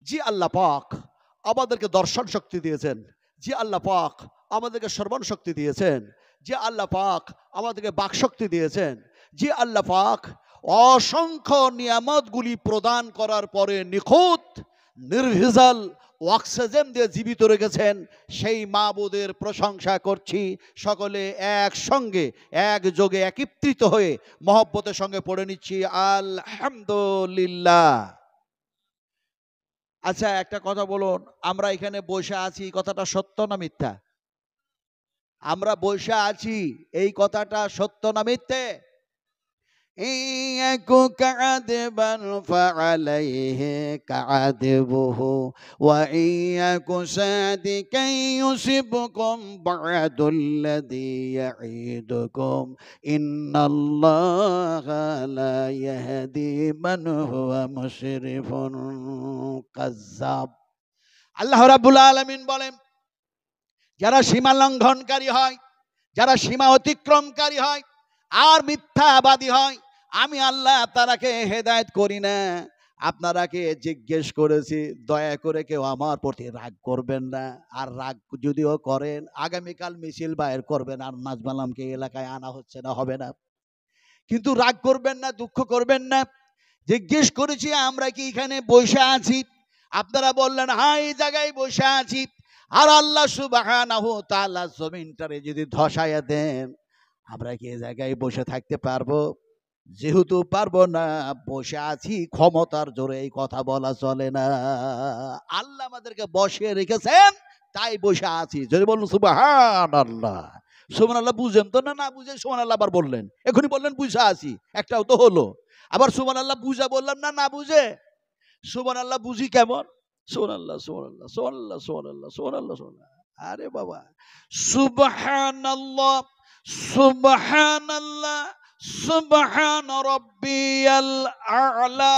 যে আল্লাহ পাক আমাদেরকে দর্শন শক্তি দিয়েছেন, যে আল্লাহ পাক আমাদেরকে শ্রবণ শক্তি দিয়েছেন, যে আল্লাহ পাক আমাদেরকে বাকশক্তি দিয়েছেন, যে আল্লাহ পাক অসংখ্য নিয়ামতগুলি প্রদান করার পরে নিখুঁত নির্ভেজাল অক্সিজেন দিয়ে জীবিত রেখেছেন, সেই মাবুদের প্রশংসা করছি। সকলে একসঙ্গে একযোগে একত্রিত হয়ে মহব্বতের সঙ্গে পড়ে নিচ্ছি আলহামদুলিল্লাহ। আচ্ছা, একটা কথা বলুন, আমরা এখানে বসে আছি, কথাটা সত্য না মিথ্যা? আমরা বসে আছি, এই কথাটা সত্য না মিথ্যে? ইয়াকু কাযিবান ফাআলাইহি কাযিবুহু ওয়া ইয়াকু সাদিকান ইউসিবকুম বা'দুল্লাযী ইয়াঈদুকুম ইন্নাল্লাহা লা ইয়াহদি মান হুয়া মুশরিফুন কাযযাব। আল্লাহ রাব্বুল আলামিন বলেন, যারা সীমা লঙ্ঘনকারী হয়, যারা সীমা অতিক্রমকারী হয় আর মিথ্যাবাদী হয়, আমি আল্লাহ তারাকে হেদায়েত করি না। আপনারাকে জিজ্ঞেস করেছি, দয়া করে কেউ আমার প্রতি রাগ করবেন না, আর রাগ যদিও করেন আগামীকাল মিছিল বাইর করবেন, আর নাজমালামকে এলাকায় আনা হচ্ছে না, হবে না, কিন্তু রাগ করবেন না, দুঃখ করবেন না। জিজ্ঞেস করেছি আমরা কি এখানে বসে আছি, আপনারা বললেন হ্যাঁ এই জায়গায় বসে আছি। আর আল্লাহ সুবহানাহু ওয়া তাআলা জমিনটারে যদি ধসায়া দেন, আমরা কি এই জায়গায় বসে থাকতে পারবো? যেহেতু পারবো না, বসে আছি ক্ষমতার জোরে, এই কথা বলা চলে না। আল্লাহ আমাদেরকে বসিয়ে রেখেছেন, তাই বসে আছি। যদি বলুন সুবহানাল্লাহ। সুবহানাল্লাহ বুঝেন তো? না, না বুঝে সুবহানাল্লাহ আবার বললেন, এখনই বললেন বুঝে আছি, একটাও তো হলো। আবার সুবহানাল্লাহ বুঝা বললাম না, না বুঝে সুবহানাল্লাহ বুঝি কেমন? সুবহানাল্লাহ সুবহানাল্লাহ সুবহানাল্লাহ সুবহানাল্লাহ সুবহানাল্লাহ সুবহানাল্লাহ। আরে বাবা, সুবহানাল্লাহ সুবহানাল্লাহ সুবহান রাব্বিয়াল আ'লা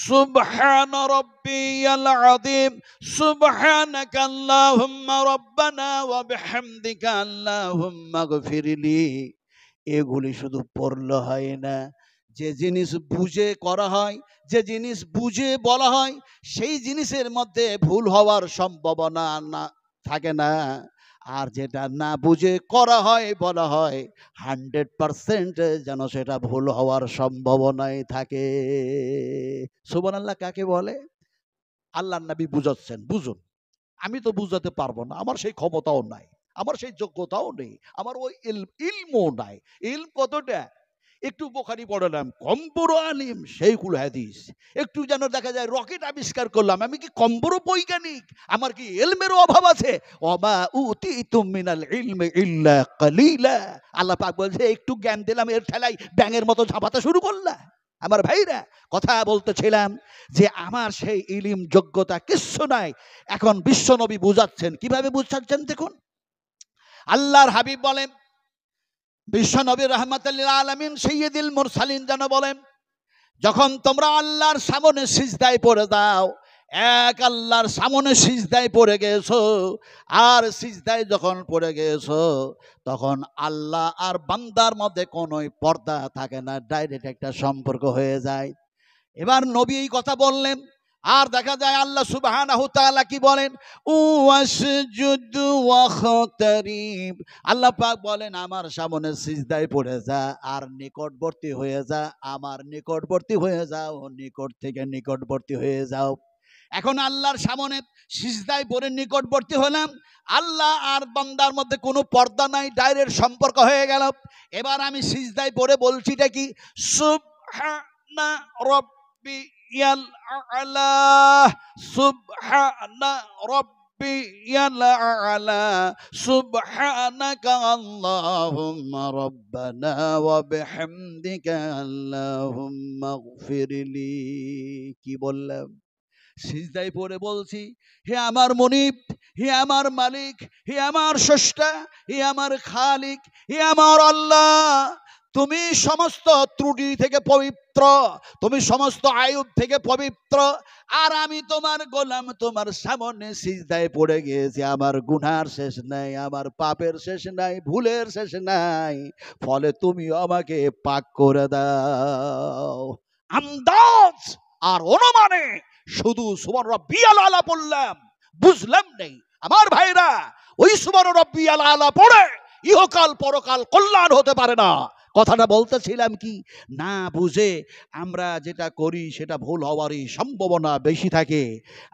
সুবহান রাব্বিয়াল আযীম সুবহানাকা আল্লাহুম্মা রাব্বানা ওয়া বিহামদিকা আল্লাহুম্মা গফিরলি। এগুলি শুধু পড়লে হয় না, যে জিনিস বুঝে করা হয়, যে জিনিস বুঝে বলা হয়, সেই জিনিসের মধ্যে ভুল হওয়ার সম্ভাবনা না থাকে না। আর যেটা না বুঝে করা হয় বলা হয়, 100% যেন সেটা ভুল হওয়ার সম্ভাবনাই থাকে। সুবহানাল্লাহ কাকে বলে? আল্লাহর নবী বুঝাচ্ছেন, বুঝুন। আমি তো বুঝাতে পারবো না, আমার সেই ক্ষমতাও নাই, আমার সেই যোগ্যতাও নেই, আমার ওই ইলমও নাই। ইলম কতটা? একটু বুখারী পড়লাম, কম বড় আলিম শাইখুল হাদিস, একটু যেন দেখা যায় রকেট আবিষ্কার করলাম, আমি কি কম বড় বৈজ্ঞানিক? আমার কি ইলমের অভাব আছে? ওমা উতিতুম মিনাল ইলমি ইল্লা কালিলা। আল্লাহ পাক বলছে একটু জ্ঞান দিলাম, এর ঠেলাই ব্যাঙের মতো ঝাঁপাতে শুরু করলা। আমার ভাইরা, কথা বলতেছিলাম যে আমার সেই ইলিম যোগ্যতা কিচ্ছু নাই। এখন বিশ্বনবী বুঝাচ্ছেন, কিভাবে বুঝাচ্ছেন দেখুন। আল্লাহর হাবিব বলেন, বিশ্বনবী রাহমাতুল লিল আলামিন সাইয়্যিদুল মুরসালিন যেন বলেন, যখন তোমরা আল্লাহর সামনে সিজদায় পড়ে দাও, এক আল্লাহর সামনে সিজদায় পড়ে গেছো, আর সিজদায় যখন পড়ে গেছো, তখন আল্লাহ আর বান্দার মধ্যে কোনো পর্দা থাকে না, ডাইরেক্ট একটা সম্পর্ক হয়ে যায়। এবার নবী এই কথা বললেন, আর দেখা যায় আল্লাহ সুবহানাহু তাআলা কি বলেন, ওয়াসজুদু ওয়াখতারিব। আল্লাহ পাক বলেন আমার সামনে সিজদায় পড়ে যা, আর নিকটবর্তী হয়ে যা, আমার নিকটবর্তী হয়ে যাও, নিকট থেকে নিকটবর্তী হয়ে যাও। এখন আল্লাহর সামনে সিজদায় পড়ে নিকটবর্তী হলাম, আল্লাহ আর বান্দার মধ্যে কোনো পর্দা নাই, ডাইরেক্ট সম্পর্ক হয়ে গেল। এবার আমি সিজদায় পড়ে বলছিটা কি? সুবহানা রাব্বিয়াল আ'লা সুবহানা রাব্বিয়াল আ'লা সুবহানাকা আল্লাহুম্মা রাব্বানা ওয়া বিহামদিকা আল্লাহুম্মা গফিরলি। কি বললাম? সিজদায় পড়ে বলছি, হে আমার মুনিব, হে আমার মালিক, হে আমার স্রষ্টা, হে আমার খালিক, হে আমার আল্লাহ, তুমি সমস্ত ত্রুটি থেকে পবিত্র, তুমি সমস্ত আয়ুব থেকে পবিত্র, আর আমি তোমার গোলাম, তোমার সামনে সিজদায় পড়ে গিয়েছি। আমার গুনার শেষ নাই, আমার পাপের শেষ নাই, ভুলের শেষ নাই, ফলে তুমি আমাকে পাক করে দাও। আন্দাজ আর অনুমানে শুধু সুবহান রাব্বিয়াল আলা পড়লাম, বুঝলাম নেই। আমার ভাইরা, ওই সুবহান রাব্বিয়াল আলা পড়ে ইহকাল পরকাল কল্যাণ হতে পারে না। কথাটা বলতেছিলাম কি, না বুঝে আমরা যেটা করি সেটা ভুল হওয়ারই সম্ভাবনা বেশি থাকে।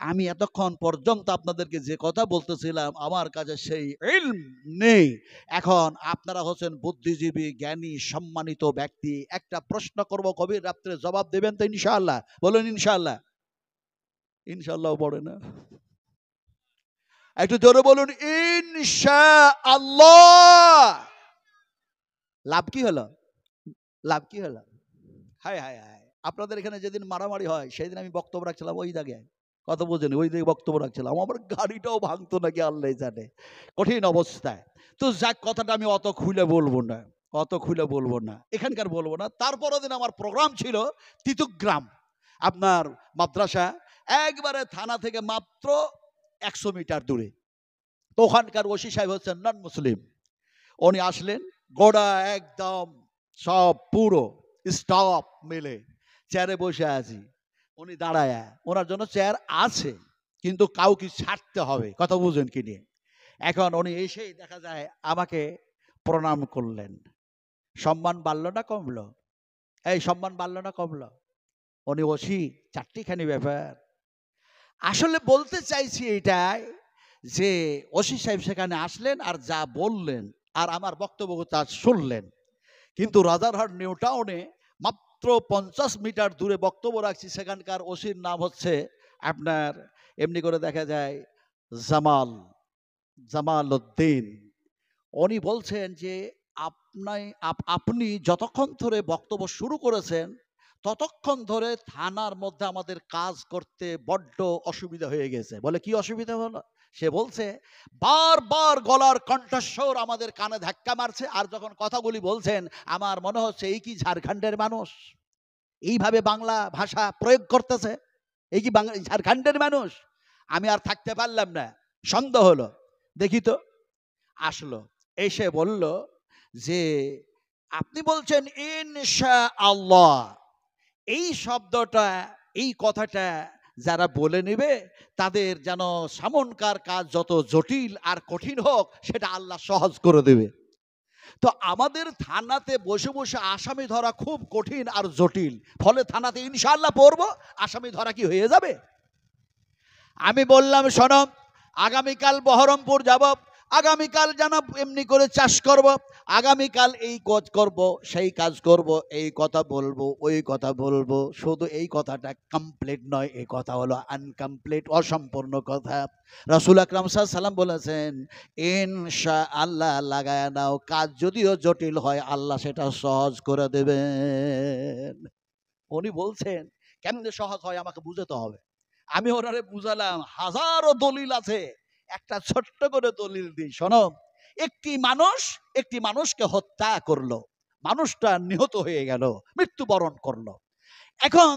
আমি এতক্ষণ পর্যন্ত আপনাদেরকে যে কথা বলতেছিলাম, আমার কাছে সেই ইলম নেই। এখন আপনারা হচ্ছেন বুদ্ধিজীবী, জ্ঞানী, সম্মানিত ব্যক্তি। একটা প্রশ্ন করব, গভীর রাত্রে জবাব দেবেন তো ইনশাআল্লাহ? বলুন ইনশাআল্লাহ। ইনশাআল্লাহ পড়ে না, একটু জোরে বলুন ইনশাআল্লাহ। লাভ কি হলো? লাভ কি হলো? হায় হায় হায়, আপনাদের এখানে যেদিন মারামারি হয় সেই দিন আমি বক্তব্য রাখছিলাম ওই জায়গায়, কথা বোঝেন, ওই দিকে বক্তব্য রাখছিলাম, আমার গাড়িটাও ভাঙতো নাকি আল্লাহ জানে, কঠিন অবস্থায়। তো যাক, কথাটা আমি অত খুলে বলবো না, অত খুলে বলবো না, এখানকার বলবো না। তারপরের দিন আমার প্রোগ্রাম ছিল তিতুগ্রাম, আপনার মাদ্রাসা, একবারে থানা থেকে মাত্র 100 মিটার দূরে। তো ওখানকার ওসি সাহেব হচ্ছেন নন মুসলিম। উনি আসলেন, গোড়া একদম সব পুরো স্টাফ মিলে চেয়ারে বসে আছি। উনি দাঁড়ায়, ওনার জন্য চেয়ার আছে কিন্তু কাউকে ছাড়তে হবে, কথা বুঝেন কি নিয়ে। এখন উনি এসেই দেখা যায় আমাকে প্রণাম করলেন। সম্মান বাড়লো না কমলো? এই সম্মান বাড়লো না কমলো? উনি ওসি, চারটিখানি ব্যাপার। আসলে বলতে চাইছি এটাই যে ওসি সাহেব সেখানে আসলেন আর যা বললেন আর আমার বক্তব্য তা শুনলেন, কিন্তু রাজারহাট নিউ টাউনে মাত্র 50 মিটার দূরে বক্তব্য রাখছি। সেখানকার ওসির নাম হচ্ছে আপনার, এমনি করে দেখা যায় জামাল উদ্দিন। উনি বলছেন যে আপনি যতক্ষণ ধরে বক্তব্য শুরু করেছেন ততক্ষণ ধরে থানার মধ্যে আমাদের কাজ করতে বড্ড অসুবিধা হয়ে গেছে। বলে কি অসুবিধা হলো? সে বলছে বারবার গলার কণ্ঠস্বর আমাদের কানে ধাক্কা মারছে, আর যখন কথাগুলি বলছেন আমার মনে হচ্ছে এই কি ঝাড়খণ্ডের মানুষ এইভাবে বাংলা ভাষা প্রয়োগ করতেছে, এই কি ঝাড়খণ্ডের মানুষ? আমি আর থাকতে পারলাম না, সন্দেহ হলো, দেখি তো। আসলো, এসে বলল যে আপনি বলছেন ইনশাআল্লাহ, এই শব্দটা, এই কথাটা যারা বলে নেবে তাদের যেন সামনকার কাজ যত জটিল আর কঠিন হোক সেটা আল্লাহ সহজ করে দেবে। তো আমাদের থানাতে বসে বসে আসামি ধরা খুব কঠিন আর জটিল, ফলে থানাতে ইনশাআল্লাহ পড়বো, আসামি ধরা কি হয়ে যাবে? আমি বললাম শোনো, আগামীকাল বহরমপুর যাব, আগামীকাল যেন এমনি করে চাষ করব, আগামীকাল এই কাজ করব, সেই কাজ করব, এই কথা বলবো, ওই কথা বলবো। শুধু এই কথাটা কমপ্লিট নয়, এই কথা হলো আনকমপ্লিট, অসম্পূর্ণ কথা। রাসূল আকরাম সাল্লাল্লাহু আলাইহি সাল্লাম বলেছেন ইনশাআল্লাহ লাগায় নাও, কাজ যদিও জটিল হয় আল্লাহ সেটা সহজ করে দেবেন। উনি বলছেন কেমনে সহজ হয় আমাকে বুঝাতে হবে। আমি ওনারে বুঝালাম, হাজারো দলিল আছে, একটা ছোট্ট করে দলিল দিই, শোনো। একটি মানুষকে হত্যা করলো, মানুষটা নিহত হয়ে গেল, মৃত্যুবরণ করলো। এখন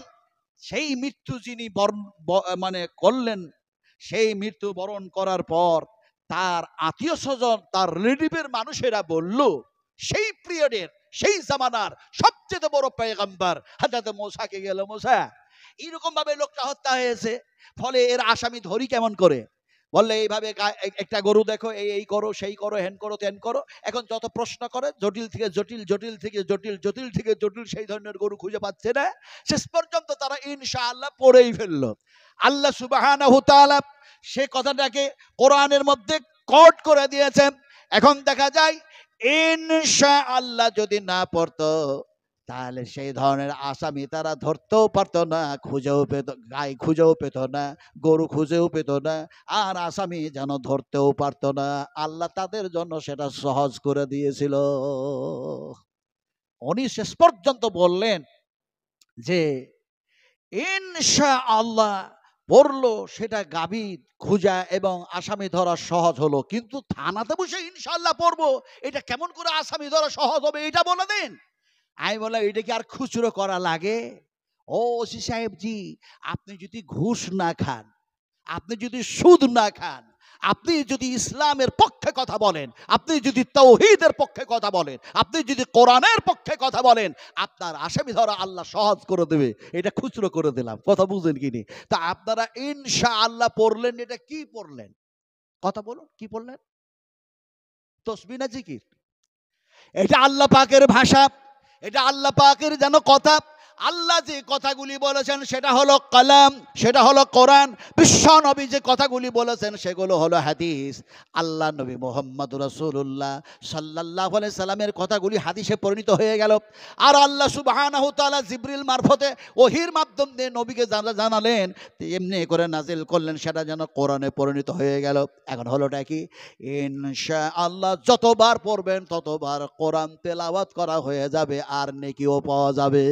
সেই মৃত্যু যিনি মানে করলেন, সেই মৃত্যুবরণ করার পর তার আত্মীয় স্বজন, তার রিলেটিভের মানুষেরা বলল সেই পিরিয়ডের, সেই জামানার সবচেয়ে বড় পয়গম্বর হযরত মূসাকে গেল, মূসা এইরকম ভাবে লোকটা হত্যা হয়েছে, ফলে এর আসামি ধরি কেমন করে? বললে এইভাবে একটা গরু দেখো, এই করো, সেই করো, হেন করো, তেন করো। এখন যত প্রশ্ন করে, জটিল থেকে জটিল, জটিল থেকে জটিল, জটিল থেকে জটিল, সেই ধরনের গরু খুঁজে পাচ্ছে না। শেষ পর্যন্ত তারা ইনশাআল্লাহ পড়েই ফেললো। আল্লাহ সুবহানাহু তাআলা সে কথাটাকে কোরআনের মধ্যে কোট করে দিয়েছেন। এখন দেখা যায় ইনশাআল্লাহ যদি না পড়তো তাহলে সেই ধরনের আসামি তারা ধরতেও পারতো না, খুঁজেও পেত, গায়ে খুঁজেও পেত না, গরু খুঁজেও পেত না, আর আসামি যেন ধরতেও পারতো না। আল্লাহ তাদের জন্য সেটা সহজ করে দিয়েছিল। উনি শেষ পর্যন্ত বললেন যে ইনশাআল্লাহ পড়লো, সেটা গাবি খুঁজা এবং আসামি ধরা সহজ হলো, কিন্তু থানাতে বসে ইনশাআল্লাহ পড়বো, এটা কেমন করে আসামি ধরা সহজ হবে এটা বলে দিন। আমি বললাম এটা কি আর খুচরো করা লাগে? ও ওসি সাহেব জি, আপনি যদি ঘুষ না খান, আপনি যদি সুদ না খান, আপনি যদি ইসলামের পক্ষে কথা বলেন, আপনি যদি তাওহীদের পক্ষে কথা বলেন, আপনি যদি কোরআনের পক্ষে কথা বলেন, আপনার আসামি ধরা আল্লাহ সহজ করে দেবে। এটা খুচরো করে দিলাম, কথা বুঝলেন কিনি? তা আপনারা ইনশাআল্লাহ পড়লেন, এটা কি পড়লেন? কথা বলুন, কি পড়লেন? তসবিহ না জিকির? এটা আল্লাহ পাকের ভাষা, এটা আল্লাহ পাকের যেন কথা। আল্লাহ যে কথাগুলি বলেছেন সেটা হলো কালাম, সেটা হলো কোরআন। বিশ্ব নবী যে কথাগুলি বলেছেন সেগুলো হলো হাদিস। আল্লাহ নবী মুহাম্মদ রাসূলুল্লাহ সাল্লাল্লাহু আলাইহি সাল্লামের কথাগুলি হাদিসে পরিণত হয়ে গেল। আর আল্লাহ সুবহানাহু তাআলা জিবরিল মারফতে ওহীর মাধ্যম দিয়ে নবীকে জানালেন, এমনি করে নাজিল করলেন, সেটা যেন কোরআনে পরিণত হয়ে গেল। এখন হলোটা কি? ইনশাআল্লাহ যতবার পড়বেন ততবার কোরআন তেলাওয়াত করা হয়ে যাবে, আর নেকিও পাওয়া যাবে।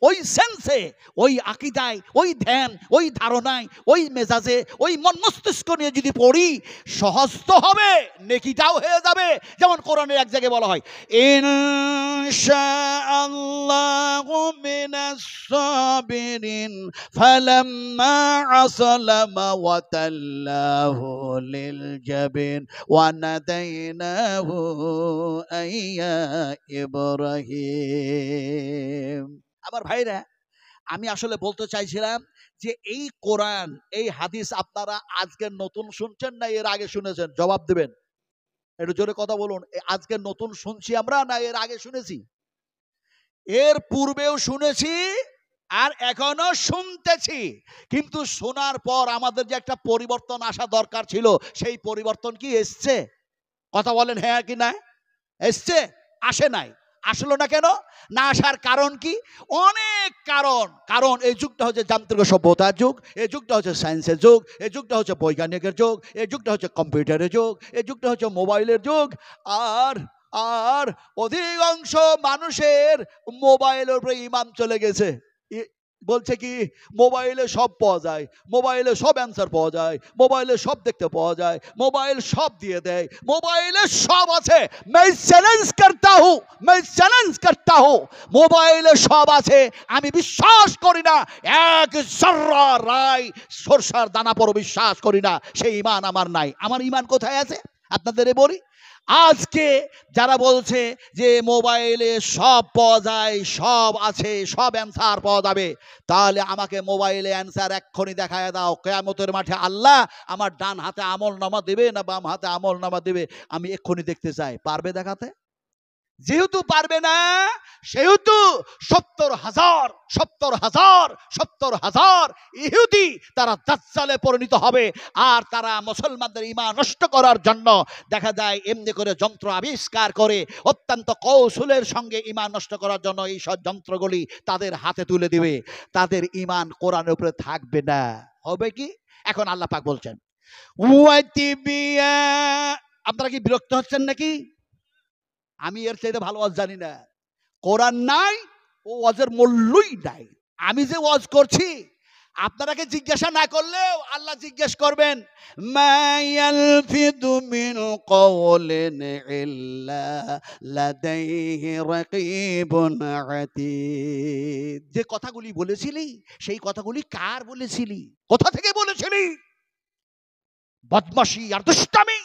ওই সেন্সে, ওই আকীদায়, ওই ধ্যান, ওই ধারণায়, ওই মেজাজে, ওই মন মস্তিষ্ক নিয়ে যদি পড়ি, সহজ তো হবে, নেকিটাও হয়ে যাবে। যেমন কোরআনের এক জায়গায় বলা হয়, ইনশাআল্লাহু মিনাস সাবিরিন ফালাম্মা আসলামা ওয়া তাল্লাহু লিল জাবিন ওয়া নাদাইনাহু আইয়া ইব্রাহিম। আমার ভাইরা, আমি আসলে বলতে চাইছিলাম যে এই কোরআন, এই হাদিস আপনারা আজকে নতুন শুনছেন না এর আগে শুনেছেন? জবাব দেবেন, একটু জোরে কথা বলুন। আজকে নতুন শুনছি আমরা, না এর আগে শুনেছি? এর পূর্বেও শুনেছি আর এখনো শুনতেছি, কিন্তু শোনার পর আমাদের যে একটা পরিবর্তন আসা দরকার ছিল, সেই পরিবর্তন কি এসছে? কথা বলেন হ্যাঁ কি না? এসছে? আসে নাই। আসলো না কেন? না আসার কারণ কি? অনেক কারণ। কারণ এই যুগটা হচ্ছে যান্ত্রিক সভ্যতার যুগ, এই যুগটা হচ্ছে সায়েন্সের যুগ, এই যুগটা হচ্ছে বৈজ্ঞানিকের যুগ, এই যুগটা হচ্ছে কম্পিউটারের যুগ, এই যুগটা হচ্ছে মোবাইলের যুগ। আর আর অধিকাংশ মানুষের মোবাইলের উপরে ঈমান চলে গেছে। বলছে কি, মোবাইলে সব পাওয়া যায়, মোবাইলে সব অ্যান্সার পাওয়া যায়, মোবাইলে সব দেখতে পাওয়া যায়, মোবাইল সব দিয়ে দেয়, মোবাইলে সব আছে। मैं চ্যালেঞ্জ करता हूं, मैं চ্যালেঞ্জ करता हूं, মোবাইলে সব আছে। আমি বিশ্বাস করি না এক জর্রা রাই সরষার দানা পর বিশ্বাস করি না, সেই ঈমান আমার নাই। আমার ঈমান কোথায় আছে আপনাদের বলি। আজকে যারা বলছে যে মোবাইলে সব পাওয়া যায়, সব আছে, সব অ্যান্সার পাওয়া যাবে, তাহলে আমাকে মোবাইলে অ্যান্সার এক্ষুনি দেখায় দাও। কিয়ামতের মাঠে আল্লাহ আমার ডান হাতে আমল নামা দেবে না বাম হাতে আমল নামা দেবে, আমি এক্ষুনি দেখতে চাই। পারবে দেখাতে? যেহেতু পারবে না, সেহেতু ৭০,০০০ ইহুদি তারা দাজ্জালে পরিণত হবে। আর তারা মুসলমানদের ঈমান নষ্ট করার জন্য দেখা যায় এমনি করে যন্ত্র আবিষ্কার করে, অত্যন্ত কৌশলের সঙ্গে ঈমান নষ্ট করার জন্য এই সব যন্ত্রগুলি তাদের হাতে তুলে দিবে। তাদের ঈমান কোরআনের উপরে থাকবে না। হবে কি? এখন আল্লাহ পাক বলছেন, আপনারা কি বিরক্ত হচ্ছেন নাকি? আমি এর চাইতে ভালো ওয়াজ জানি না। কোরআন নাই, ও ওয়াজের মূল্যই নাই। আমি যে ওয়াজ করছি, আপনারাকে জিজ্ঞাসা না করলেও আল্লাহ জিজ্ঞেস করবেন, মা ইয়ালফিদু মিন কওলিন ইল্লা লাদাইহি রাকীবুন আতীদ। যে কথাগুলি বলেছিলি, সেই কথাগুলি কার বলেছিলি? কোথা থেকে বলেছিলি? বদমাশি আর দুষ্টামি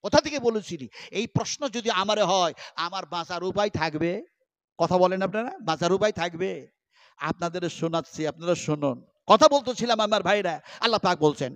কোথা থেকে বলেছিলি? এই প্রশ্ন যদি আমারে হয়, আমার বাঁচার উপায় থাকবে? কথা বলেন আপনারা, বাঁচার উপায় থাকবে? আপনাদের শোনাচ্ছি, আপনারা শুনুন। কথা বলতেছিলাম আমার ভাইরা, আল্লাহ পাক বলছেন,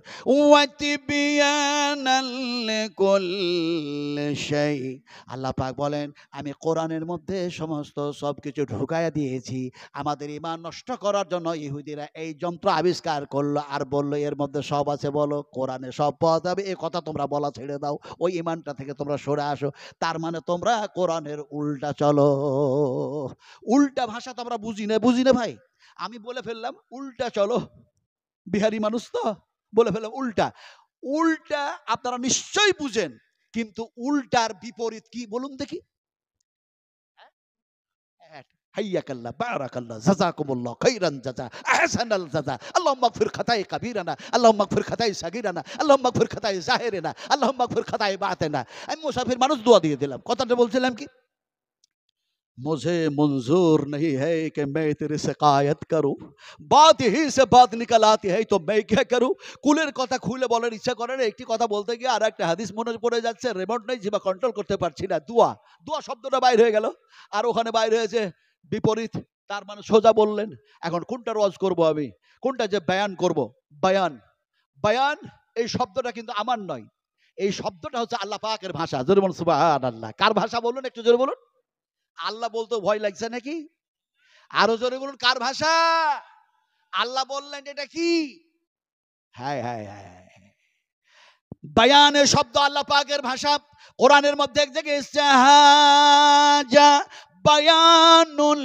আল্লাহ পাক বলেন, আমি কোরআনের মধ্যে সমস্ত সবকিছু ঢুকাইয়া দিয়েছি। আমাদের ঈমান নষ্ট করার জন্য ইহুদিরা এই যন্ত্র আবিষ্কার করলো আর বললো এর মধ্যে সব আছে। বলো কোরআনে সব পাওয়া যাবে, এ কথা তোমরা বলা ছেড়ে দাও, ওই ঈমানটা থেকে তোমরা সরে আসো। তার মানে তোমরা কোরআনের উল্টা চলো। উল্টা ভাষা তো আমরা বুঝি না ভাই। আমি বলে ফেললাম উল্টা চলো, বিহারি মানুষ তো, বলে ফেললাম উল্টা। উল্টা আপনারা নিশ্চয়ই বুঝেন, কিন্তু উল্টার বিপরীত কি বলুন দেখি? হাইয়াকাল্লাহ, বারাকাল্লাহ, জাযাকুমুল্লাহ খাইরান জাযা, আহসানাল জাযা। আল্লাহুম্মা গফির খাতায়ে কাবীরানা, আল্লাহুম্মা গফির খাতায়ে সাগীরানা, আল্লাহুম্মা গফির খাতায়ে জাহিরিনা, আল্লাহুম্মা গফির খাতায়ে বাতিনা। আমি মুসাফির মানুষ, দোয়া দিয়ে দিলাম। কথাটা বলছিলাম কি, मुझे मंजूर नहीं है कि मैं तेरी शिकायत करूं, बात यही से बात निकल आती है तो मैं क्या करूं। কুলের কথা খুলে বলার ইচ্ছা করে না, একটি কথা বলতে গিয়ে আর একটা হাদিস মনে পড়ে যাচ্ছে, রিমোট নেই জিভা কন্ট্রোল করতে পারছি না। দোয়া, দোয়া শব্দটা বাইরে হয়ে গেল, আর ওখানে বাইরে হয়েছে বিপরীত, তার মানে সোজা বললেন। এখন কোনটা রওয়াজ করব আমি, কোনটা যে বয়ান করব? বয়ান, বয়ান এই শব্দটা কিন্তু আমার নয়, এই শব্দটা হচ্ছে আল্লাহ পাকের ভাষা। জোরে বলুন সুবহানাল্লাহ। কার ভাষা বলুন, একটু জোরে বলুন। আল্লাহ বলতে ভয় লাগছে নাকি? আরো জোরে বলুন, কার ভাষা? আল্লাহ বললেন এটা কি? হায় হায় হায়, বয়ানের শব্দ আল্লাহ পাকের ভাষা। কোরআনের মধ্যে এক জায়গায় এসেছে হাজা বায়ানুল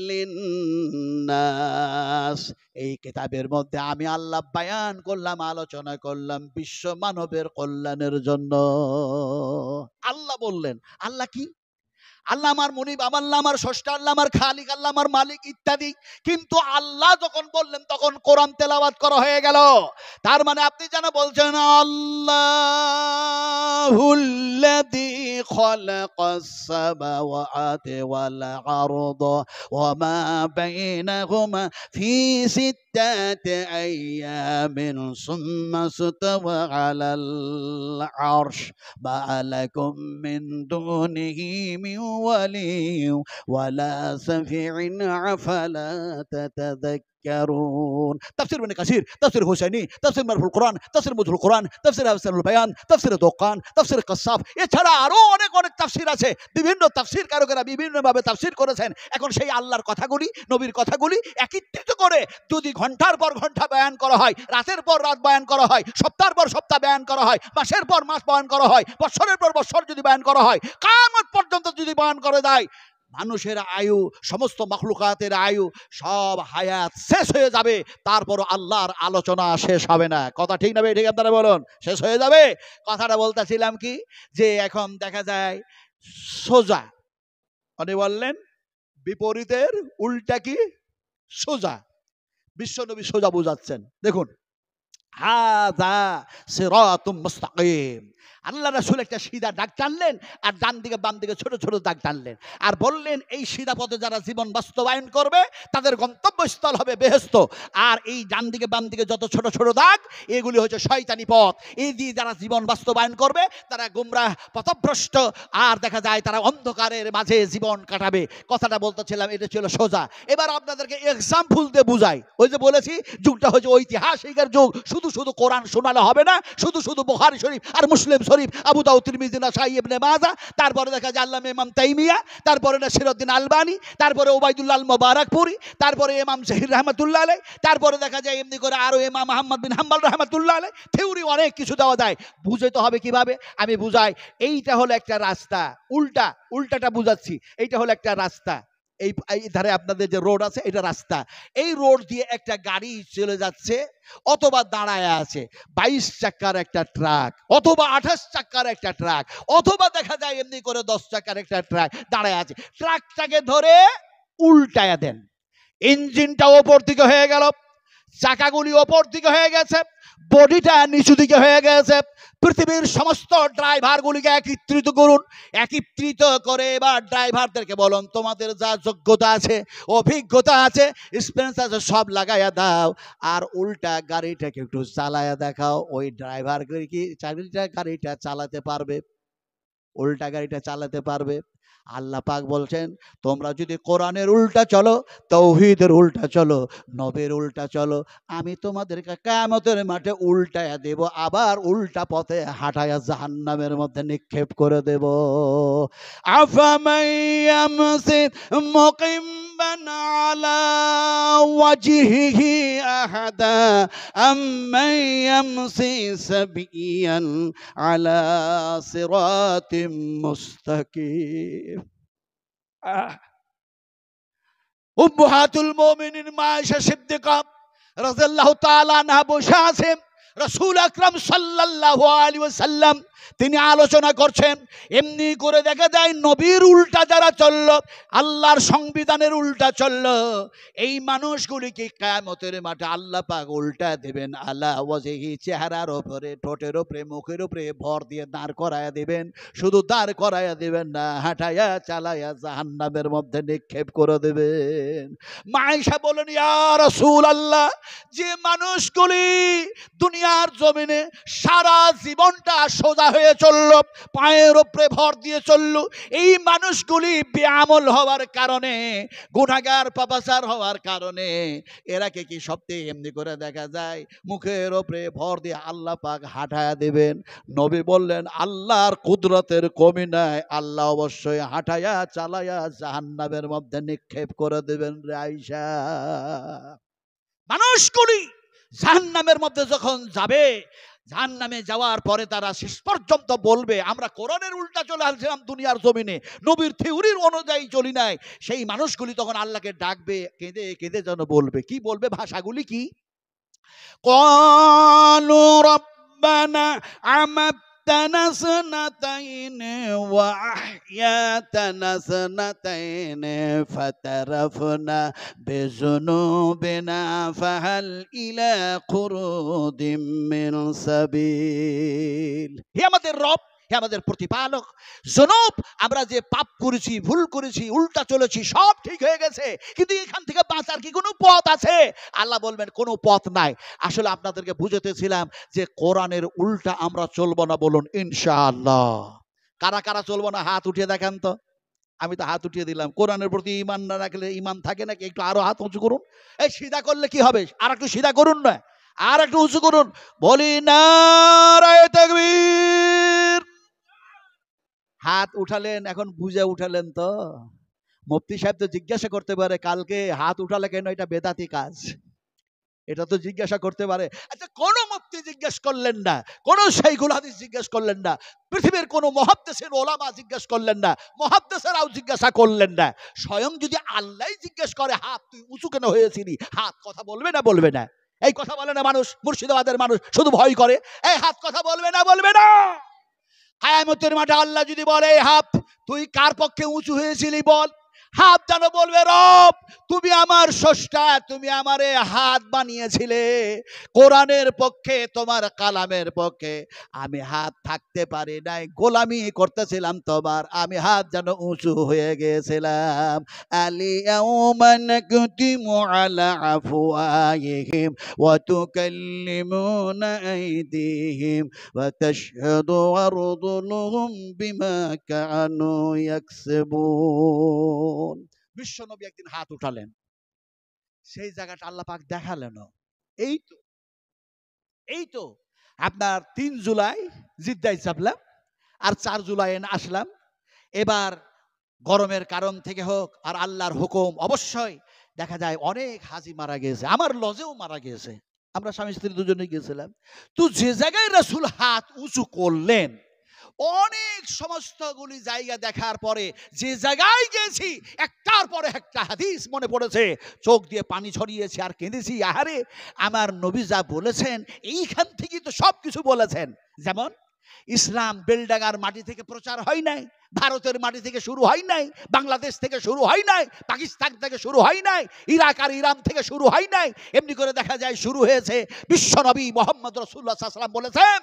লিন্নাস, এই কিতাবের মধ্যে আমি আল্লাহ বায়ান করলাম, আলোচনা করলাম বিশ্ব মানবের কল্যাণের জন্য। আল্লাহ বললেন। আল্লাহ কি? আল্লাহ আমার মুনিব, আল্লাহ আমার স্রষ্টা, আল্লাহ আমার খালিক, আল্লাহ আমার মালিক ইত্যাদি। কিন্তু আল্লাহ যখন বললেন তখন কোরআন তেলাওয়াত করা হয়ে গেল। তার মানে আপনি যেন বলছেন আল্লাহুল্লাযী খালাকাস সামাওয়াতি ওয়াল আরদা ওয়া মা বাইনাহুমা ফি সিত্তাতি আইয়ামিন সুম্মা ইসতাওয়া আলাল আরশ মা লাকুম মিন দুনিহি মিন ولي ولا شفيع أفلا تتذكرون। تفسير ابن كثير, تفسير حسيني, تفسير مرف القرآن, تفسير মধুর القرآن, تفسير আহসান البيان, تفسير দোকান, تفسির কাসাফ, এছাড়া আরো অনেক অনেক তাফসীর আছে। বিভিন্ন তাফসীর কারকেরা বিভিন্ন ভাবে তাফসীর করেছেন। এখন সেই আল্লাহর কথাগুলি, নবীর কথাগুলি একত্রিত করে যদি ঘন্টার পর ঘন্টা বয়ান করা হয়, রাতের পর রাত বয়ান করা হয়, সপ্তাহের পর সপ্তাহ বয়ান করা হয়, মাসের পর মাস বয়ান করা হয়, বছরের পর বছর যদি বয়ান করা হয়, কিয়ামত পর্যন্ত যদি বয়ান করে দেয়, মানুষের আয়ু, সমস্ত মাখলুকাতের আয়ু, সব হায়াত শেষ হয়ে যাবে, তারপর আল্লাহর আলোচনা শেষ হবে না। কথা ঠিক না? ঠিক আপনারা বলুন, শেষ হয়ে যাবে। কথাটা বলতেছিলাম কি, যে এখন দেখা যায় সোজা, উনি বললেন বিপরীতের উল্টা কি? সোজা। বিশ্বনবী সোজা বুঝাচ্ছেন। দেখুন, হাযা সিরাতুম মুস্তাকিম, আল্লাহ রাসূল একটা সিধা দাগ টানলেন, আর ডান দিকে বাম দিকে ছোট ছোট দাগ টানলেন, আর বললেন এই সিধা পথে যারা জীবন বাস্তবায়ন করবে তাদের গন্তব্যস্থল হবে বেহেশত। আর এই ডান দিকে বাম দিকে যত ছোট ছোট দাগ, এগুলি হচ্ছে শয়তানি পথ। এই দিয়ে যারা জীবন বাস্তবায়ন করবে তারা গুমরাহ, পথভ্রষ্ট, আর দেখা যায় তারা অন্ধকারের মাঝে জীবন কাটাবে। কথাটা বলতেছিলাম, এটা ছিল সোজা। এবার আপনাদেরকে এক্সাম্পল দিয়ে বুঝাই। ওই যে বলেছি যুগটা হচ্ছে ঐতিহাসিকের যুগ। শুধু শুধু কোরআন শোনালে হবে না, শুধু শুধু বুখারী শরীফ আর মুসলিম শরীফ, আবু দাউদ, তিরমিজি, নাসাঈ, ইবনে মাজাহ, তারপরে দেখা যায় আল্লামা ইমাম তাইমিয়া, তারপরে নাসিরউদ্দিন আলবানী, তারপরে ওবাইদুল্লাহ আল মুবারাকপুরি, তারপরে ইমাম জহির রহমাতুল্লাহ আলাইহি, তারপরে দেখা যায় এমনি করে আরো ইমাম আহমদ বিন হাম্বল রহমাতুল্লাহ আলাইহি। থিওরি অনেক কিছু দেওয়া যায়। বুঝতে হবে কিভাবে? আমি বুঝাই। এইটা হলো একটা রাস্তা, উল্টাটা বুঝাচ্ছি। এইটা হলো একটা রাস্তা, এই ধারে আপনাদের যে রোড আছে এটা রাস্তা। এই রোড দিয়ে একটা গাড়ি চলে যাচ্ছে, অথবা দাঁড়ায় আছে 22 চাকার একটা ট্রাক, অথবা 28 চাকার একটা ট্রাক, অথবা দেখা যায় এমনি করে 10 চাকার একটা ট্রাক দাঁড়ায় আছে। ট্রাকটাকে ধরে উল্টায়া দেন, ইঞ্জিনটা ওপর দিকে হয়ে গেল, চাকাগুলি ওপর দিকে হয়ে গেছে, বডিটা নিচু দিকে হয়ে গেছে। পৃথিবীর সমস্ত ড্রাইভারগুলিকে একত্রিত করুন, একত্রিত করে এবার ড্রাইভারদেরকে বলুন তোমাদের যা যোগ্যতা আছে, অভিজ্ঞতা আছে, এক্সপিরিয়েন্স আছে, সব লাগাইয়া দাও, আর উল্টা গাড়িটাকে একটু চালায়া দেখাও। ওই ড্রাইভার কি গাড়িটা চালাতে পারবে? উল্টা গাড়িটা চালাতে পারবে? আল্লাহ পাক বলছেন তোমরা যদি কোরআনের উল্টা চলো, তাওহীদের উল্টা চলো, নবীর উল্টা চলো, আমি তোমাদেরকে কিয়ামতের মাঠে উল্টায়া দেব, আবার উল্টা পথে হাঁটায়া জাহান্নামের মধ্যে নিক্ষেপ করে দেব। আফামান ইয়ামসি মুকিম্মান আলা ওয়াজহিহি আহাদা আম্মান ইয়ামসি সাবিয়ান আলা সিরাতিম মুস্তাকিম। উম্মাহাতুল মুমিনিন মা আয়েশা সিদ্দিকা রাদিয়াল্লাহু তাআলা আনহা বসে আছেন, রাসূল আকরাম সাল্লাল্লাহু আলাইহি ওয়াসাল্লাম তিনি আলোচনা করছেন। এমনি করে দেখা যায় নবীর উল্টা যারা চলল, আল্লাহর সংবিধানের উল্টা চলল, এই মানুষগুলিকে কিয়ামতের মাঠে আল্লাহ পাক উল্টা দেবেন। আলা ওয়াজহি, চেহারার উপরে, ঠোঁটের উপরে, মুখের উপরে ভর দিয়ে দাঁড় করায়া দিবেন। শুধু দাঁড় করায়া দিবেন না, হাঁটাইয়া চালাইয়া জাহান্নামের মধ্যে নিক্ষেপ করে দেবেন। মা আয়েশা বলেন, ইয়া রাসূলুল্লাহ, যে মানুষগুলি দুনিয়ার জমিনে সারা জীবনটা সোজা হয়ে চলল, পায়ের উপরে ভর দিয়ে চলল, এই মানুষগুলি বেআমল হওয়ার কারণে, গুনাহগার পাপাচার হওয়ার কারণে এরাকে কি সত্যি এমনি করে দেখা যায় মুখের উপরে ভর দিয়ে আল্লাহ পাক হাঁটায়া দেবেন? নবী বললেন, আল্লাহর কুদরতের কমি নাই, আল্লাহ অবশ্যই হাঁটায়া চালায়া জাহান্নামের মধ্যে নিক্ষেপ করে দেবেন রে আয়েশা। মানুষগুলি জাহান্নামের মধ্যে যখন যাবে, জাহান্নামে যাওয়ার পরে তারা শেষ পর্যন্ত বলবে, আমরা কোরআনের উল্টা চলে আসছিলাম দুনিয়ার জমিনে, নবীর থিওরির অনুযায়ী চলি নাই। সেই মানুষগুলি তখন আল্লাহকে ডাকবে, কেঁদে কেঁদে যেন বলবে। কি বলবে? ভাষাগুলি কি? ক্বালু রাব্বানা আমাত্তানা সানাতাইন ওয়া আহইয়াতানা সানাতাইন ফাতারাফনা বিযুনুবিনা ফাহাল ইলা খুরুদিম মিন সাবিল। হে আমাদের রব, হে আমাদের প্রতিপালক, জনব, আমরা যে পাপ করেছি, ভুল করেছি, উল্টা চলেছি, সব ঠিক হয়ে গেছে, কিন্তু এখান থেকে বাঁচার কি কোনো পথ আছে? আল্লাহ বলবেন, কোনো পথ নাই। আসলে আপনাদেরকে বুঝাতেছিলাম যে কোরআনের উল্টা আমরা চলবো না, বলুন ইনশাআল্লাহ। কারা কারা চলবো না হাত উঠিয়ে দেখান তো। আমি তো হাত উঠিয়ে দিলাম। কোরআনের প্রতি ঈমান না রাখলে ঈমান থাকে নাকি? একটু আরো হাত উঁচু করুন। এই সিধা করলে কি হবে? আর একটু সিধা করুন না, আর একটু উঁচু করুন। বলি নারায়ে তাকবীর। হাত উঠালেন, এখন বুঝে উঠালেন তো? মুফতি সাহেব তো জিজ্ঞাসা করতে পারে, কালকে হাত উঠালে কেন? এটা বেদাতি কাজ, এটা তো জিজ্ঞাসা করতে পারে। আচ্ছা, কোন মুফতি জিজ্ঞেস করলেন না, কোন শাইখুল হাদিস জিজ্ঞেস করলেন না, পৃথিবীর কোন মুহাদ্দিসের ওলামা জিজ্ঞেস করলেন না, মুহাদ্দিসরাও জিজ্ঞাসা করলেন না। স্বয়ং যদি আল্লাহ জিজ্ঞেস করে, হাত তুই উঁচু কেন হয়েছিলি, হাত কথা বলবে না? বলবে না? এই কথা বলে না মানুষ, মুর্শিদাবাদের মানুষ শুধু ভয় করে। এই হাত কথা বলবে না? বলবে না? কিয়ামতের মাঠে আল্লাহ যদি বলে, হাত তুই কার পক্ষে উঁচু হয়েছিলি বল, হাত যেন বলবে, রব তুমি আমার স্রষ্টা, তুমি আমারে হাত বানিয়েছিলে কোরআনের পক্ষে, তোমার কালামের পক্ষে। আমি হাত থাকতে পারি নাই, গোলামি করতেছিলাম তোমার, আমি হাত যেন উঁচু হয়ে গেছিলাম। আলিয়াউমা নাকতিমু আলা আফওয়াহিহিম ওয়া তুকাল্লিমুনা আইদিহিম ওয়া তাশহাদু আরজুলুহুম বিমা কানু ইয়াকসিবুন। বিশ্বনবী একদিন হাত উঠালেন, সেই জায়গাটা আল্লাহ পাক দেখালেন। এই তো আপনার 3 জুলাই জিদ্দায় চাপলাম, আর 4 জুলাই আসলাম। এবার গরমের কারণ থেকে হোক আর আল্লাহর হুকুম, অবশ্যই দেখা যায় অনেক হাজি মারা গেছে, আমার লজেও মারা গেছে। আমরা স্বামী স্ত্রী দুজনে গেছিলাম। তো যে জায়গায় রাসূল হাত উঁচু করলেন, অনেক সমস্তগুলি জায়গা দেখার পরে যে জায়গায় গেছি, একটার পরে একটা হাদিস মনে পড়েছে, চোখ দিয়ে পানি ছড়িয়েছে আর কেঁদেছি। আহারে, আমার নবী যা বলেছেন এইখান থেকে তো সব কিছু বলেছেন। যেমন ইসলাম বেলডাঙ্গার মাটি থেকে প্রচার হয় নাই, ভারতের মাটি থেকে শুরু হয় নাই, বাংলাদেশ থেকে শুরু হয় নাই, পাকিস্তান থেকে শুরু হয় নাই, ইরাক আর ইরান থেকে শুরু হয় নাই। এমনি করে দেখা যায় শুরু হয়েছে বিশ্বনবী মুহাম্মদ রাসূলুল্লাহ সাল্লাল্লাহু আলাইহি ওয়াসাল্লাম বলেছেন,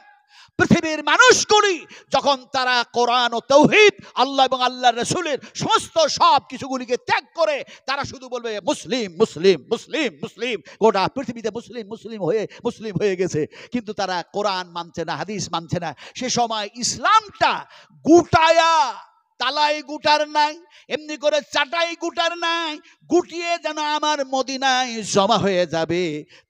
পৃথিবীর মানুষগুলি যখন তারা কোরআন ও তাওহীদ, আল্লাহ এবং আল্লাহর রাসূলের সমস্ত সব কিছুগুলিকে ত্যাগ করে তারা শুধু বলবে মুসলিম মুসলিম মুসলিম মুসলিম, গোটা পৃথিবীতে মুসলিম মুসলিম হয়ে গেছে, কিন্তু তারা কোরআন মানছে না, হাদিস মানছে না। সে সময় ইসলামটা গুটায়া তালাই গুটার নাই, এমনি করে চাটাই গুটার নাই, গুটিয়ে যেন আমার মদিনায় জমা হয়ে যাবে।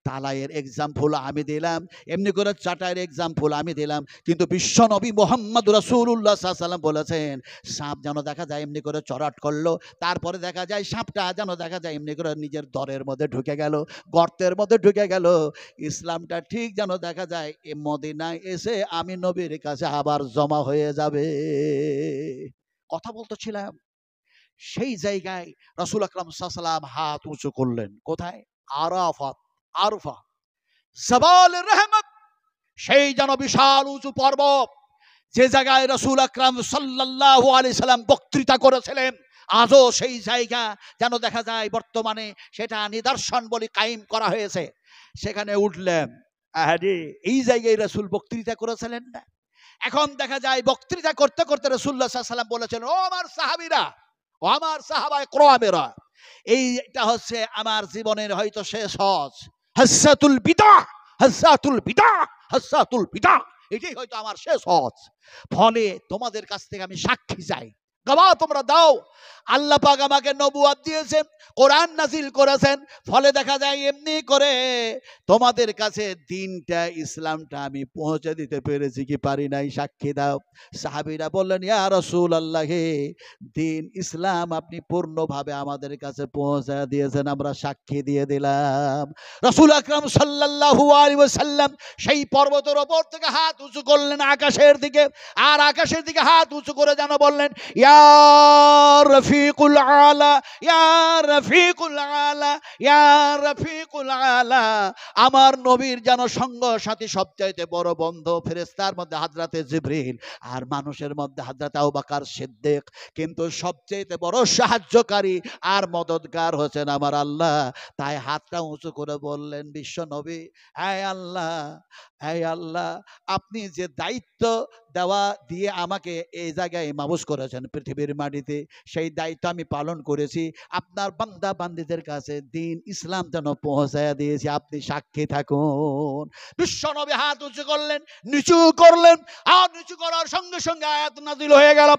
তালাইয়ের এক্সাম্পল আমি দিলাম, এমনি করে চাটাইয়ের এক্সাম্পল আমি দিলাম, কিন্তু বিশ্বনবী মুহাম্মদ রাসূলুল্লাহ সাল্লাল্লাহু আলাইহি ওয়াসাল্লাম বলেছেন, সাপ যেন দেখা যায় এমনি করে চড়াট করলো, তারপরে দেখা যায় সাপটা যেন দেখা যায় এমনি করে নিজের দরের মধ্যে ঢুকে গেল, গর্তের মধ্যে ঢুকে গেল। ইসলামটা ঠিক যেন দেখা যায় এ মদিনায় এসে আমি নবীর কাছে আবার জমা হয়ে যাবে। কথা বলতেছিলাম, সেই জায়গায় রাসূল আকরাম সাল্লাল্লাহু আলাইহি ওয়াসাল্লাম হাত উঁচু করলেন। কোথায়? আরাফাত, আরফা, জাবাল রহমত, সেই যেন বিশাল উঁচু পর্বত, যে জায়গায় রাসূল আকরাম সাল্লাল্লাহু আলাইহি সাল্লাম বক্তৃতা করেছিলেন, আজও সেই জায়গা যেন দেখা যায় বর্তমানে সেটা নিদর্শন বলে কায়েম করা হয়েছে। সেখানে উঠলেন, আরে এই জায়গায় রাসূল বক্তৃতা করেছিলেন না? এখন দেখা যায় বক্তৃতা করতে করতে রাসূলুল্লাহ সাল্লাল্লাহু আলাইহি সাল্লাম বলেছেন, ও আমার সাহাবীরা, ও আমার সাহাবায়ে কেরামেরা, এইটা হচ্ছে আমার জীবনের হয়তো শেষ হজ, হাজ্জাতুল বিদা, হাজ্জাতুল বিদা, হাজ্জাতুল বিদা, এটাই হয়তো আমার শেষ হজ। ফলে তোমাদের কাছ থেকে আমি সাক্ষী চাই, গবাহ তোমরা দাও। আল্লাহ পাক আমাকে নবুয়ত দিয়েছেন, কোরআন নাজিল করেছেন, ফলে দেখা যায় এমনি করে তোমাদের কাছে দিনটা, ইসলামটা আমি পৌঁছে দিতে পেরেছি কি পারি নাই, সাক্ষী দাও। সাহাবীরা বললেন, ইয়া রাসূলুল্লাহ, দিন ইসলাম আপনি পূর্ণভাবে আমাদের কাছে পৌঁছে দিয়েছেন, আমরা সাক্ষী দিয়ে দিলাম। রাসূল আকরাম সাল্লাল্লাহু আলাইহি ওয়াসাল্লাম সেই পর্বতের উপর থেকে হাত উঁচু করলেন আকাশের দিকে, আর আকাশের দিকে হাত উঁচু করে যেন বললেন, ইয়া রফিকুল আলা, ইয়া রফিকুল আলা, ইয়া রফিকুল আলা। আমার নবীর যেন সঙ্গ সাথী সবচাইতে বড় বন্ধু ফেরেশতার মধ্যে হযরতে জিবরিল, আর মানুষের মধ্যে হযরত আবু বকর সিদ্দিক, কিন্তু সবচাইতে বড় সাহায্যকারী আর মদদগার হচ্ছেন আমার আল্লাহ। তাই হাতটা উঁচু করে বললেন, বিশ্ব নবী, হে আল্লাহ, হে আল্লাহ, আপনি যে দায়িত্ব দেওয়া দিয়ে আমাকে এই জায়গায় মাবুস করেছেন পৃথিবীর মাটিতে, সেই দায়িত্ব আমি পালন করেছি। আপনার বান্দা বান্দীদের কাছে দিন ইসলাম যেন পৌঁছায় দিয়েছি, আপনি সাক্ষী থাকুন। বিশ্বনবী হাত উঁচু করলেন, নিচু করলেন, আর নিচু করার সঙ্গে সঙ্গে আয়াত নাযিল হয়ে গেল,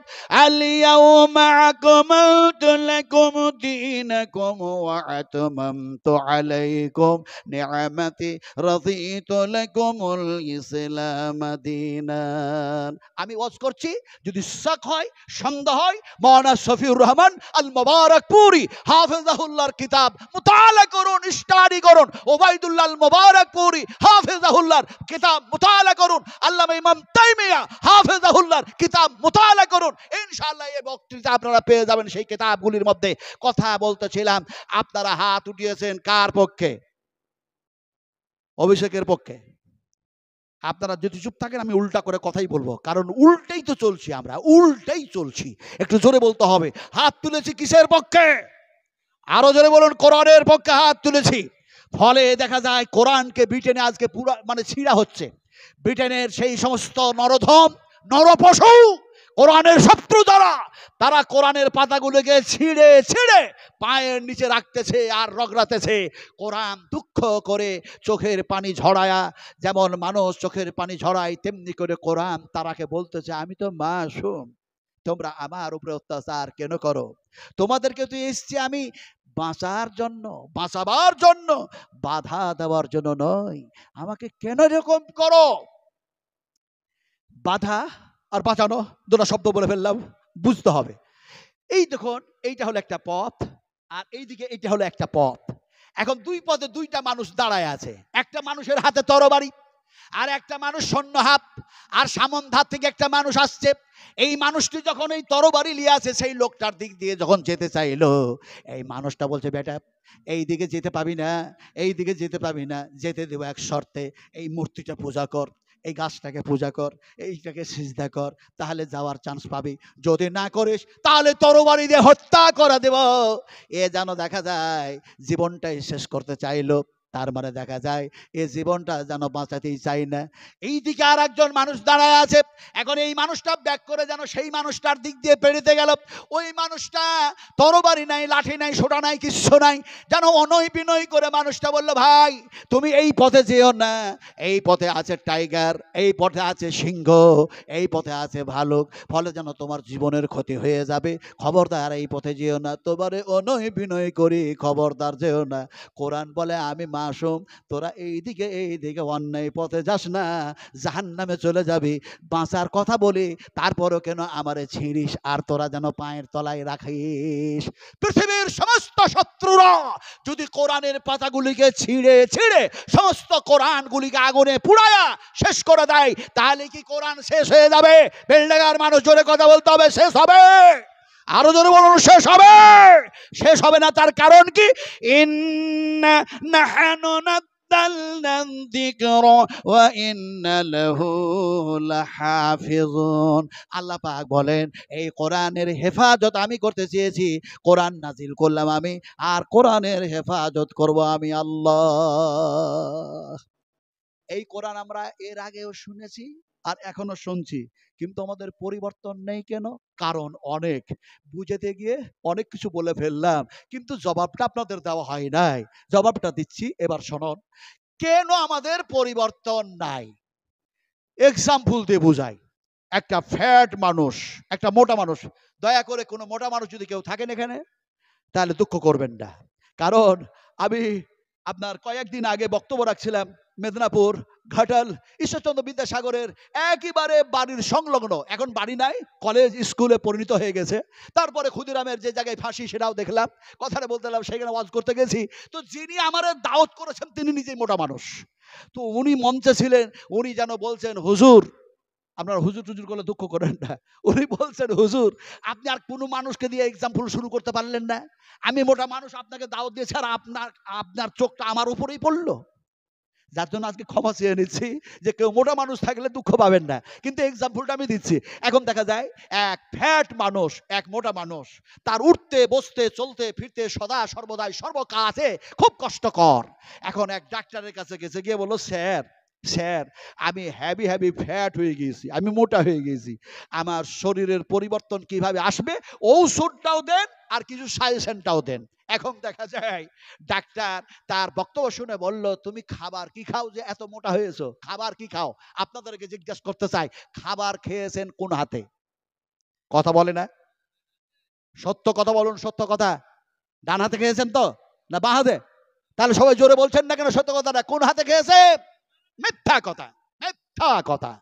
আল-ইয়াউমা আকমালতু লাকুম দীনাকুম ওয়া আতমামতু আলাইকুম নি'মাতি রাদিতু লাকুমুল ইসলাম দীনান। আমি ওয়াজ করছি, যদি শক হয়, সন্দেহ হয়, মাওলানা শফিউর রহমান আল মুবারকপুরি হাফেজাহুল্লাহর কিতাব মুতালা করুন, স্টাডি করুন। ওবাইদুল্লাহ আল মুবারকপুরি হাফেজাহুল্লাহর কিতাব মুতালা করুন। আল্লামা ইমাম তাইমিয়া হাফেজাহুল্লাহর কিতাব মুতালা করুন। ইনশাআল্লাহ এই বক্তৃতা আপনারা পেয়ে যাবেন সেই কিতাবগুলির মধ্যে। কথা বলতেছিলাম, আপনারা হাত উঠিয়েছেন কার পক্ষে? অভিষেকের পক্ষে। আপনারা যদি চুপ থাকেন আমি উল্টা করে কথাই বলবো, কারণ উল্টেই তো চলছি, আমরা উল্টেই চলছি। একটু জোরে বলতে হবে। হাত তুলেছি কিসের পক্ষে? আরো জোরে বলুন, কোরআনের পক্ষে হাত তুলেছি। ফলে দেখা যায় কোরআনকে ব্রিটেনে আজকে পুরা মানে ছিঁড়া হচ্ছে। ব্রিটেনের সেই সমস্ত নরধম নরপশু, কোরআনের শত্রু যারা, তারা কোরআনের পাতাগুলোকে ছিঁড়ে ছিঁড়ে পায়ের নিচে রাখতেছে আর রগড়াতেছে। কোরআন দুঃখ করে চোখের পানি ঝরায়া, যেমন মানুষ চোখের পানি ঝরায়, তেমনি করে কোরআন তারাকে বলতেছে, আমি তো মাসুম, তোমরা আমার উপরে অত্যাচার কেন করো? তোমাদেরকে তো এসছি আমি বাঁচার জন্য, বাঁচাবার জন্য, বাধা দেওয়ার জন্য নয়। আমাকে কেন এরকম করো? বাধা আর বাঁচানো দুটো শব্দ বলে ফেললাম, বুঝতে হবে। এই দেখুন, এইটা হলো একটা পথ, আর এইদিকে এইটা হলো একটা পথ। এখন দুই পথে দুইটা মানুষ দাঁড়ায় আছে। একটা মানুষের হাতে তরবারি, আর একটা মানুষ সৈন্য হাত, আর সামন ধার থেকে একটা মানুষ আসছে। এই মানুষটি যখন এই তরবারি নিয়ে আছে, সেই লোকটার দিক দিয়ে যখন যেতে চাইলো, এই মানুষটা বলছে, বেটা এই দিকে যেতে পাবি না, এই দিকে যেতে পাবি না, যেতে দেব এক শর্তে, এই মূর্তিটা পূজা কর, এই গাছটাকে পূজা কর, এইটাকে সিজদা কর, তাহলে যাওয়ার চান্স পাবি। যদি না করিস তাহলে তরবারি দিয়ে হত্যা করে দেব। এ যেন দেখা যায় জীবনটাই শেষ করতে চাইলো। তার মানে দেখা যায় এ জীবনটা যেন বাঁচাতেই চাই না। এইদিকে আর একজন মানুষ দাঁড়ায় আছে। এখন এই মানুষটা ব্যাক করে যেন সেই মানুষটার দিক দিয়ে পেরিতে গেল। ওই মানুষটা তরবারি নাই, লাঠি নাই, সোটা নাই, কিচ্ছু নাই, যেন অনয় বিনয় করে মানুষটা বলল, ভাই তুমি এই পথে যেও না, এই পথে আছে টাইগার, এই পথে আছে সিংহ, এই পথে আছে ভালুক, ফলে যেন তোমার জীবনের ক্ষতি হয়ে যাবে, খবরদার এই পথে যেও না। তোমারে অনয় বিনয় করি, খবরদার যেও না। কোরআন বলে, আমি মাসুম, তোরা এইদিকে অন্যায় পথে যাস না, জাহান্নামে চলে যাবি। বাঁচার কথা বলি, তারপরও কেন আমারে ছিঁড়িস, আর তোরা যেন পায়ের তলায় রাখিস। পৃথিবীর সমস্ত শত্রুরা যদি কোরআনের পাতাগুলিকে ছিঁড়ে ছিঁড়ে সমস্ত কোরআনগুলিকে আগুনে পুড়ায়া শেষ করে দেয়, তাহলে কি কোরআন শেষ হয়ে যাবে? বেলডাঙ্গার মানুষ জোরে কথা বলতে হবে, শেষ হবে। আরো জোরে বলুন, শেষ হবে। শেষ হবে না, তার কারণ কি? ইন্না নাহনু নাযালনা যিকরা ওয়া ইন্না লাহু লাহাফিজুন। আল্লাহ পাক বলেন এই কোরআনের হেফাজত আমি করতে চেয়েছি, কোরআন নাজিল করলাম আমি, আর কোরআনের হেফাজত করব আমি আল্লাহ। এই কোরআন আমরা এর আগেও শুনেছি আর এখনো শুনছি, কিন্তু আমাদের পরিবর্তন নেই কেন? কারণ অনেক বুঝাতে গিয়ে অনেক কিছু বলে ফেললাম, কিন্তু জবাবটা আপনাদের দেওয়া হয় নাই। জবাবটা দিচ্ছি, এবার শুনুন কেন আমাদের পরিবর্তন নাই। এক্সাম্পল দিয়ে বুঝাই। একটা ফ্যাট মানুষ, একটা মোটা মানুষ, দয়া করে কোনো মোটা মানুষ যদি কেউ থাকেন এখানে তাহলে দুঃখ করবেন না, কারণ আমি আপনার কয়েকদিন আগে বক্তব্য রাখছিলাম মেদিনীপুর ঘাটাল ঈশ্বরচন্দ্র বিদ্যাসাগরের একেবারে বাড়ির সংলগ্ন, এখন বাড়ি নাই, কলেজ স্কুলে পরিণত হয়ে গেছে। তারপরে ক্ষুদিরামের যে জায়গায় ফাঁসি সেটাও দেখলাম, কথাটা বলতে গেলাম, সেখানে ওয়াজ করতে গেছি। তো যিনি আমার দাওয়াত করেছেন তিনি নিজেই মোটা মানুষ। তো উনি মঞ্চে ছিলেন, উনি যেন বলছেন হুজুর, আপনার হুজুর টুজুর করলে দুঃখ করেন না, উনি বলছেন হুজুর আপনি আর কোনো মানুষকে দিয়ে এক্সাম্পল শুরু করতে পারলেন না, আমি মোটা মানুষ আপনাকে দাওয়াত দিয়েছি আর আপনার আপনার চোখটা আমার উপরেই পড়লো। যার জন্য আজকে ক্ষমা চেয়ে নিচ্ছি যে কেউ মোটা মানুষ থাকলে দুঃখ পাবেন না, কিন্তু এক্সাম্পলটা আমি দিচ্ছি। এখন দেখা যায় এক ফ্যাট মানুষ, এক মোটা মানুষ, তার উঠতে বসতে চলতে ফিরতে সদা সর্বদাই সর্বকাজে খুব কষ্টকর। এখন এক ডাক্তারের কাছে গেছে, গিয়ে বললো স্যার স্যার আমি হ্যাভি ফ্যাট হয়ে গেছি, আমি মোটা হয়ে গেছি, আমার শরীরের পরিবর্তন কিভাবে আসবে ঔষধটাও দেন আর কিছু সাজেশনটাও দেন। এখন দেখা যায় ডাক্তার তার বক্তব্য শুনে বলল তুমি খাবার কি খাও যে এত মোটা হয়েছো, খাবার কি খাও? আপনাদেরকে জিজ্ঞেস করতে চাই, খাবার খেয়েছেন কোন হাতে? কথা বলে না, সত্য কথা বলুন, সত্য কথা। ডান হাতে খেয়েছেন তো না বাঁ হাতে? তাহলে সবাই জোরে বলছেন না কেন সত্য কথাটা? কোন হাতে খেয়েছে? মিথ্যা কথা, মিথ্যা কথা।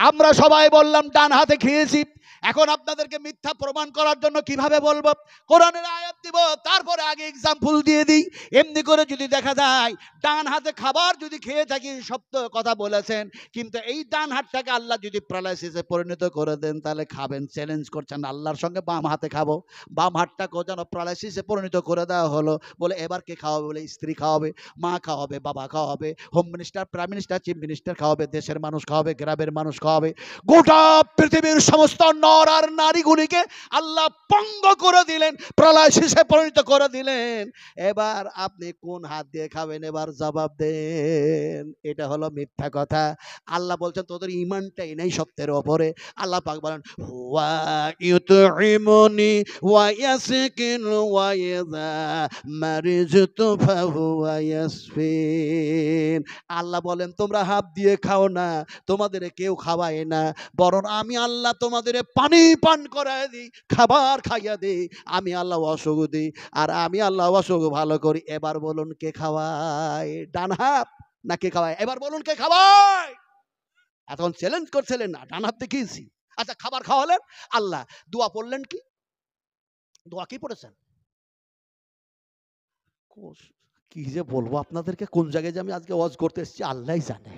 আমরা সবাই বললাম ডান হাতে খেয়েছি। এখন আপনাদেরকে মিথ্যা প্রমাণ করার জন্য কিভাবে বলবো? কোরআনের আয়াত দিব, তারপরে আগে এক্সাম্পল দিয়ে দিই। এমনি করে যদি দেখা যায় ডান হাতে খাবার যদি খেয়ে থাকি, সত্য কথা বলেছেন, কিন্তু এই ডান হাতটাকে আল্লাহ যদি প্যারালাইসিসে পরিণত করে দেন তাহলে খাবেন? চ্যালেঞ্জ করছেন আল্লাহর সঙ্গে, বাম হাতে খাবো। বাম হাতটাকেও যেন প্যারালাইসিসে পরিণত করে দেওয়া হলো, বলে এবার কে খাওয়াবে? বলে স্ত্রী খাওয়াবে, মা খাওয়াবে, বাবা খাওয়াবে, home minister, prime minister, chief minister খাওয়াবে, দেশের মানুষ খাওয়াবে, গ্রামের মানুষ খাওয়াবে, গোটা পৃথিবীর সমস্ত নর আর নারীগুলিকে আল্লাহ পঙ্গ করে দিলেন, প্যারালাইসিসে পরিণত করে দিলেন। এবার আপনি কোন হাত দিয়ে খাবেন? এবার জবাব দেন। এটা হলো মিথ্যা কথা। আল্লাহ বলছেন তোদের ঈমানটাই নেই সত্যের ওপরে। আল্লাহ পাক বলেন ওয়া ইউতঈমুনি ওয়া ইয়াসকিন ওয়া ইযা মারিজতু ফাহুয়া ইয়াসফিন। আল্লাহ বলেন তোমরা হাত দিয়ে খাও না, তোমাদের কেউ খাওয়ায় না, বরং আমি আল্লাহ তোমাদের পানি পান করায় দিই, খাবার খাইয়া দিই, আমি আল্লাহ অসুখ দিই, আর আমি আল্লাহ অসুখ ভালো করি। এবার বলুন কে খাওয়ায়? ডান হাত না কে খাওয়ায়? এবার বলুন কে খাওয়ায়? এখন চ্যালেঞ্জ করছিলেন না, ডান হাত দেখিয়েছি। আচ্ছা খাবার খাওয়ালেন আল্লাহ, দোয়া পড়লেন কি? দোয়া কি পড়েছেন? কি যে বলবো আপনাদেরকে, কোন জায়গায় যে আমি আজকে ওয়াজ করতে এসেছি আল্লাহই জানে।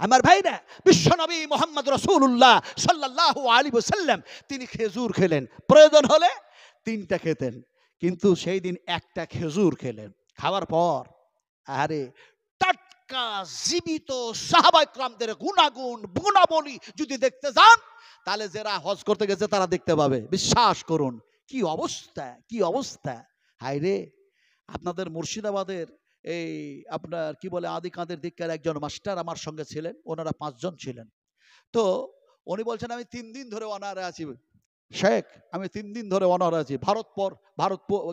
আমার ভাইরা, বিশ্বনবী মুহাম্মদ রাসূলুল্লাহ সাল্লাল্লাহু আলাইহি ওয়াসাল্লাম তিনি খেজুর খেলেন, প্রয়োজন হলে 3টা খেতেন, কিন্তু সেই দিন একটা খেজুর খেলেন। খাওয়ার পর আরে টাটকা জীবিত সাহাবায়ে কেরামদের গুনাগুন গুণাবলী যদি দেখতে যান তাহলে যারা হজ করতে গেছে তারা দেখতে পাবে, বিশ্বাস করুন। কি অবস্থা, কি অবস্থা! হায় রে! আপনাদের মুর্শিদাবাদের এই আপনার কি বলে আদি কাঁদের দিককার একজন মাস্টার আমার সঙ্গে ছিলেন, ওনারা 5 জন ছিলেন। তো উনি বলছেন আমি 3 দিন ধরে অনারে আছি শেখ, আমি 3 দিন ধরে অনারে আছি। ভারতপুর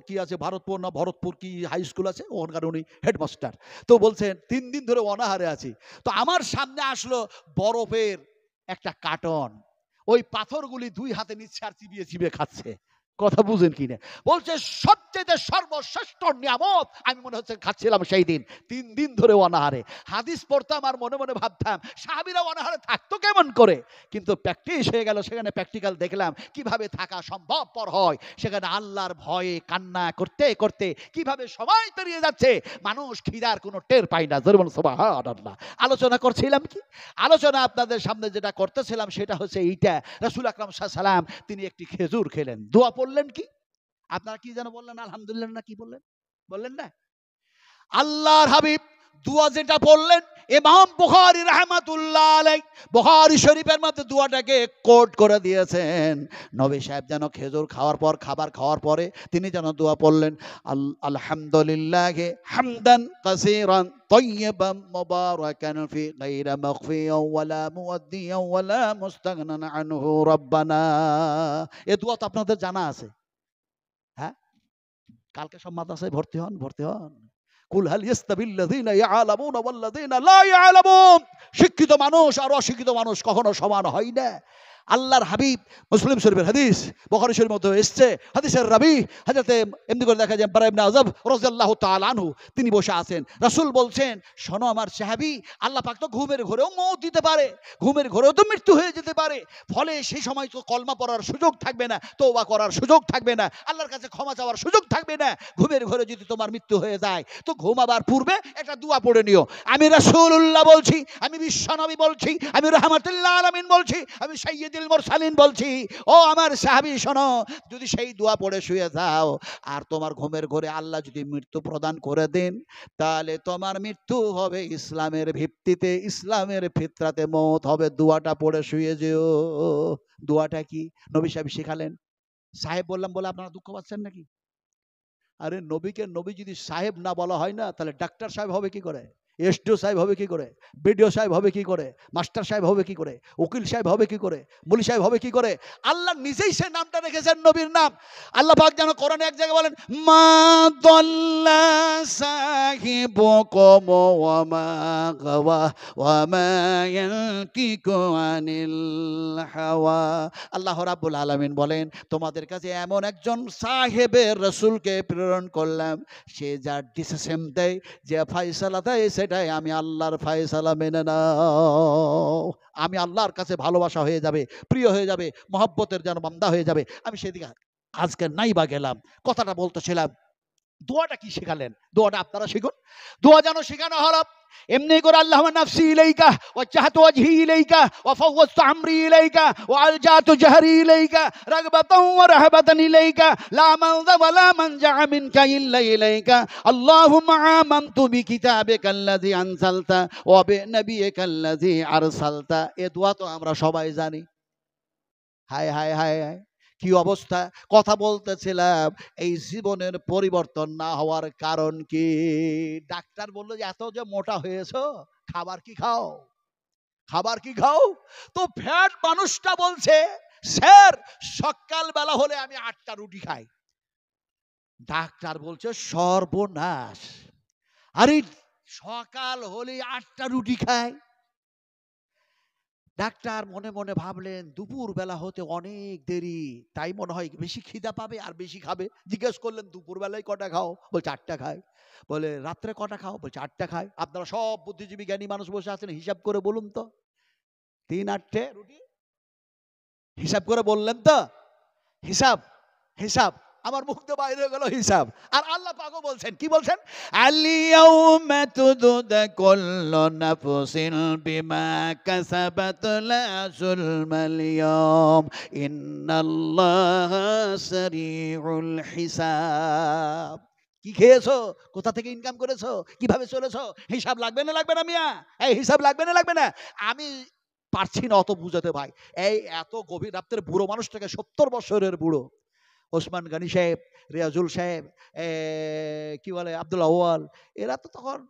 কি আছে, ভারতপুর না ভরতপুর কি হাই স্কুল আছে, ওখানকার উনি হেডমাস্টার। তো বলছেন 3 দিন ধরে অনাহারে আছি। তো আমার সামনে আসলো বরফের একটা কার্টন, ওই পাথরগুলি 2 হাতে নিচ্ছে আর চিবিয়ে চিবিয়ে খাচ্ছে। কথা বুঝেন কিনা? বলছে সবচেয়ে সর্বশ্রেষ্ঠ নিয়ামত আমি মনে হচ্ছে খাচ্ছিলাম সেই দিন, 3 দিন ধরে অনাহারে। হাদিস পড়তাম আর মনে মনে ভাবতাম সাহাবীরা অনাহারে থাকতো কেমন করে, কিন্তু প্র্যাকটিস হয়ে গেল, সেখানে প্র্যাকটিক্যাল দেখলাম কিভাবে থাকা সম্ভবপর হয়। সেখানে আল্লাহর ভয়ে কান্না করতে করতে কিভাবে সময় পেরিয়ে যাচ্ছে, মানুষ খিদার কোনো টের পায় না। জোরে বলুন সুবহানাল্লাহ। আলোচনা করছিলাম কি? আলোচনা আপনাদের সামনে যেটা করতেছিলাম সেটা হচ্ছে এইটা, রাসূল আকরাম সাল্লাল্লাহু আলাইহি ওয়াসাল্লাম তিনি একটি খেজুর খেলেন। দোয়া বললেন কি? আপনারা কি যেন বললেন? আলহামদুলিল্লাহ না কি বললেন? বললেন না? আল্লাহর হাবিব দোয়া যেটা বললেন ইমাম বুখারী রাহমাতুল্লাহ আলাইহি বুখারী শরীফের মধ্যে দোয়াটাকে কোট করে দিয়েছেন। নবী সাহেব যেন খেজুর খাওয়ার পর, খাবার খাওয়ার পরে তিনি যেন দোয়া পড়লেন, আলহামদুলিল্লাহি হামদান কাসীরান তাইয়্যিবান মুবারাকান ফি গায়রা মাগফিয়ান ওয়ালা মুওয়াদ্দিয়ান ওয়ালা মুস্তাগনান আনহু রাব্বানা। এই দোয়া তো আপনাদের জানা আছে, হ্যাঁ? কালকে সব মাদ্রাসায় ভর্তি হন, ভর্তি হন। কুল হাল ইয়াস্তাবিল্লাযীনা ইয়ালামুনা ওয়াল্লাযীনা লা ইয়ালামুন। শিক্ষিত মানুষ আর অশিক্ষিত মানুষ কখনো সমান হয় না। আল্লাহর হাবিব, মুসলিম শরীফের হাদিস, বুখারী শরীফের মধ্যে এসেছে, হাদিসের রাবী হযরতে এমনি করে দেখা যায় বারা ইবনে আযব রাদিয়াল্লাহু তাআলা আনহু, তিনি বসে আছেন। রাসূল বলছেন, শোনো আমার সাহাবী, আল্লাহ পাক তো ঘুমের ঘরেও মওত দিতে পারে, ঘুমের ঘরেও তো মৃত্যু হয়ে যেতে পারে। ফলে সেই সময় তো কলমা পড়ার সুযোগ থাকবে না, তওবা করার সুযোগ থাকবে না, আল্লাহর কাছে ক্ষমা চাওয়ার সুযোগ থাকবে না। ঘুমের ঘরে যদি তোমার মৃত্যু হয়ে যায় তো ঘুমাবার পূর্বে একটা দোয়া পড়ে নিও। আমি রাসূলুল্লাহ বলছি, আমি বিশ্বনবী বলছি, আমি রাহমাতুল্লাহ আলামিন বলছি, আমি সাইয়্যিদুল মুরসালিন বলছি, ও আমার সাহাবী শোনো, যদি সেই দোয়া পড়ে শুয়ে যাও আর তোমার ঘুমের ঘরে আল্লাহ যদি মৃত্যু প্রদান করে দেন, তাহলে তোমার মৃত্যু হবে ইসলামের ভিত্তিতে, ইসলামের ফিতরাতে মওত হবে। দোয়াটা পড়ে শুয়ে যেও। দোয়াটা কি নবী সাহেব শিখালেন। সাহেব বললাম বলে আপনারা দুঃখ পাচ্ছেন নাকি? আরে নবীকে নবী যদি সাহেব না বলা হয় না, তাহলে ডাক্তার সাহেব হবে কি করে, এসডিও সাহেব হবে কি করে, বিডিও সাহেব হবে কি করে, মাস্টার সাহেব হবে কি করে, উকিল সাহেব হবে কি করে, মুলি সাহেব হবে কি করে? আল্লাহ নিজেই সে নামটা রেখেছেন নবীর নাম। আল্লাহ পাক যেন কোরআনে এক জায়গায় বলেন, মা দাল্লা সাহিবুকুম ওয়া মা গাওয়া ওয়া মা ইয়ানতিকু আনিল হাওয়া। আল্লাহ রাব্বুল আলামিন বলেন, তোমাদের কাছে এমন একজন সাহেবের রাসূলকে প্রেরণ করলাম, সে যার ডিসিশন দেয়, যে ফয়সালা দেয়, সেটাই আমি আল্লাহর ফয়সালা মেনে নাও। আমি আল্লাহর কাছে ভালোবাসা হয়ে যাবে, প্রিয় হয়ে যাবে, মহব্বতের যেন বান্দা হয়ে যাবে। আমি সেদিকে আজকে নাই বা গেলাম। কথাটা বলতেছিলাম, দোয়াটা কি শেখালেন, দোয়াটা আপনারা শিখুন। দোয়া যেন শেখানো হলো এমনি করে, আল্লাহুম্মা নাফসি ইলাইকা ওয়াজহাতু ওয়াজহি ইলাইকা ওয়া ফাওয়াজতু আমরি ইলাইকা ওয়া আলজাতু জাহরি ইলাইকা রাগবাতান ওয়া রাহবাতান ইলাইকা লা মালযা ওয়া লা মানজা মিনকা ইল্লা ইলাইকা আল্লাহুম্মা আমানতু বিকিতাবিকাল্লাযী আনজালতা ওয়া বিনাবিয়িকাল্লাযী আরসালতা। এ দোয়া তো আমরা সবাই জানি। হায় হায় হায় হায়, কি অবস্থা! কথা বলতেছিলাম, এই জীবনের পরিবর্তন না হওয়ার কারণ কি? ডাক্তার বললো যে এত যে মোটা হয়েছো, খাবার কি খাও, খাবার কি খাও? তো ফ্যাট মানুষটা বলছে, স্যার সকালবেলা হলে আমি 8টা রুটি খাই। ডাক্তার বলছে সর্বনাশ, আরে সকাল হলে 8টা রুটি খায়। ডাক্তার মনে মনে ভাবলেন দুপুর বেলা হতে অনেক দেরি, তাই মনে হয় বেশি খিদা পাবে আর বেশি খাবে। জিজ্ঞেস করলেন দুপুর বেলায় কটা খাও? বলছে 8টা খাই। বলে রাত্রে কটা খাও? বলছে 8টা খাই। আপনারা সব বুদ্ধিজীবী জ্ঞানী মানুষ বসে আছেন, হিসাব করে বলুন তো, 3 8 রুটি হিসাব করে বললেন তো? হিসাব, হিসাব আমার মুখ দিয়ে বাইরে গেল হিসাব। আর আল্লাহ পাকও বলছেন, কি বলছেন? আলিয়াউমা তুদা কুল্লু নাফসিন বিমা কাসাবাত লা যুলমাল ইয়াউম ইন্নাল্লাহা সারিউল হিসাব। কি খেয়েছো, কোথা থেকে ইনকাম করেছো, কিভাবে চলেছো, হিসাব লাগবে না লাগবে না মিয়া? এই হিসাব লাগবে না লাগবে না? আমি পারছি না অত বুঝাতে ভাই। এই এত গভীর রাত্রে বুড়ো মানুষটাকে, 70 বছরের বুড়ো, ওসমান গনি সাহেব, রিয়াজুল সাহেব, কি বলে আব্দুল আউয়াল, এরা তো তখন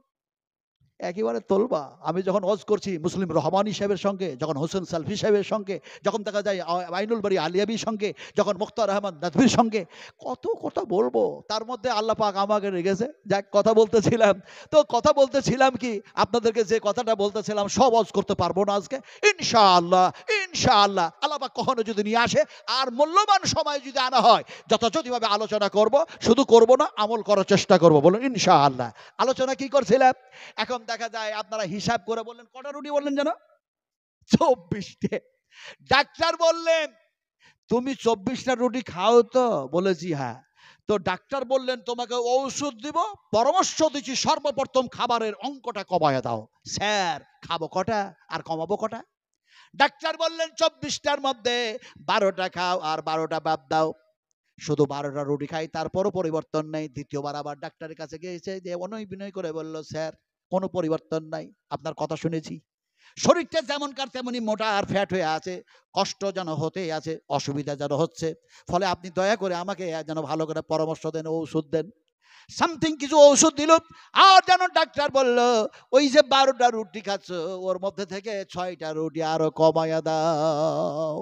একেবারে তোলবা। আমি যখন ওয়াজ করছি মুসলিম রহমানী সাহেবের সঙ্গে, যখন হোসেন সালফি সাহেবের সঙ্গে, যখন দেখা যায় আইনুল বাড়ি আলিয়াবির সঙ্গে, যখন মুখতার রহমান নাদভির সঙ্গে, কত কথা বলবো। তার মধ্যে আল্লাহ পাক আমাকে রেখেছে। যাক, কথা বলতেছিলাম, তো কথা বলতেছিলাম কি, আপনাদেরকে যে কথাটা বলতেছিলাম সব ওয়াজ করতে পারবো না আজকে, ইনশাআল্লাহ। ইনশাআল্লাহ আল্লাহ পাক কখনো যদি নিয়ে আসে আর মূল্যবান সময় যদি আনা হয়, যথাযথভাবে আলোচনা করব, শুধু করব না, আমল করার চেষ্টা করব। বলুন ইনশাআল্লাহ। আলোচনা কি করছিলাম? এখন দেখা যায় আপনারা হিসাব করে বললেন কটা রুটি বললেন যেন? 24টে। ডাক্তার বললেন তুমি 24টা রুটি খাও তো? বলেছি হ্যাঁ। তো ডাক্তার বললেন তোমাকে ঔষধ দিব, পরামর্শ দিচ্ছি সর্বপ্রথম খাবারের অঙ্কটা কমায় দাও। স্যার খাবো কটা আর কমাবো কটা? ডাক্তার বললেন 24টার মধ্যে 12টা খাও আর 12টা বাদ দাও। শুধু 12টা রুটি খাই, তারপরও পরিবর্তন নেই। দ্বিতীয়বার আবার ডাক্তারের কাছে গিয়েছে, যে বিনয় করে বলল, স্যার কোনো পরিবর্তন নাই। আপনার কথা শুনেছি, শরীরটা যেমনকার তেমনি মোটা আর ফ্যাট হয়ে আছে, কষ্ট যেন হতেই আছে, অসুবিধা যেন হচ্ছে। ফলে আপনি দয়া করে আমাকে যেন ভালো করে পরামর্শ দেন, ঔষধ দেন। সামথিং কিছু ঔষধ দিল, আর যেন ডাক্তার বলল ওই যে 12টা রুটি খাচ্ছ ওর মধ্যে থেকে 6টা রুটি আরো কমায়া দাও।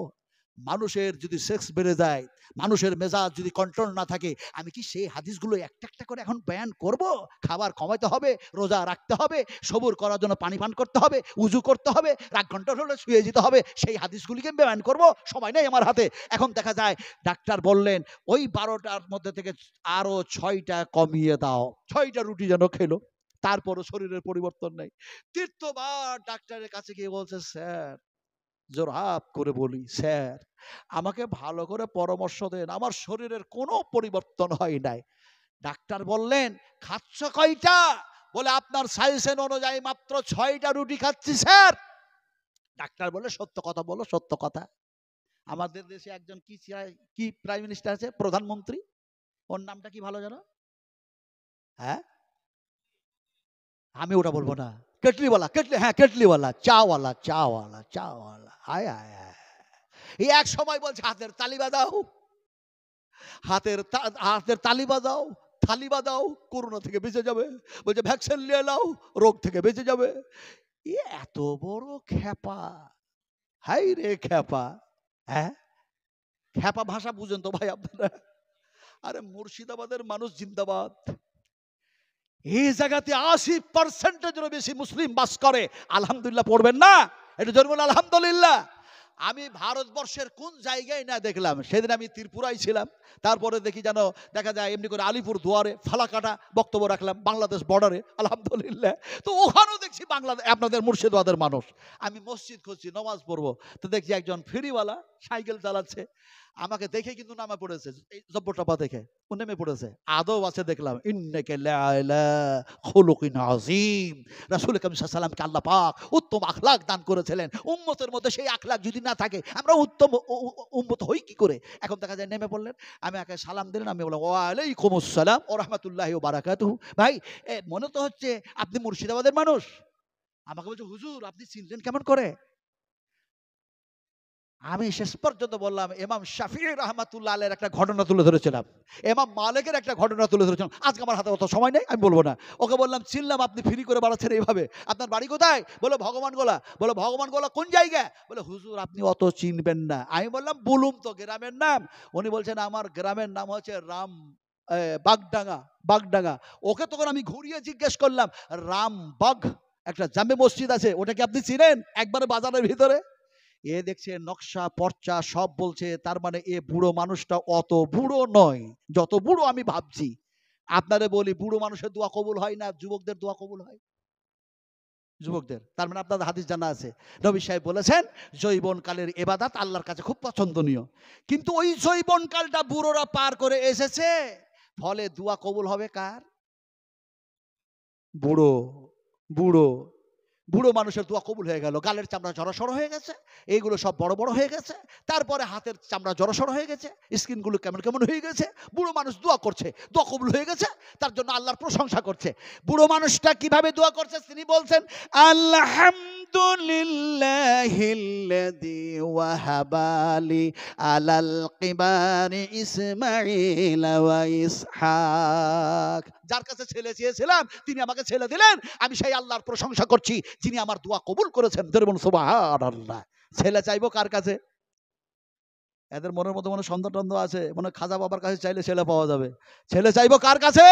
মানুষের যদি সেক্স বেড়ে যায়, মানুষের মেজাজ যদি কন্ট্রোল না থাকে, আমি কি সেই হাদিসগুলো একটা একটা করে এখন বয়ান করব? খাবার কমাতে হবে, রোজা রাখতে হবে, সবুর করার জন্য পানি পান করতে হবে, উজু করতে হবে, রাগ কন্ট্রোল হলে শুয়ে যেতে হবে, সেই হাদিসগুলিকে বয়ান করব? সময় নেই আমার হাতে। এখন দেখা যায় ডাক্তার বললেন ওই 12টার মধ্যে থেকে আরো 6টা কমিয়ে দাও। 6টা রুটি যেন খেলো, তারপরও শরীরের পরিবর্তন নেই। তৃতীয়বার ডাক্তারের কাছে গিয়ে বলছে, স্যার, জোরহাত করে বলি, স্যার আমাকে ভালো করে পরামর্শ দেন, আমার শরীরের কোনো পরিবর্তন হয় নাই। ডাক্তার বললেন, খাচ্ছ কয়টা? বলে আপনার সাজেশন অনুযায়ী মাত্র 6টা রুটি খাচ্ছি স্যার। ডাক্তার বলে, সত্য কথা বলো, সত্য কথা। আমাদের দেশে একজন কি প্রাইম মিনিস্টার আছে, প্রধানমন্ত্রী, ওর নামটা কি ভালো জানো? হ্যাঁ, আমি ওটা বলবো না। কেটলিওয়ালা, হ্যাঁ কেটলিওয়ালা, চাওয়ালা, চাওয়ালা, চাওয়ালা, হায় হায় হায়। এই এক সময় বলছে হাতের তালি বাজাও, হাতের তালি বাজাও, থালি বাজাও, করোনা থেকে বেঁচে যাবে। বলছে ভ্যাকসিন নিয়ে নাও, রোগ থেকে বেঁচে যাবে। এত বড় খ্যাপা, হাই রে খ্যাপা। হ্যাঁ, খ্যাপা ভাষা বুঝেন তো ভাই আপনারা? আরে মুর্শিদাবাদের মানুষ জিন্দাবাদ। এই জায়গাতে 80%-এরও বেশি মুসলিম বাস করে। আলহামদুলিল্লাহ পড়বেন না? এটা জোরে বলুন আলহামদুলিল্লাহ। আমি ভারতবর্ষের কোন জায়গায় না দেখলাম, সেদিন আমি ত্রিপুরায় ছিলাম, তারপরে দেখি যেন দেখা যায় এমনি করে আলিপুর দুয়ারে ফালাকাটা বক্তব্য রাখলাম, বাংলাদেশ বর্ডারে, আলহামদুলিল্লাহ। তো ওখানেও দেখছি বাংলাদেশ, আপনাদের মুর্শিদাবাদের মানুষ। আমি মসজিদ খুঁজছি, নমাজ পড়বো, তো দেখছি একজন ফেরিওয়ালা সাইকেল চালাচ্ছে। আমাকে দেখে কিন্তু নামে পড়েছে, এই জব্বরটাপা দেখে ও নেমে পড়েছে। আদব আছে দেখলাম, ইন্নাকা লাআলা খুলুকিন আযীম। রাসূল কারীম সাল্লাল্লাহু আলাইহি ওয়াসাল্লামকে আল্লাহ পাক উত্তম আখলাক দান করেছিলেন। উম্মতের মধ্যে সেই আখলাক যদি না থাকে, আমরা উত্তম উম্মত হই কি করে? এখন দেখা যায় নেমে পড়লেন, আমি একে সালাম দিলেন, আমি বললাম ওয়া আলাইকুমুস সালাম ওয়া রাহমাতুল্লাহি ওয়া বারাকাতুহু। ভাই মনে তো হচ্ছে আপনি মুর্শিদাবাদের মানুষ। আমাকে বলছে হুজুর আপনি চিনলেন কেমন করে? আমি শেষ পর্যন্ত বললাম ইমাম শাফিঈ রাহমাতুল্লাহ আলাইহির একটা ঘটনা তুলে ধরেছিলাম, ইমাম মালিকের একটা ঘটনা তুলে ধরেছিলাম। আজকে আমার হাতে অত সময় নেই, আমি বলবো না। ওকে বললাম চিনলাম, আপনি ফ্রি করে বাড়াচ্ছেন এইভাবে, আপনার বাড়ি কোথায়? বলে ভগবানগোলা। বলে ভগবানগোলা কোন জায়গা? বলে হুজুর আপনি অত চিনবেন না। আমি বললাম বলুম তো গ্রামের নাম। উনি বলছেন আমার গ্রামের নাম হচ্ছে বাগডাঙ্গা, বাগডাঙ্গা। ওকে তখন আমি ঘুরিয়ে জিজ্ঞেস করলাম, রামবাগ একটা জামে মসজিদ আছে, ওটা কি আপনি চিনেন? একবারে বাজারের ভিতরে। এ দেখছে নকশা পর্চা সব বলছে, তার মানে এ বুড়ো মানুষটা অত বুড়ো নয় যত বুড়ো আমি ভাবছি। আপনারে বলি, বুড়ো মানুষের দোয়া কবুল হয় না, যুবকদের দোয়া কবুল হয়। যুবকদের, তার মানে আপনাদের হাদিস জানা আছে, নবী সাহেব বলেছেন যৌবনকালের ইবাদত আল্লাহর কাছে খুব পছন্দনীয়। কিন্তু ওই যৌবনকালটা বুড়োরা পার করে এসেছে, ফলে দোয়া কবুল হবে কার? বুড়ো, বুড়ো, বুড়ো মানুষের দোয়া কবুল হয়ে গেল। গালের চামড়া জড়সড় হয়ে গেছে, এইগুলো সব বড় বড় হয়ে গেছে, তারপরে হাতের চামড়া জড়সড় হয়ে গেছে, স্কিনগুলো কেমন কেমন হয়ে গেছে। বুড়ো মানুষ দোয়া করছে, দোয়া কবুল হয়ে গেছে, তার জন্য আল্লাহর প্রশংসা করছে। বুড়ো মানুষটা কিভাবে দোয়া করছে তিনি বলছেন, আলহামদুলিল্লাহিল্লাযী ওয়াহাবালি আলাল কিবারি ইসমাঈল ওয়া ইসহাক। যার কাছে ছেলে চেয়েছিলাম তিনি আমাকে ছেলে দিলেন, আমি সেই আল্লাহর প্রশংসা করছি যিনি আমার দোয়া কবুল করেছেন। সুবহানাল্লাহ। ছেলে চাইবো কার কাছে? এদের মনের মধ্যে মনে সন্দেহ টন্দেহ আছে, মনে খাজা বাবার কাছে চাইলে ছেলে পাওয়া যাবে। ছেলে চাইবো কার কাছে?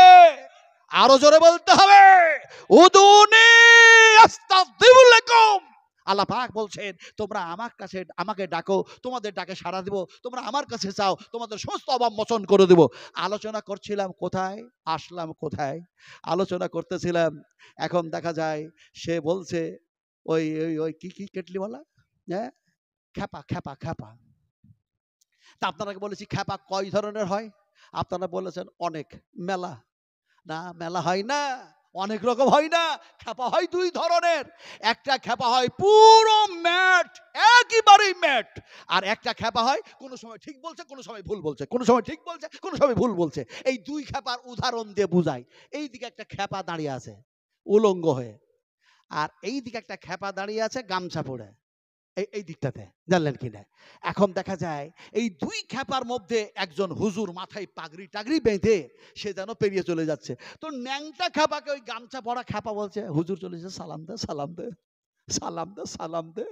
আরো জোরে বলতে হবে, উদুনি আস্তাগফিরু লাকুম। আল্লাহ পাক বলছেন তোমরা আমার কাছে আমাকে ডাকো, তোমাদের ডাকে সাড়া দিব, তোমরা আমার কাছে চাও, তোমাদের সমস্ত অভাব মোচন করে দেব। আলোচনা করছিলাম কোথায়, আসলাম কোথায়? আলোচনা করতেছিলাম, এখন দেখা যায় সে বলছে ওই ওই ওই কি কেটলিওয়ালা, হ্যাঁ, খ্যাপা খ্যাপা খ্যাপা। তা আপনাকে বলেছি খ্যাপা কয় ধরনের হয়? আপনারা বলেছেন অনেক, মেলা। না, মেলা হয় না, অনেক রকম হয় না। খ্যাপা হয় দুই ধরনের। একটা খ্যাপা হয় পুরো ম্যাট, একেবারেই ম্যাট। আর একটা খ্যাপা হয় কোনো সময় ঠিক বলছে, কোনো সময় ভুল বলছে, কোনো সময় ঠিক বলছে, কোনো সময় ভুল বলছে। এই দুই খ্যাপার উদাহরণ দিয়ে বুঝাই। এইদিকে একটা খ্যাপা দাঁড়িয়ে আছে উলঙ্গ হয়ে, আর এই দিকে একটা খেপা দাঁড়িয়ে আছে গামছা পরে, এই দিকটাতে, জানলেন কি না? এখন দেখা যায় এই দুই খেপার মধ্যে একজন হুজুর মাথায় পাগড়ি টাগড়ি বেঁধে সে যেন পেরিয়ে চলে যাচ্ছে। তো ন্যাংটা খেপাকে ওই গামছা পরা খেপা বলছে, হুজুর চলেছে, সালাম দে, সালাম দে, সালাম দে, সালাম দে।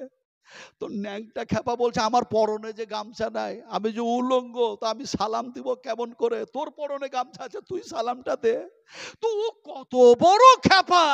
তো ন্যাংটা খেপা বলছে, আমার পরনে যে গামছা নাই, আমি যে উলঙ্গ, তো আমি সালাম দিব কেমন করে? তোর পরনে গামছা আছে, তুই সালামটা দে। তো ও কত বড় খেপা,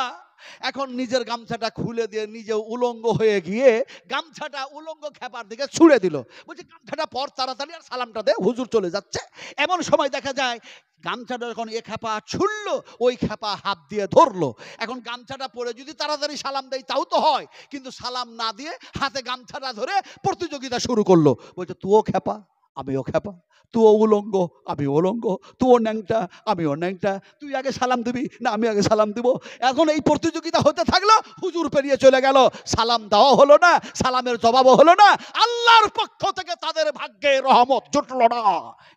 এখন নিজের গামছাটা খুলে দিয়ে নিজে উলঙ্গ হয়ে গিয়ে গামছাটা উলঙ্গ খেপার দিকে ছুঁড়ে দিল, বলছে গামছাটা পর তাড়াতাড়ি আর সালামটা দে, হুজুর চলে যাচ্ছে। এমন সময় দেখা যায় গামছাটা যখন এ খেপা ছুড়লো, ওই খেপা হাত দিয়ে ধরলো। এখন গামছাটা পরে যদি তাড়াতাড়ি সালাম দেয় তাও তো হয়, কিন্তু সালাম না দিয়ে হাতে গামছাটা ধরে প্রতিযোগিতা শুরু করলো, বলছে তুইও খেপা আমিও খেপা, তুইও উলঙ্গ আমি উলঙ্গ, তুইও ন্যাংটা আমিও ন্যাংটা, তুই আগে সালাম দিবি না আমি আগে সালাম দিব। এখন এই প্রতিযোগিতা হতে থাকলো, হুজুর পেরিয়ে চলে গেল, সালাম দেওয়া হলো না, সালামের জবাবও হলো না, আল্লাহর পক্ষ থেকে তাদের ভাগ্যে রহমত জুটলো না,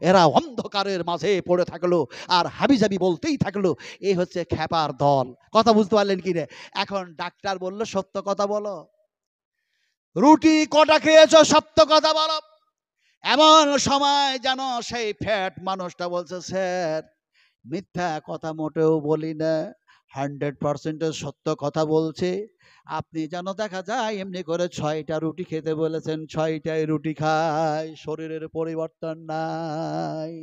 এরা অন্ধকারের মাঝে পড়ে থাকলো আর হাবিজাবি বলতেই থাকলো। এই হচ্ছে খেপার দল। কথা বুঝতে পারলেন কি রে? এখন ডাক্তার বললো সত্য কথা বলো, রুটি কটা খেয়েছো, সত্য কথা বলো। এমন সময় যেন সেই ফ্যাট মানুষটা বলছে, স্যার মিথ্যা কথা মোটেও বলি না, 100% সত্য কথা বলছে। আপনি যেন দেখা যায় এমনি করে 6টা রুটি খেতে বলেছেন, 6টাই রুটি খায়, শরীরের পরিবর্তন নাই।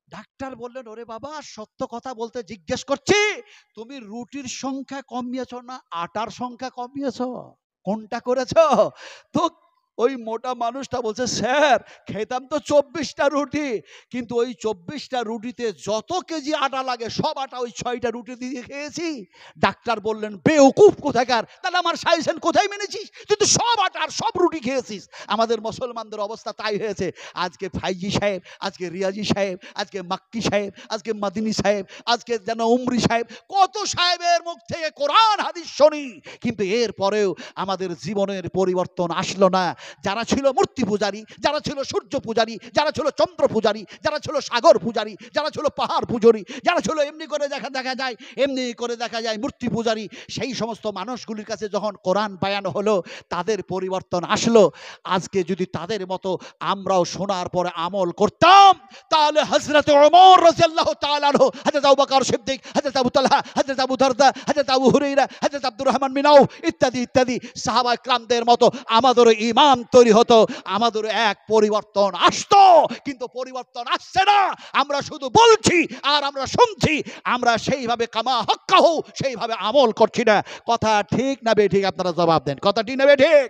ডাক্তার বললেন, ওরে বাবা, সত্য কথা বলতে জিজ্ঞেস করছি, তুমি রুটির সংখ্যা কমিয়েছো না আটার সংখ্যা কমিয়েছো, কোনটা করেছো? তো ওই মোটা মানুষটা বলছে, স্যার খেতাম তো 24টা রুটি, কিন্তু ওই 24টা রুটিতে যত কেজি আটা লাগে সব আটা ওই 6টা রুটি দিয়ে খেয়েছি। ডাক্তার বললেন, বেওকুফ কোথাকার, তাহলে আমার সাজেশন কোথায় মেনেছিস? তুই তো সব আটা আর সব রুটি খেয়েছিস। আমাদের মুসলমানদের অবস্থা তাই হয়েছে। আজকে ফাইজি সাহেব, আজকে রিয়াজি সাহেব, আজকে মাক্কি সাহেব, আজকে মাদিনী সাহেব, আজকে যেন উমরি সাহেব, কত সাহেবের মুখ থেকে কোরআন হাদিস শুনি, কিন্তু এর পরেও আমাদের জীবনের পরিবর্তন আসলো না। যারা ছিল মূর্তি পূজারী, যারা ছিল সূর্য পূজারী, যারা ছিল চন্দ্র পূজারী, যারা ছিল সাগর পূজারী, যারা ছিল পাহাড় পূজারী, যারা ছিল এমনি করে দেখা যায় মূর্তি পূজারী, সেই সমস্ত মানুষগুলির কাছে যখন কোরআন বায়ান হলো তাদের পরিবর্তন আসলো। আজকে যদি তাদের মতো আমরাও শোনার পরে আমল করতাম, তাহলে হযরত ওমর রাদিয়াল্লাহু তাআলা আনহু, হযরত আবু বকর সিদ্দিক, হযরত আবু তালহা, হযরত আবু দারদা, হযরত আবু হুরায়রা, হযরত আব্দুর রহমান বিন আউফ ইত্যাদি ইত্যাদি সাহাবায়ে কেরামদের মতো আমাদেরও ঈমান তৈরি হতো, আমাদেরও এক পরিবর্তন আসতো। কিন্তু পরিবর্তন আসছে না, আমরা শুধু বলছি আর আমরা শুনছি, আমরা সেইভাবে কামা হক্কাহু সেইভাবে আমল করছি না। কথা ঠিক না বেঠিক? আপনারা জবাব দেন, কথা ঠিক না বেঠিক?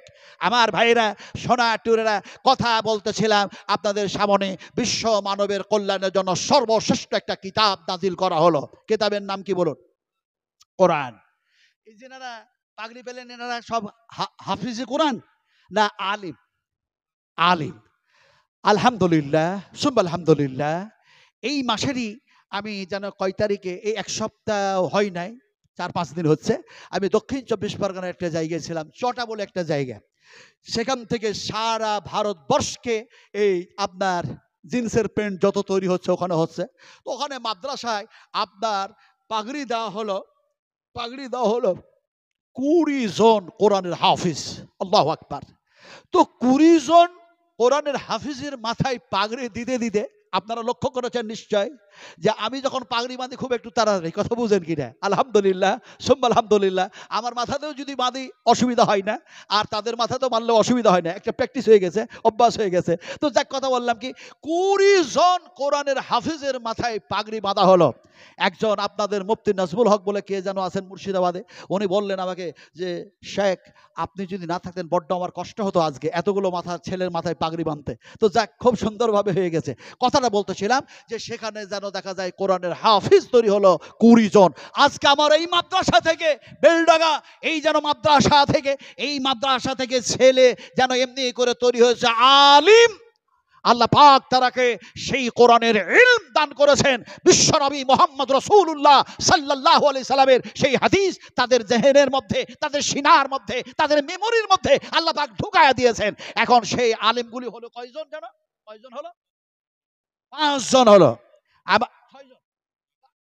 আমার ভাইরা, সোনা টুরেরা, কথা বলতেছিলাম আপনাদের সামনে, বিশ্ব মানবের কল্যাণের জন্য সর্বশ্রেষ্ঠ একটা কিতাব নাজিল করা হলো। কিতাবের নাম কি বলুন? কোরআন। এই যে এনারা পাগড়ি পেলেন, এনারা সব হাফিজে কোরআন না আলিম? আলিম। আলহামদুলিল্লাহ সুম্মা আলহামদুলিল্লাহ। এই মাসেরই আমি যেন কয় তারিখে, এই এক সপ্তাহ হয় নাই, 4-5 দিন হচ্ছে, আমি দক্ষিণ 24 পরগনার একটা জায়গায় ছিলাম, চটা বলে একটা জায়গা। সেখান থেকে সারা ভারতবর্ষকে এই আপনার জিন্সের প্যান্ট যত তৈরি হচ্ছে ওখানে হচ্ছে। তো ওখানে মাদ্রাসায় আপনার পাগড়ি দেওয়া হলো, 20 জন কোরআনের হাফিজ। আল্লাহু আকবার। তো 20 জন কোরআনের হাফিজের মাথায় পাগড়ি দিতে দিতে আপনারা লক্ষ্য করেছেন নিশ্চয় যে আমি যখন পাগড়ি বাঁধি খুব একটু তাড়াতাড়ি, কথা বুঝেন কিনা? আলহামদুলিল্লাহ সুম্মা আলহামদুলিল্লাহ। আমার মাথাতেও যদি বাঁধি অসুবিধা হয় না, আর তাদের মাথাতেও বাঁধলেও অসুবিধা হয় না, একটা প্র্যাকটিস হয়ে গেছে, অভ্যাস হয়ে গেছে। তো যাক, কথা বললাম কি, 20 জন কোরআনের হাফিজের মাথায় পাগড়ি বাঁধা হলো। একজন আপনাদের মুফতি নাজমুল হক বলে কে যেন আছেন মুর্শিদাবাদে, উনি বললেন আমাকে যে, শেখ আপনি যদি না থাকতেন বড্ড আমার কষ্ট হতো আজকে এতগুলো ছেলের মাথায় পাগড়ি বাঁধতে। তো যাক, খুব সুন্দরভাবে হয়ে গেছে। কথাটা বলতেছিলাম যে সেখানে যেন দেখা যায় কোরআনের হাফিজ তৈরি হলো 20 জন। আজকে আমার এই মাদ্রাসা থেকে, বেলডাঙ্গা এই যেন মাদ্রাসা থেকে ছেলে যেন এমনি করে তৈরি হয়েছে আলিম। আল্লাহ পাক তারাকে সেই কোরআনের ইলম দান করেছেন। বিশ্বনবী মুহাম্মদ রাসূলুল্লাহ সাল্লাল্লাহু আলাইহি সাল্লামের সেই হাদিস তাদের জেহেনের মধ্যে, তাদের সিনার মধ্যে, তাদের মেমোরির মধ্যে আল্লাহ পাক ঢুকায়া দিয়েছেন। এখন সেই আলেমগুলি হলো কয়জন জানো? কয়জন হলো? 5 জন হলো। আবার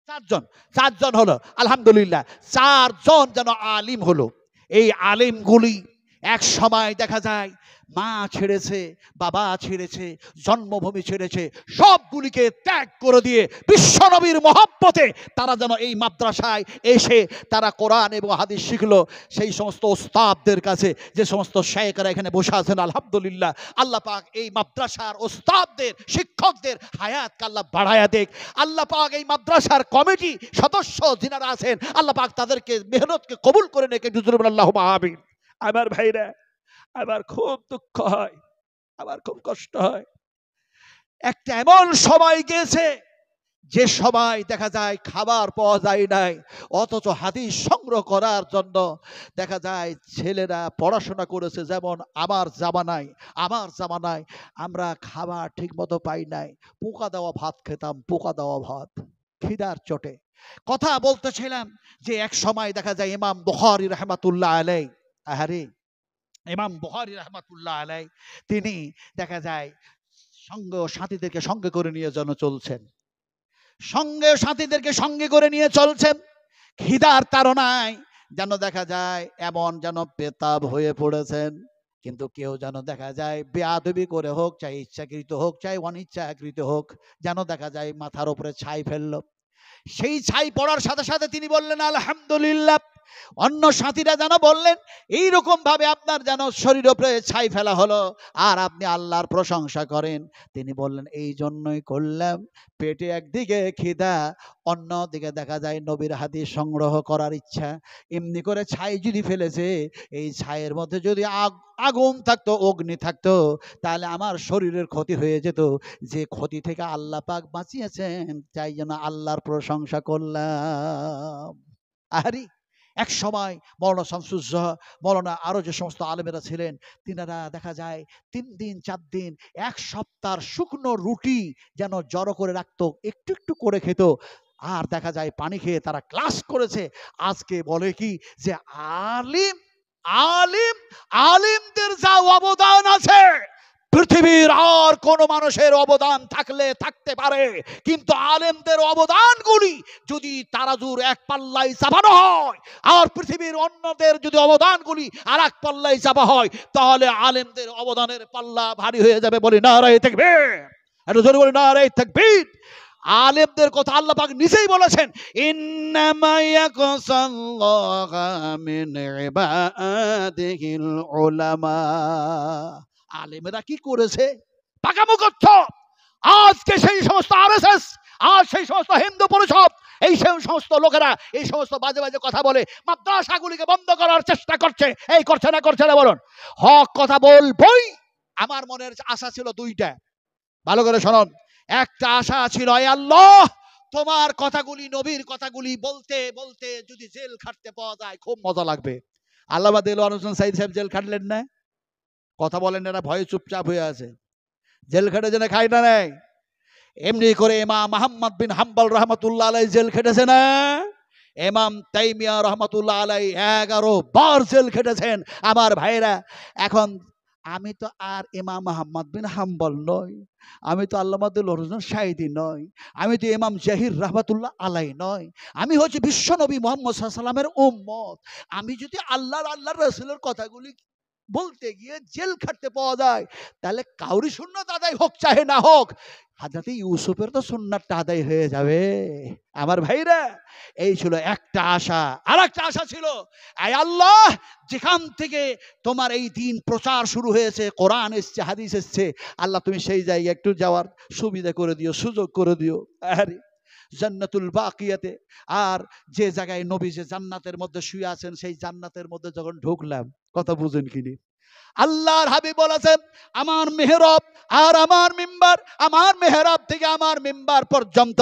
6 জন, 4 জন হলো। আলহামদুলিল্লাহ, 4 জন যেন আলিম হলো। এই আলেমগুলি এক সময় দেখা যায় মা ছেড়েছে, বাবা ছেড়েছে, জন্মভূমি ছেড়েছে, সবগুলিকে ত্যাগ করে দিয়ে বিশ্বনবীর মহব্বতে তারা যেন এই মাদ্রাসায় এসে তারা কোরআন এবং হাদিস শিখলো। সেই সমস্ত ওস্তাদদের কাছে, যে সমস্ত শেখরা এখানে বসে আছেন, আলহামদুলিল্লাহ, আল্লাহ পাক এই মাদ্রাসার ওস্তাদদের, শিক্ষকদের হায়াতকে আল্লাহ বাড়ায়া দেখ। আল্লাহ পাক এই মাদ্রাসার কমিটি সদস্য যিনারা আছেন, আল্লাহ পাক তাদেরকে মেহনতকে কবুল করে নেকে। আল্লাহুম্মা আমিন। আমার ভাইরা, আমার খুব দুঃখ হয়, আমার খুব কষ্ট হয়। একটা এমন সময় গেছে যে সময় দেখা যায় খাবার পাওয়া যায় নাই, অথচ হাদিস সংগ্রহ করার জন্য দেখা যায় ছেলেরা পড়াশোনা করেছে। যেমন আমার জামানায় আমরা খাবার ঠিক মতো পাই নাই, পোকা দেওয়া ভাত খেতাম, পোকা দেওয়া ভাত, খিদার চোটে। কথা বলতেছিলাম যে এক সময় দেখা যায় ইমাম বুখারী রাহমাতুল্লাহ আলাইহি, আহারে ইমাম বুখারী রাহমাতুল্লাহ আলাইহি তিনি দেখা যায় সাথীদেরকে সঙ্গে করে নিয়ে যেন চলছেন, সাথীদেরকে সঙ্গে করে নিয়ে চলছেন। খিদার তাড়নায় যেন দেখা যায় এমন যেন পেতাব হয়ে পড়েছেন। কিন্তু কেউ যেন দেখা যায় বেয়াদবি করে হোক, চাই ইচ্ছাকৃত হোক, চাই অনিচ্ছাকৃত হোক, যেন দেখা যায় মাথার উপরে ছাই ফেললো। সেই ছাই পড়ার সাথে সাথে তিনি বললেন আলহামদুলিল্লাহ। অন্য সাথীরা যেন বললেন এইরকম ভাবে আপনার যেন শরীর উপরে ছাই ফেলা হলো আর আপনি আল্লাহর প্রশংসা করেন। তিনি বললেন এই জন্যই করলাম, পেটে একদিকে খিদা, অন্যদিকে দেখা যায় নবীর হাদিস সংগ্রহ করার ইচ্ছা। এমনি করে ছাই যদি ফেলেছে, এই ছাইয়ের মধ্যে যদি আগুন থাকতো, অগ্নি থাকতো, তাহলে আমার শরীরের ক্ষতি হয়ে যেত। যে ক্ষতি থেকে আল্লাহ পাক বাঁচিয়েছেন, তাই যেন আল্লাহর প্রশংসা করলাম। আহারি এক সময় মৌলানা শামসুজ্জোহা, মৌলানা আরো যে সমস্ত আলেমেরা ছিলেন, তিনারা দেখা যায় 3 দিন 4 দিন 1 সপ্তাহ শুকনো রুটি যেন জড়ো করে রাখতো, একটু একটু করে খেত। আর দেখা যায় পানি খেয়ে তারা ক্লাস করেছে। আজকে বলে কি যে আলিমদের যা অবদান আছে, পৃথিবীর আর কোন মানুষের অবদান থাকতে পারে, কিন্তু আলেমদের অবদানগুলি যদি তারাজুর এক পাল্লায় চাপানো হয়, আর পৃথিবীর অন্যদের যদি অবদানগুলি আর এক পাল্লায় চাপা হয়, তাহলে আলেমদের অবদানের পাল্লা ভারী হয়ে যাবে। বলি নারায়ে তাকবীর, একটু জোরে বলি নারায়ে তাকবীর। আলেমদের কথা আল্লাহ পাক নিজেই বলেছেন, ইন্নামা ইয়াকসাল্লাহা মিন ইবাদিহিল উলামা। আলেমেরা কি করেছে? পাকামো করছ। আজকে সেই সমস্ত আরএসএস, আর সেই সমস্ত হিন্দু পরিষদ, এই সমস্ত লোকেরা এই সমস্ত বাজে বাজে কথা বলে মাদ্রাসাগুলিকে বন্ধ করার চেষ্টা করছে। এই করছে না বলুন? হক কথা বলবই। আমার মনের আশা ছিল 2টা, ভালো করে শুনুন। একটা আশা ছিল, হে আল্লাহ, তোমার কথাগুলি, নবীর কথাগুলি বলতে বলতে যদি জেল খাটতে পাওয়া যায় খুব মজা লাগবে। আল্লামা দেলোয়ার হোসেন সাঈদ সাহেব জেল খাটলেন না? কথা বলেন না, ভয়ে চুপচাপ হয়ে আছে। জেল খেটে যেন খাই না নেই। এমনি করে ইমাম আহমদ বিন হাম্বল রহমতুল্লাহ আলাইহি জেল খেটেছে না? ইমাম তাইমিয়া রহমতুল্লাহ আলাইহি 11 বার জেল খেটেছেন। আমার ভাইরা, এখন আমি তো আর ইমাম আহমদ বিন হাম্বল নই, আমি তো আল্লামা দেলোয়ার হোসেন সাঈদী নই, আমি তো ইমাম জাহির রহমতুল্লাহ আলাইহি নই। আমি হচ্ছে বিশ্বনবী মুহাম্মদ সাল্লাল্লাহু আলাইহি ওয়াসাল্লামের উম্মত। আল্লাহর রাসূলের কথাগুলি বলতে গিয়ে জেল খাটতে পাওয়া যায়, তাহলে কাউরি সুন্নাত আদায় হোক চাহে না হোক, হযরত ইউসুফের তো সুন্নাতটা আদায় হয়ে যাবে। আমার ভাইরা, এই ছিল একটা আশা। আর একটা আশা ছিল, আয় আল্লাহ, যেখান থেকে তোমার এই দিন প্রচার শুরু হয়েছে, কোরআন এসছে, হাদিস এসছে, আল্লাহ তুমি সেই জায়গায় একটু যাওয়ার সুবিধা করে দিও, সুযোগ করে দিও। আরে জান্নাতুল বাকিয়াতে, আর যে জায়গায় নবী যে জান্নাতের মধ্যে শুয়ে আছেন, সেই জান্নাতের মধ্যে যখন ঢুকলাম, কথা বুঝেন কিনি, আল্লাহর হাবিব বলেছেন, আমার মেহরাব আর আমার মিম্বার, আমার মেহরাব থেকে আমার মিম্বার পর্যন্ত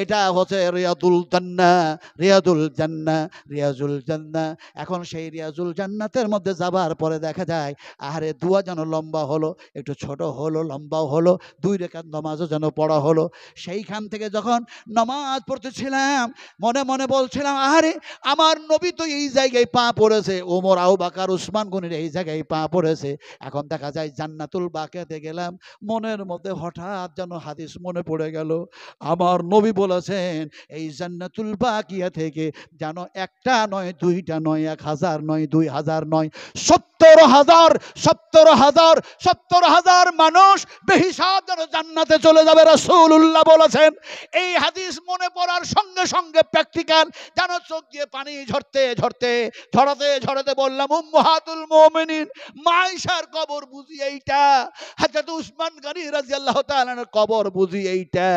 এটা হচ্ছে রিয়াদুল জান্নাহ, রিয়াদুল জান্নাহ, রিয়াজুল জান্নাহ। এখন সেই রিয়াজুল জান্নাতের মধ্যে যাবার পরে দেখা যায়, আরে দুয়া যেন লম্বা হলো, একটু ছোট হলো, লম্বাও হলো, 2 রাকাত নামাজও যেন পড়া হলো। সেইখান থেকে যখন নামাজ পড়তেছিলাম, মনে মনে বলছিলাম, আরে আমার নবী তো এই জায়গায় পা পড়েছে, ওমর, আবু বকর, উসমান গনির এই জায়গায় পা পড়েছে। এখন দেখা যায় জান্নাতুল বাকিয়াতে গেলাম, মনের মধ্যে হঠাৎ যেন হাদিস মনে পড়ে গেল। আমার নবী বলেছেন এই জান্নাতুল বাকিয়া থেকে যেন একটা নয়, দুইটা নয়, 1000 নয়, 2000 নয়, 70,000 70,000 70,000 মানুষ বেহিসাব যেন জান্নাতে চলে যাবে। রাসূলুল্লাহ বলেছেন। এই হাদিস মনে পড়ার সঙ্গে সঙ্গে প্র্যাকটিক্যাল যেন চোখ দিয়ে পানি ঝরাতে বললাম, উম্মাহাতুল মুমিনিন মা আয়েশার কবর বুঝি এইটা, হযরত উসমান গনি রাদিয়াল্লাহু তাআলার কবর বুঝি এইটা।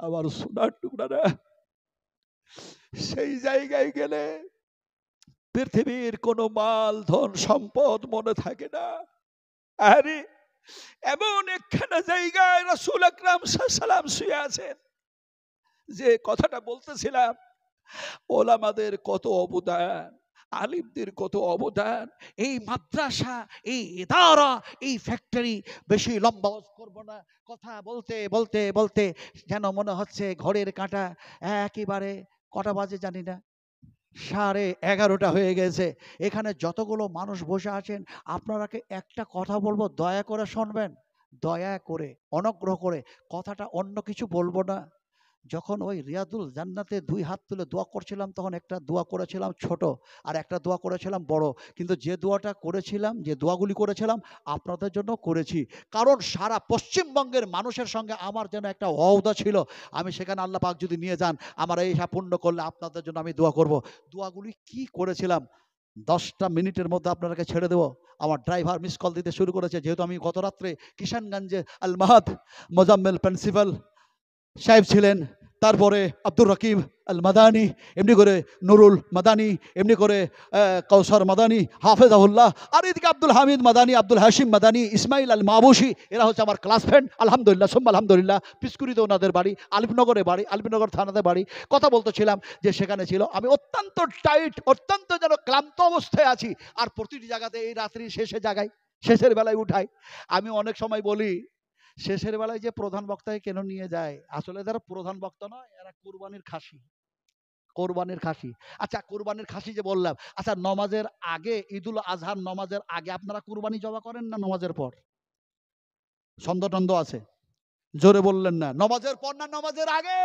আমার সোনার টুকরারা, সেই জায়গায় গেলে পৃথিবীর কোনো মাল ধন সম্পদ মনে থাকে না। আরে এমন একখানা জায়গায় রাসূল আকরাম সাল্লাল্লাহু আলাইহি ওয়াসাল্লাম শুয়ে আছেন, যে কথাটা বলতেছিলাম, ওলামাদের কত অবদান, আলিমদের কত অবদান, এই মাদ্রাসা, এই ইদারা, এই ফ্যাক্টরি। বেশি লম্বা করব না, কথা বলতে বলতে বলতে যেন মনে হচ্ছে ঘরের কাঁটা একেবারে কটা বাজে জানি না, 11:30 হয়ে গেছে। এখানে যতগুলো মানুষ বসে আছেন, আপনারাকে একটা কথা বলবো, দয়া করে শুনবেন, দয়া করে, অনুগ্রহ করে। কথাটা অন্য কিছু বলবো না। যখন ওই রিয়াদুল জান্নাতে 2 হাত তুলে দোয়া করছিলাম, তখন একটা দোয়া করেছিলাম ছোট, আর একটা দোয়া করেছিলাম বড়। কিন্তু যে দোয়াটা করেছিলাম, যে দোয়াগুলি করেছিলাম, আপনাদের জন্য করেছি। কারণ সারা পশ্চিমবঙ্গের মানুষের সঙ্গে আমার যেন একটা ওয়াদা ছিল, আমি সেখানে আল্লাহ পাক যদি নিয়ে যান, আমার এই পূর্ণ করলে আপনাদের জন্য আমি দোয়া করব। দোয়াগুলি কি করেছিলাম 10টা মিনিটের মধ্যে আপনাদেরকে ছেড়ে দেবো। আমার ড্রাইভার মিস কল দিতে শুরু করেছে, যেহেতু আমি গত রাত্রে কিষানগঞ্জে আল মাহাদ মোজাম্মেল প্রিন্সিপাল সাহেব ছিলেন, তারপরে আব্দুর রকিব আল মাদানি, এমনি করে নুরুল মাদানি, এমনি করে কৌসর মাদানি, হাফেজাহুল্লাহ, আর এদিকে আব্দুল হামিদ মাদানি, আব্দুল হাশিম মাদানি, ইসমাইল আল মাবুশি, এরা হচ্ছে আমার ক্লাস ফ্রেন্ড। আলহামদুলিল্লাহ সুম্মা আলহামদুলিল্লাহ। পিসকুড়িতে ওনাদের বাড়ি, আলিফনগরে বাড়ি, আলিফনগর থানাতে বাড়ি। কথা বলতেছিলাম যে সেখানে ছিল। আমি অত্যন্ত টাইট, অত্যন্ত যেন ক্লান্ত অবস্থায় আছি। আর প্রতিটি জায়গাতে এই রাত্রি শেষের বেলায় উঠাই। আমি অনেক সময় বলি, শেষের বেলায় যে প্রধান বক্তাকে কেন নিয়ে যায়, আসলে যারা প্রধান বক্তা নয়, এরা কোরবানির খাসি। আচ্ছা, কোরবানির খাসি যে বললাম, আচ্ছা নমাজের আগে, ঈদুল আজহার নমাজের আগে আপনারা কুরবানি জবা করেন না নমাজের পর? ছন্দ আছে, জোরে বললেন না। নমাজের পর না নমাজের আগে?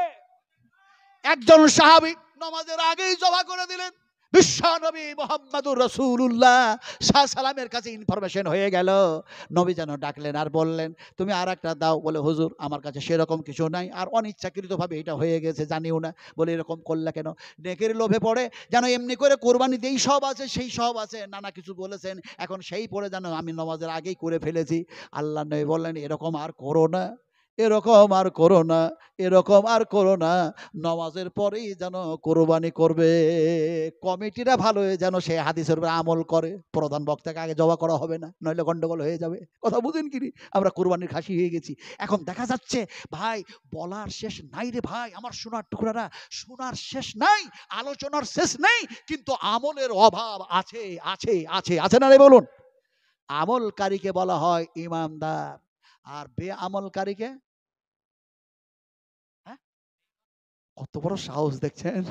একজন সাহাবী নমাজের আগেই জবা করে দিলেন। বিশ্বনবী মুহাম্মদুর রাসূলুল্লাহ সাল্লামের কাছে ইনফরমেশন হয়ে গেল। নবী যেন ডাকলেন আর বললেন, তুমি আর একটা দাও। বলে, হুজুর আমার কাছে সেরকম কিছু নাই, আর অনিচ্ছাকৃতভাবে এটা হয়ে গেছে, জানিও না। বলে, এরকম করলে কেন? নেকের লোভে পড়ে যেন এমনি করে কোরবানিতে এই সব আছে সেই সব আছে, নানা কিছু বলেছেন, এখন সেই পড়ে যেন আমি নমাজের আগেই করে ফেলেছি। আল্লাহ নবী বললেন, এরকম আর করো না, এরকম আর করো না, এরকম আর করো না। নমাজের পরেই যেন কোরবানি করবে। কমিটিরা ভালো যেন সে হাদিসের উপর আমল করে। প্রধান বক্তাকে আগে জবা করা হবে না, নইলে গন্ডগোল হয়ে যাবে। কথা বুঝেন কি? আমরা কোরবানির খাসি হয়ে গেছি। এখন দেখা যাচ্ছে ভাই, বলার শেষ নাই রে ভাই, আমার সোনার টুকরারা, শোনার শেষ নাই, আলোচনার শেষ নেই, কিন্তু আমলের অভাব আছে আছে আছে আছে না রে বলুন? আমলকারীকে বলা হয় ইমানদার, আর বেআমলকারীকে, কত বড় সাহস দেখছেন,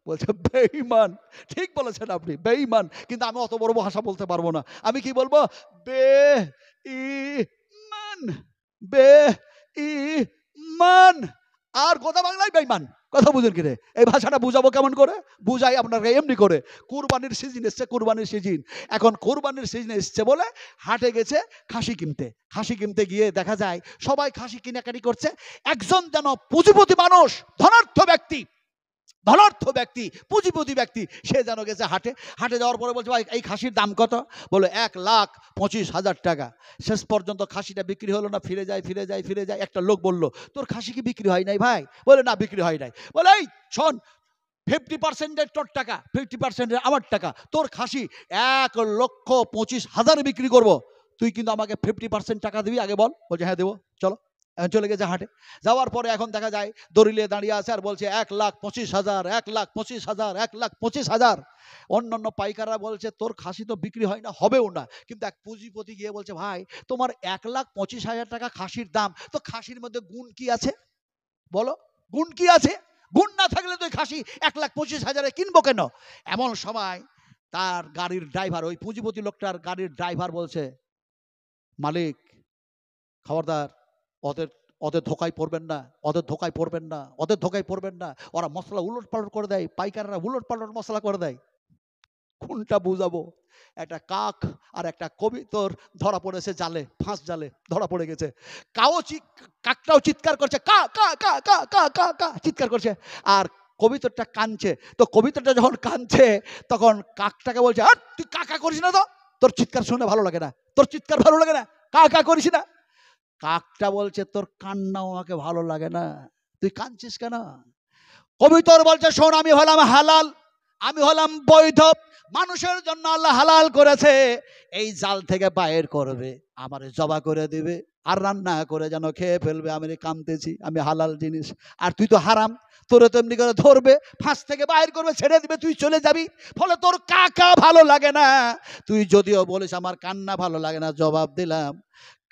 বলছে বেঈমান। ঠিক বলেছেন আপনি, বেঈমান। কিন্তু আমি অত বড় ভাষা বলতে পারবো না। আমি কি বলবো? বেঈমান, বেঈমান। আর কথা বাংলায় বেঈমান। কথা বুঝেন কি রে? এই ভাষাটা বুঝাবো কেমন করে? বুঝাই আপনাকে এমনি করে। কুরবানির সিজন এসছে, কুরবানির সিজন। এখন কুরবানির সিজন এসছে বলে হাটে গেছে খাসি কিনতে গিয়ে দেখা যায় সবাই খাসি কেনাকাটি করছে। একজন যেন পুঁজিপতি মানুষ, ধনার্থ ব্যক্তি, পুঁজিপতি ব্যক্তি, সে যেন গেছে হাটে যাওয়ার পরে বলছে, ভাই এই খাসির দাম কত? বলে 1,25,000 টাকা। শেষ পর্যন্ত খাসিটা বিক্রি হলো না, ফিরে যায়। একটা লোক বলল, তোর খাসি কি বিক্রি হয় নাই ভাই? বলে, না বিক্রি হয় নাই। বলে, এই শোন, 50% তোর টাকা, 50% আমার টাকা, তোর খাসি 1,25,000 বিক্রি করব, তুই কিন্তু আমাকে 50% টাকা দিবি, আগে বল। বলছে, হ্যাঁ দেবো, চলো। চলে গেছে হাটে। যাওয়ার পরে এখন দেখা যায় দড়িলে দাঁড়িয়ে আছে আর বলছে 1,25,000, 1,25,000, 1,25,000। অন্যান্য পাইকাররা বলছে, তোর খাসি তো বিক্রি হয় না, হবেও না। কিন্তু এক পুঁজিপতি গিয়ে বলছে, ভাই তোমার 1,25,000 টাকা খাসির দাম, তো খাসির মধ্যে গুণ কি আছে বলো? গুণ কি আছে? গুণ না থাকলে তো খাসি 1,25,000 কিনবো কেন? এমন সময় তার গাড়ির ড্রাইভার, ওই পুঁজিপতি লোকটার গাড়ির ড্রাইভার বলছে, মালিক খবরদার ওদের ওদের ধোকায় পড়বেন না, ওদের ধোকায় পড়বেন না, ওদের ধোকায় পড়বেন না। ওরা মশলা উলট পালট করে দেয়, পাইকাররা উলট পালট মশলা করে দেয়। কোনটা বুঝাবো? একটা কাক আর একটা কবিতর ধরা পড়েছে জালে, ফাঁস জালে ধরা পড়ে গেছে। কাকটাও চিৎকার করছে, কা কা কা কা কা কা কা চিৎকার করছে, আর কবিতরটা কাঁদছে। তো কবিতরটা যখন কাঁদছে তখন কাকটাকে বলছে, আর তুই কা কা করিস না, তো তোর চিৎকার শুনে ভালো লাগে না, তোর চিৎকার ভালো লাগে না, কা কা করিস না। কাকটা বলছে, তোর কান্নাও আমাকে ভালো লাগে না, তুই কাঁদছিস কেন? কবিতর বলছে, শোন, আমি হলাম হালাল, আমি হলাম বৈধ, মানুষের জন্য আল্লাহ হালাল করেছে, এই জাল থেকে বাইর করবে, আমার জবা করে দিবে আর রান্না করে যেন খেয়ে ফেলবে, আমি কামতেছি, আমি হালাল জিনিস, আর তুই তো হারাম, তোরে তো এমনি করে ধরবে, ফাঁস থেকে বাইর করবে, ছেড়ে দিবে, তুই চলে যাবি, ফলে তোর কাকা ভালো লাগে না। তুই যদিও বলিস আমার কান্না ভালো লাগে না, জবাব দিলাম।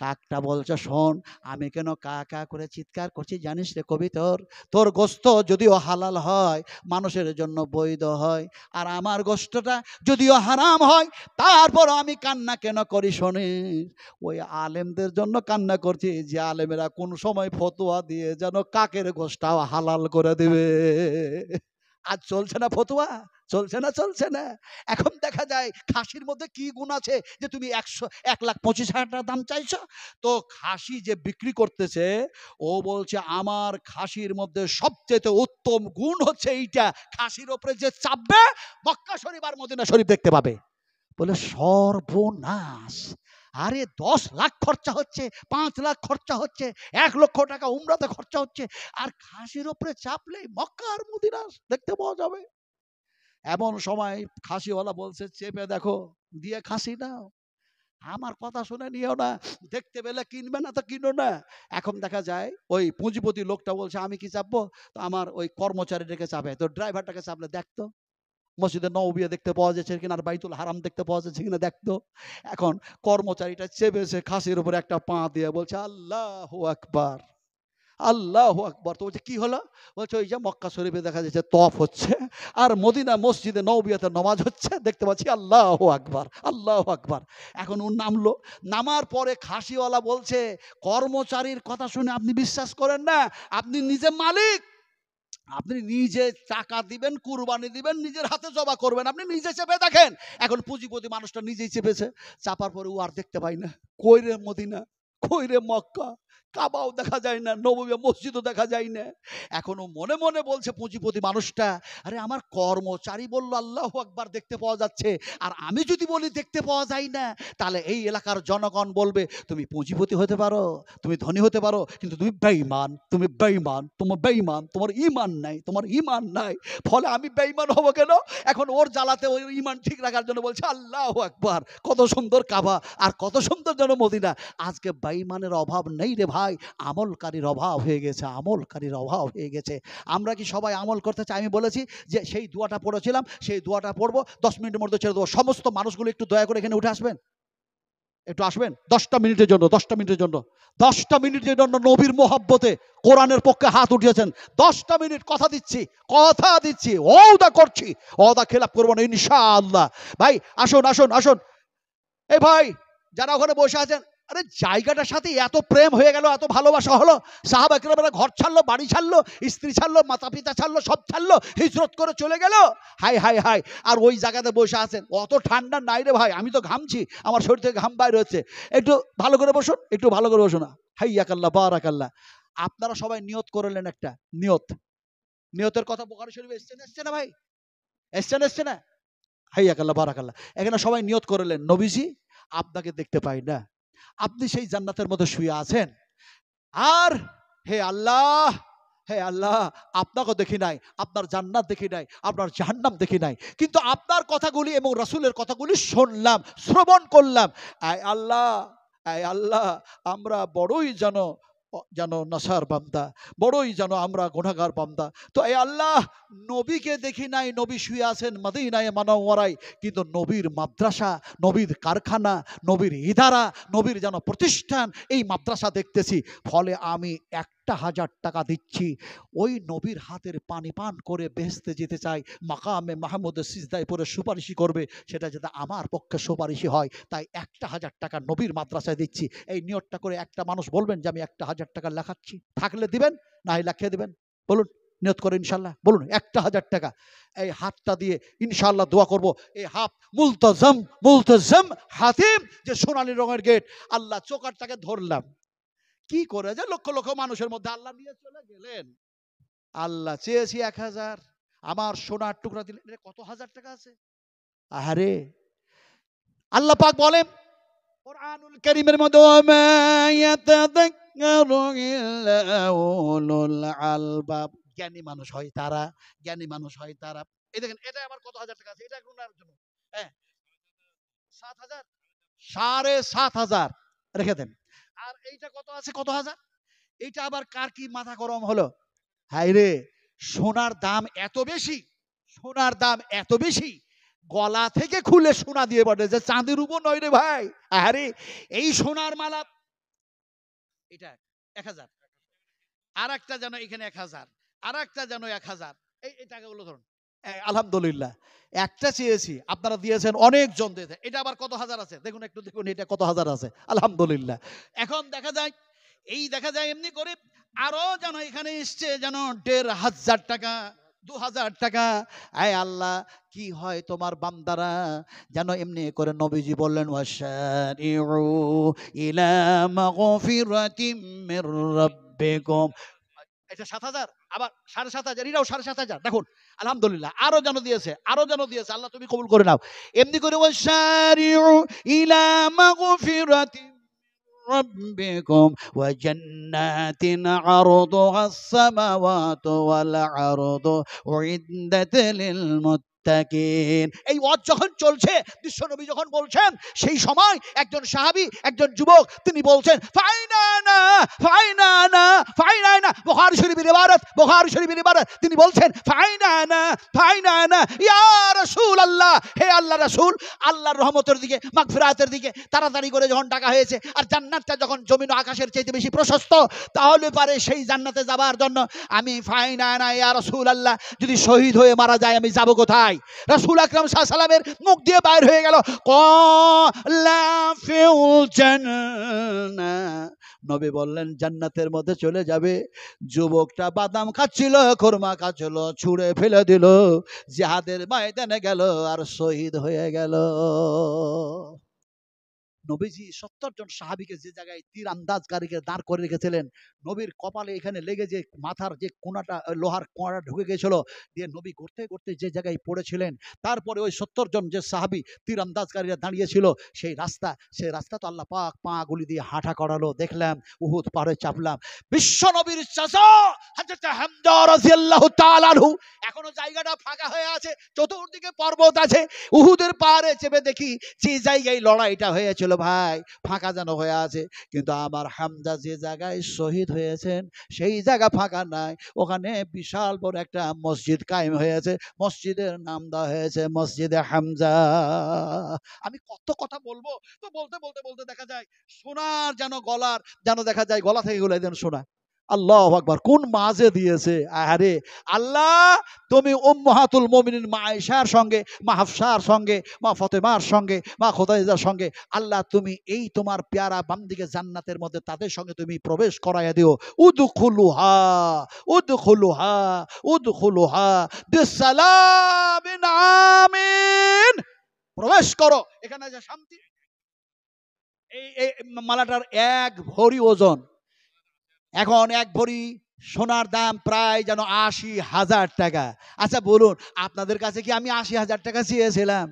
কাকটা বলছে, শোন, আমি কেন কা কা করে চিৎকার করছি জানিস রে কবিতর? তোর গোস্ত যদিও হালাল হয়, মানুষের জন্য বৈধ হয়, আর আমার গোস্তটা যদিও হারাম হয়, তারপর আমি কান্না কেন করি শোনিস? ওই আলেমদের জন্য কান্না করছি, যে আলেমেরা কোন সময় ফতোয়া দিয়ে যেন কাকের গোস্তাও হালাল করে দিবে। আজ চলছে না ফতোয়া, চলছে না, চলছে না। এখন দেখা যায় খাসির মধ্যে কি গুণ আছে যে তুমি 1,25,000 টাকা দাম চাইছো? তো খাসি যে বিক্রি করতেছে, ও বলছে আমার খাসির মধ্যে সবচেয়ে উত্তম গুণ হচ্ছে এইটা, খাসির ওপরে যে চাপবে মক্কা শরীফ আর মদিনা শরীফ দেখতে পাবে। বলে সর্বনাশ, আরে 10 লাখ খরচা হচ্ছে, 5 লাখ খরচা হচ্ছে, 1 লক্ষ টাকা উমরাতে খরচা হচ্ছে, আর খাসির ওপরে চাপলেই মক্কা আর মদিনা দেখতে পাওয়া যাবে। এমন সময় খাসিওয়ালা বলছে, চেপে দেখো, দিয়ে খাসি নাও, আমার কথা শুনে নিও না, দেখতে পেলে কিনবে না তো কিনো না। এখন দেখা যায় ওই পুঁজিপতি লোকটা বলছে, আমি কি চাপবো? তো আমার ওই কর্মচারীটাকে চাপে, তো ড্রাইভারটাকে চাপলে দেখতো মসজিদে নববিয়া দেখতে পাওয়া যাচ্ছে কিনা, আর বাইতুল হারাম দেখতে পাওয়া যাচ্ছে কিনা দেখতো। এখন কর্মচারীটা চেপেছে খাসির উপরে একটা পা দিয়ে বলছে, আল্লাহু আকবার, আল্লাহু আকবার। তো বলছে, কি হলো? বলছে, ওই যে মক্কা শরীফে দেখা যাচ্ছে তফ হচ্ছে, আর মদিনা মসজিদে নববিয়াতে নামাজ হচ্ছে, দেখতে পাচ্ছি, আল্লাহু আকবার, আল্লাহু আকবার। এখন ও নামলো, নামার পরে খাসিওয়ালা বলছে, কর্মচারীর কথা শুনে আপনি বিশ্বাস করেন না, আপনি নিজে মালিক, আপনি নিজে টাকা দিবেন, কুরবানি দিবেন, নিজের হাতে জবা করবেন, আপনি নিজে চেপে দেখেন। এখন পুঁজিপতি মানুষটা নিজেই চেপেছে, চাপার পরে ও আর দেখতে পাই না, কই রে মদিনা, কই রে মক্কা, কাবাও দেখা যায় না, নববী মসজিদও দেখা যায় না। এখনো মনে মনে বলছে পুঁজিপতি মানুষটা, আরে আমার কর্মচারী বললো আল্লাহু আকবার দেখতে পাওয়া যাচ্ছে, আর আমি যদি বলি দেখতে পাওয়া যায় না, তাহলে এই এলাকার জনগণ বলবে তুমি পুঁজিপতি হতে পারো, তুমি ধনী হতে পারো, কিন্তু তুমি বেঈমান, তুমি বেঈমান, তোমার বেঈমান, তোমার ঈমান নাই, তোমার ঈমান নাই, ফলে আমি বেঈমান হব কেন? এখন ওর জ্বালাতে ওই ঈমান ঠিক রাখার জন্য বলছে আল্লাহু আকবার। কত সুন্দর কাবা আর কত সুন্দর যেন মদিনা। আজকে বেঈমানের অভাব নেই রে ভাই, আমলকারীর অভাব হয়ে গেছে, আমলকারীর অভাব হয়ে গেছে। আমরা কি সবাই আমল করতে চাই? আমি বলেছি যে সেই দোয়াটা পড়েছিলাম, সেই দোয়াটা পড়বো, 10 মিনিটের মধ্যে ছেড়ে দেবো। সমস্ত মানুষগুলো একটু দয়া করে এখানে উঠে আসবেন, একটু আসবেন 10টা মিনিটের জন্য, 10টা মিনিটের জন্য, 10টা মিনিটের জন্য নবীর মোহাব্বতে কোরআনের পক্ষে হাত উঠিয়েছেন। 10টা মিনিট কথা দিচ্ছি, কথা দিচ্ছি, ওয়াদা করছি, ওয়াদা খেলাপ করবো না ইনশাআল্লাহ। ভাই আসুন আসুন আসুন, এই ভাই যারা ওখানে বসে আছেন, আরে জায়গাটার সাথে এত প্রেম হয়ে গেল, এত ভালোবাসা হলো, সাহাবা একরামরা ঘর ছাড়লো, বাড়ি ছাড়লো, স্ত্রী ছাড়লো, মাতা পিতা ছাড়লো, সব ছাড়লো, হিজরত করে চলে গেল। হাই হাই হাই, আর ওই জায়গাতে বসে আছেন, অত ঠান্ডা নাই রে ভাই, আমি তো ঘামছি, আমার শরীর থেকে ঘাম বাইরে হচ্ছে। একটু ভালো করে বসুন, একটু ভালো করে বসুন। হাইয়াকাল্লাহ বারাকাল্লাহ। আপনারা সবাই নিয়ত করলেন একটা নিয়ত, নিয়তের কথা বুখারী শরীফে এসছে না ভাই? এসছে না? হাইয়াকাল্লাহ বারাকাল্লাহ। এখানে সবাই নিয়ত করলেন, নবীজি আপনাকে দেখতে পাই না, আপনি সেই জান্নাতের মধ্যে শুয়ে আছেন, আর হে আল্লাহ, হে আল্লাহ, আপনাকে দেখি নাই, আপনার জান্নাত দেখি নাই, আপনার জাহান্নাম দেখি নাই, কিন্তু আপনার কথাগুলি এবং রাসূলের কথাগুলি শুনলাম, শ্রবণ করলাম। আয় আল্লাহ, আয় আল্লাহ, আমরা বড়ই যেন নাসার বান্দা, বড়ই যেন আমরা গুনাহগার বান্দা। তো এই আল্লাহ, নবীকে দেখি নাই, নবী শুয়ে আছেন মদিনায়ে মুনাওয়ারায়, কিন্তু নবীর মাদ্রাসা, নবীর কারখানা, নবীর ইদারা, নবীর যেন প্রতিষ্ঠান, এই মাদ্রাসা দেখতেছি, ফলে আমি একটা 1,000 টাকা দিচ্ছি, ওই নবীর হাতের পানি পান করে বেহেশতে যেতে চাই, মাকামে মাহমুদের সিজদায় পড়ে সুপারিশি করবে, সেটা যাতে আমার পক্ষে সুপারিশি হয়, তাই 1,000 টাকা নবীর মাদ্রাসায় দিচ্ছি। এই নিয়তটা করে একটা মানুষ বলবেন যে আমি 1,000 টাকা লেখাচ্ছি, থাকলে দিবেন, না হয় লেখিয়ে দিবেন, বলুন নিয়ত করে ইনশাল্লাহ, বলুন 1,000 টাকা। এই হাতটা দিয়ে ইনশাল্লাহ দোয়া করব, এই হাত মুলতাজাম মুলতাজাম হাতিম, যে সোনালী রঙের গেট, আল্লাহ চোকারটাকে ধরলাম, কি করে যে লক্ষ লক্ষ মানুষের মধ্যে আল্লাহ নিয়ে চলে গেলেন। আল্লাহ চেয়েছি 1,000, আমার সোনার টুকরা দিলেন, কত হাজার টাকা আছে। আহারে আল্লাহ পাক বলেন কোরআনুল কারীমের মধ্যে, ওয়ামা ইয়াতাযাক্কারু ইল্লা উলুল আলবাব, জ্ঞানী মানুষ হয় তারা, জ্ঞানী মানুষ হয় তারা। এই দেখেন এটা আবার কত হাজার টাকা আছে, এটা গুনার জন্য, হ্যাঁ 7,000, 7,500 রেখে দেন। আর এইটা কত আছে, কত হাজার, এইটা আবার কার কি মাথা গরম হলো। হাই রে, সোনার দাম এত বেশি, সোনার দাম এত বেশি, গলা থেকে খুলে সোনা দিয়ে বটে, যে চাঁদের উপর নয় রে ভাই। আরে এই সোনার মালা, এটা 1,000, আর একটা যেন এখানে 1,000, আর একটা যেন 1,000, এই টাকাগুলো ধরুন। আলহামদুলিল্লাহ, একটা চেয়েছি আপনারা দিয়েছেন, অনেকজন দিয়েছে, এটা আবার কত হাজার আছে দেখুন, একটু দেখুন এটা কত হাজার আছে, আলহামদুলিল্লাহ। এখন দেখা যায়, এই দেখা যায় এমনি করে আরো যেন এখানে এসছে যেন 1,500 টাকা, 2,000 টাকা। আয় আল্লাহ, কি হয় তোমার বান্দারা যেন এমনি করে, নবীজি বললেন ওয়াশারিউ ইলা মাগফিরাতিম মির রাব্বিকুম, এটা 7,000, আবার 7,500, এটাও 7,500, দেখুন আলহামদুলিল্লাহ, আরো যেন দিয়েছে, আরো যেন দিয়েছে, আল্লাহ তুমি কবুল করে নাও। এমনি করে ওয়াশারিউ ইলা মাগফিরাতিম ربكم وجنات عرضها السماوات والأرض أعدت للمتقين। এই ওয়াজ যখন চলছে, বিশ্বনবী যখন বলছেন, সেই সময় একজন সাহাবী, একজন যুবক, তিনি বলছেন ফাইনানা ফাইনানা ফাইনানা, বুখারী শরীফের ইবারত, বুখারী শরীফের ইবারত, তিনি বলছেন ফাইনানা ফাইনানা ইয়া রাসূলুল্লাহ, হে আল্লাহর রাসূল, আল্লাহর রহমতের দিকে, মাগফিরাতের দিকে তাড়াতাড়ি করে যখন ডাকা হয়েছে, আর জান্নাতটা যখন জমিন ও আকাশের চাইতে বেশি প্রশস্ত, তাহলে পারে সেই জান্নাতে যাবার জন্য আমি ফাইনানা ইয়া রাসূলুল্লাহ, যদি শহীদ হয়ে মারা যায় আমি যাব কোথায়? রাসূল আকরাম সাল্লাল্লাহু আলাইহি ওয়াসাল্লামের মুখ দিয়ে বাইর হয়ে গেল ক্বালা ফিল জান্নাহ, নবী বললেন জান্নাতের মধ্যে চলে যাবে। যুবকটা বাদাম খাচ্ছিল, খুরমা খাচ্ছিল, ছুঁড়ে ফেলে দিল, জিহাদের ময়দানে গেল আর শহীদ হয়ে গেল। নবীজি 70 জন সাহাবীকে যে জায়গায় তীর আন্দাজকারীকে দাঁড় করে রেখেছিলেন, নবীর কপালে এখানে লেগে যে মাথার যে কোনাটা, লোহার কোনাটা ঢুকে গিয়েছিল, দিয়ে নবী করতে করতে যে জায়গায় পড়েছিলেন, তারপরে ওই 70 জন যে সাহাবী তীর আন্দাজকারীরা দাঁড়িয়েছিল, সেই রাস্তা তো আল্লাহ পাক পা গুলি দিয়ে হাঁটা করালো, দেখলাম উহুদ পাহাড়ে চাপলাম। বিশ্ব নবীর চাচা হযরত হামজা রাদিয়াল্লাহু তাআলা আনহু, এখনো জায়গাটা ফাঁকা হয়ে আছে, চতুর্দিকে পর্বত আছে, উহুদের পাহাড়ে চেপে দেখি যে জায়গায় লড়াইটা হয়েছিল ভাই, ফাঁকা যেন হয়ে আছে, কিন্তু আমার হামজা যে জায়গায় শহীদ হয়েছেন সেই জায়গা ফাঁকা নাই, ওখানে বিশাল বড় একটা মসজিদ কায়েম হয়েছে, মসজিদের নাম দেওয়া হয়েছে মসজিদে হামজা। আমি কত কথা বলবো, তো বলতে বলতে বলতে দেখা যায় সোনার যেন গলার, যেন দেখা যায় গলা থেকে গলায় যেন সোনা। আল্লাহু আকবার, কোন মাঝে দিয়েছে। আরে আল্লাহ, তুমি উম্মাহাতুল মুমিনিন মা আয়েশার সঙ্গে, মা হাফসার সঙ্গে, মা ফাতেমার সঙ্গে, মা খুদাইজার সঙ্গে, আল্লাহ তুমি এই তোমার পেয়ারা বান্দিকে জান্নাতের মধ্যে তাদের সঙ্গে তুমি প্রবেশ করাইয়া দিও। উদখুলুহা উদখুলুহা উদখুলুহা বিসালামিন আমিন, প্রবেশ করো, এখানে যে শান্তি। এই মালাটার 1 ভরি ওজন, এখন 1 ভরি সোনার দাম প্রায় যেন 80,000 টাকা। আচ্ছা বলুন, আপনাদের কাছে কি আমি 80,000 টাকা চেয়েছিলাম?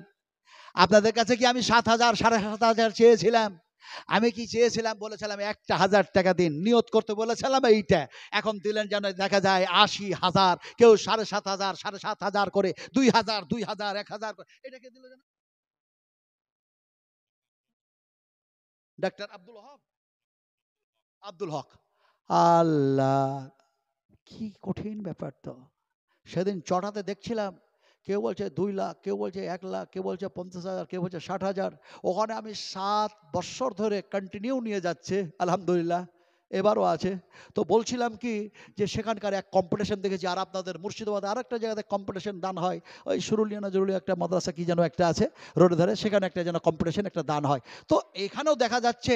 আপনাদের কাছে কি আমি 7,000 7,500 চেয়েছিলাম? আমি কি চেয়েছিলাম? বলেছিলাম 1,000 টাকা দিন, নিয়ত করতে বলেছিলাম এইটা। এখন দিলেন যেন দেখা যায় 80,000, কেউ 7,500 7,500 করে, 2,000 2,000 1,000 করে, এটাকে দিল যেন ডাক্তার আব্দুল হক। আল্লাহ, কি কঠিন ব্যাপার তো। সেদিন চড়াতে দেখছিলাম, কেউ বলছে 2 লাখ, কেউ বলছে 1 লাখ, কেউ বলছে 50,000, কেউ বলছে 60,000। ওখানে আমি 7 বছর ধরে কন্টিনিউ নিয়ে যাচ্ছে, আলহামদুলিল্লাহ। এবারও আছে। তো বলছিলাম কি যে সেখানকার এক কম্পিটিশন দেখেছি, আর আপনাদের মুর্শিদাবাদে আরেকটা জায়গাতে কম্পিটিশন দান হয়, ওই সুরুলিয়া না জরুলি একটা মাদ্রাসা কি যেন একটা আছে রোডের ধারে, সেখানে একটা যেন কম্পিটিশন একটা দান হয়। তো এখানেও দেখা যাচ্ছে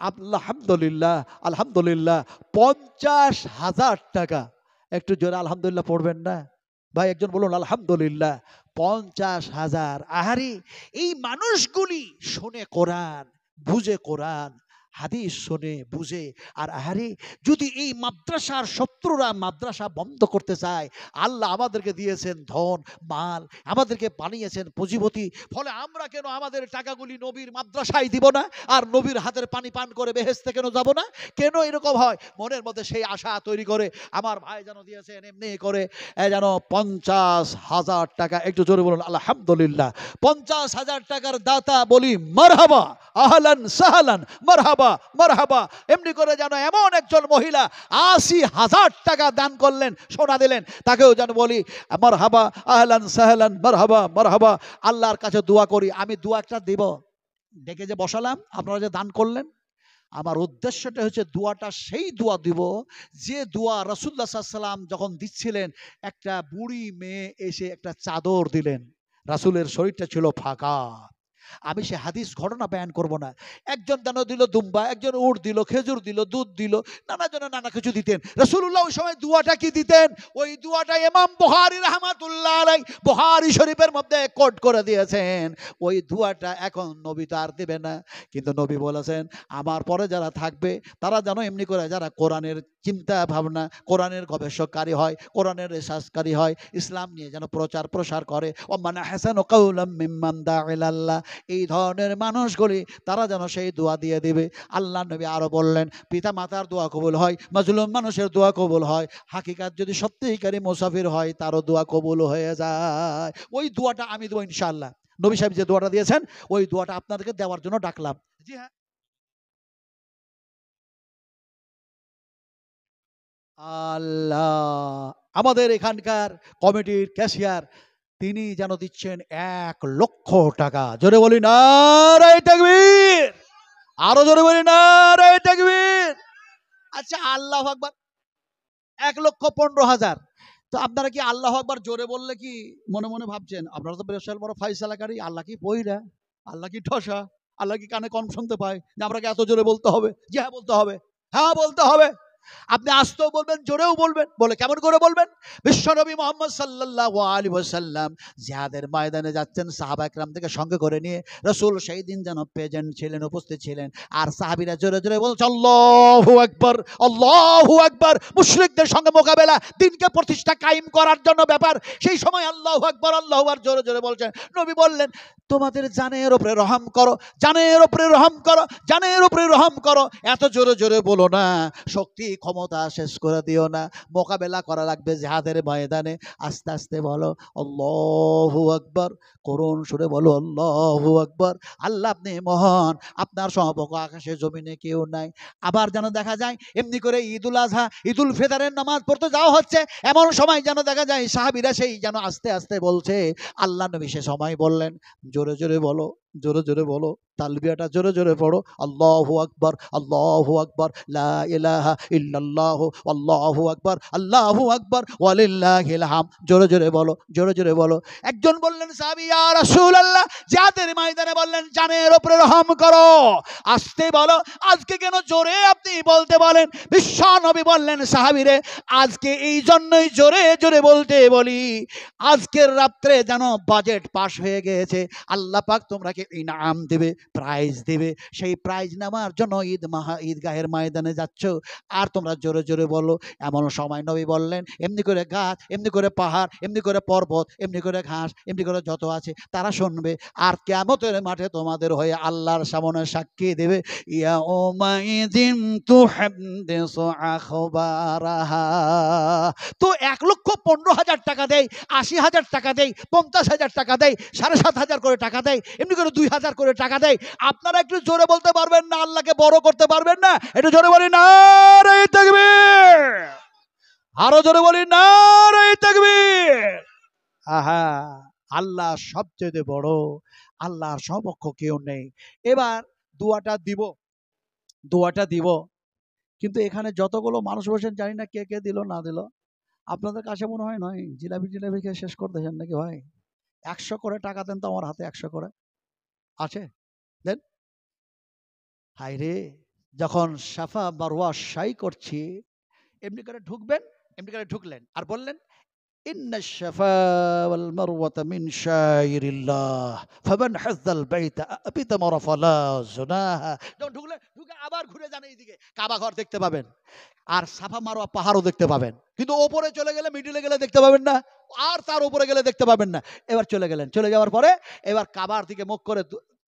আলহামদুলিল্লাহ, আলহামদুলিল্লাহ 50,000 টাকা। একটু জোরে আলহামদুলিল্লাহ পড়বেন না ভাই? একজন বলুন আলহামদুলিল্লাহ। 50,000। আহারে, এই মানুষগুলি শোনে কোরআন, বুঝে কোরআন, হাদিস শোনে বুঝে। আর আহারে, যদি এই মাদ্রাসার শত্রুরা মাদ্রাসা বন্ধ করতে চায়, আল্লাহ আমাদেরকে দিয়েছেন ধন মাল, আমাদেরকে বানিয়েছেন পুঁজিপতি, ফলে আমরা কেন আমাদের টাকাগুলি নবীর মাদ্রাসায় দিব না? আর নবীর হাতের পানি পান করে বেহেশতে কেন যাব না? কেন এরকম হয়? মনের মধ্যে সেই আশা তৈরি করে আমার ভাই যেন দিয়েছেন এমনি করে যেন 50,000 টাকা। একটু জোরে বলুন আলহামদুলিল্লাহ। 50,000 টাকার দাতা বলি মারহাবা, আহলান সাহলান, মারহাবা মারহাবা। এমনি করে যেন এমন একজন মহিলা 80,000 টাকা দান করলেন, সোনা দিলেন, তাকেও যেন বলি মারহাবা, আহলান সাহলান, মারহাবা মারহাবা। আল্লাহর কাছে দোয়া করি, আমি দোয়াটা দিব, ডেকে যে বসালাম, আপনারা যে দান করলেন, আমার উদ্দেশ্যটা হচ্ছে দোয়াটা সেই দোয়া দিব যে দোয়া রাসূলুল্লাহ সাল্লাল্লাহু আলাইহি ওয়াসাল্লাম যখন দিচ্ছিলেন, একটা বুড়ি মেয়ে এসে একটা চাদর দিলেন, রাসূলের শরীরটা ছিল ফাঁকা। আমি সে হাদিস ঘটনা বয়ান করব না। একজন যেন দিল দুম্বা, একজন উট দিল, খেজুর দিল, দুধ দিল, নানা জন নানা কিছু দিতেন। রাসূলুল্লাহ ওই সময় দুয়াটা কি দিতেন? ওই দুয়াটা ইমাম বুখারী রাহমাতুল্লাহ আলাইহি বুখারী শরীফের মধ্যে কোট করে দিয়েছেন। ওই দুয়াটা এখন নবী তো আর দেবে না, কিন্তু নবী বলেছেন আমার পরে যারা থাকবে তারা যেন এমনি করে, যারা কোরআনের চিন্তা ভাবনা, কোরআনের গবেষককারী হয়, কোরআনের রিসার্চকারী হয়, ইসলাম নিয়ে যেন প্রচার প্রসার করে। ও মানে হাসানু কাওলাম মিম্মান দা ইলাল্লাহ, এই ধরনের মানুষগুলি তারা যেন সেই দোয়া দিয়ে দিবে। আল্লাহ নবী আরো বললেন, পিতা মাতার দোয়া কবুল হয়, মাজলুম মানুষের দোয়া কবুল হয়, হাকিকাত যদি সত্যিকারী মুসাফির হয় তারও দোয়া কবুল হয়ে যায়। ওই দোয়াটা আমি দেবো ইনশাআল্লাহ। নবী সাহেব যে দোয়াটা দিয়েছেন, ওই দোয়াটা আপনাদেরকে দেওয়ার জন্য ডাকলাম। জি হ্যাঁ। আল্লাহ, আমাদের এখানকার কমিটির ক্যাশিয়ার, তিনি যেন দিচ্ছেন 1,00,000 টাকা। জোরে বলি নারায়ে তাকবীর, আরো জোরে বলি নারায়ে তাকবীর। আচ্ছা, আল্লাহু আকবার। 1,15,000। তো আপনারা কি আল্লাহু আকবার জোরে বললে কি মনে মনে ভাবছেন আপনারা তো বিশাল বড় ফাইসালাকারী, আল্লাহ কি পইরা, আল্লাহ কি ঠসা, আল্লাহ কি কানে কম শুনতে পায় যে আপনাকে এত জোরে বলতে হবে? জি হ্যাঁ বলতে হবে, হ্যাঁ বলতে হবে। আপনি আস্তেও বলবেন, জোরেও বলবেন। বলে কেমন করে বলবেন? বিশ্বনবী মুহাম্মদ সাল্লাল্লাহু আলাইহি ওয়াসাল্লাম জিহাদের ময়দানে যাচ্ছেন, সাহাবা একরাম থেকে সঙ্গে করে নিয়ে। রাসূল সেই দিন যেন প্রেজেন্ট ছিলেন, উপস্থিত ছিলেন। আর সাহাবীরা জোরে জোরে বলছে আল্লাহু আকবার, আল্লাহু আকবার। মুশরিকদের সঙ্গে মোকাবেলা, দিনকে প্রতিষ্ঠা কায়েম করার জন্য ব্যাপার। সেই সময় আল্লাহু আকবার, আল্লাহু আকবার জোরে জোরে বলছেন। নবী বললেন, তোমাদের জানের উপরে রহম করো, জানের উপরে রহম করো, জানের উপরে রহম করো। এত জোরে জোরে বলো না, শক্তি ক্ষমতা শেষ করে দিও না। মোকাবেলা করা লাগবে জিহাদের ময়দানে। আস্তে আস্তে বলো আল্লাহু আকবার, করুণ সুরে বলো আল্লাহু আকবার। আল্লাহ আপনি মহান, আপনার সমকক্ষ আকাশে জমিনে কেউ নাই। আবার যেন দেখা যায় এমনি করে ঈদুল আজহা, ঈদুল ফিতরের নামাজ পড়তে যাওয়া হচ্ছে, এমন সময় যেন দেখা যায় সাহাবীরা সেই যেন আস্তে আস্তে বলছে। আল্লাহ নবী সে সময় বললেন, জোরে জোরে বলো, জোরে জোরে বলো, তালবিয়াটা জোরে জোরে পড়ো, আল্লাহু আকবার, আল্লাহু আকবার, লা ইলাহা ইল্লাল্লাহু, আল্লাহু আকবার, আল্লাহু আকবার, ওয়ালিল্লাহিল হামদ। জোরে জোরে বলো, জোরে জোরে বলো। একজন বললেন সাহাবী, ইয়া রাসূলুল্লাহ, জিহাদের ময়দানে বললেন জানের উপরে রহম করো, আস্তে বলো। আজকে কেন জোরে আপনি বলতে বলেন? বিশ্ব নবী বললেন, সাহাবীরে আজকে এই জন্যই জোরে জোরে বলতে বলি, আজকের রাত্রে যেন বাজেট পাস হয়ে গিয়েছে, আল্লাহ পাক তোমরাকে ইনাম দেবে, প্রাইজ দেবে। সেই প্রাইজ নেওয়ার জন্য ঈদগাহের ময়দানে যাচ্ছ, আর তোমরা জোরে জোরে বলো। এমন সময় নবী বললেন, এমনি করে গাছ, এমনি করে পাহাড়, এমনি করে পর্বত, এমনি করে ঘাস, এমনি করে যত আছে তারা শুনবে। আর কিয়ামতের মাঠে তোমাদের হয়ে আল্লাহর সামনে সাক্ষী দেবে। ইয়াউমাইযিন তুহাদ্দিসু আখবারাহা। তো 1,15,000 টাকা দেয়, 80,000 টাকা দেয়, 50,000 টাকা দেয়, 7,500 করে টাকা দেয়, এমনি করে 2,000 করে টাকা দেয়। আপনারা একটু জোরে বলতে পারবেন না? আল্লাহকে বড় করতে পারবেন না? একটু জোরে বলি নারে তাকবীর, আরো জোরে বলি নারে তাকবীর। আহা, আল্লাহ সবচেয়ে বড়, আল্লাহর সমকক্ষ কেউ নেই। এবার দোয়াটা দিব, দোয়াটা দিব। কিন্তু এখানে যতগুলো মানুষ বসেন জানি না কে কে দিল না দিল। আপনাদের কাছে মনে হয় নয় জিলাপি টিলাপি খেয়ে শেষ করতেছেন নাকি ভাই? 100 করে টাকা দেন তো আমার হাতে, 100 করে আছে, দেন। হাই রে, যখন সাফা মারওয়া সাই করছি, এমনি করে ঢুকবেন, এমনি করে ঢুকলেন আর বললেন ইন্না সাফা ওয়াল মারওয়াতা মিন শাইরিল্লাহ ফামান হাজ্জাল বাইতা আবিতামারা ফালা জুনাহা। যখন ঢুকলেন, ঢুকে আবার ঘুরে যান এইদিকে, কাবা ঘর দেখতে পাবেন আর সাফা মারওয়া পাহাড়ও দেখতে পাবেন। কিন্তু ওপরে চলে গেলে, মিডিলে গেলে দেখতে পাবেন না, আর তার উপরে গেলে দেখতে পাবেন না। এবার চলে গেলেন, চলে যাওয়ার পরে এবার কাবার দিকে মুখ করে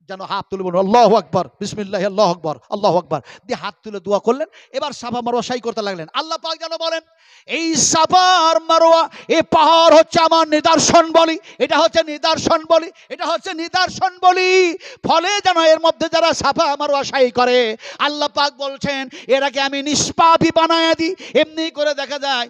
যেন হাত তুলে বলুন আল্লাহু আকবার, বিসমিল্লাহ, আল্লাহু আকবার, আল্লাহু আকবার দিয়ে হাত তুলে দোয়া করলেন। এবার সাফা মারওয়া সাই করতে লাগলেন। আল্লাহ পাক যেন বলেন এই সাফা আর মারওয়া, এই পাহাড় হচ্ছে আমার নিদর্শন বলি, এটা হচ্ছে নিদর্শন বলি, এটা হচ্ছে নিদর্শন বলি। ফলে যেন এর মধ্যে যারা সাফা মারওয়া সাই করে, আল্লাহ পাক বলছেন এরাকে আমি নিষ্পাপী বানায়া দিই। এমনি করে দেখা যায়,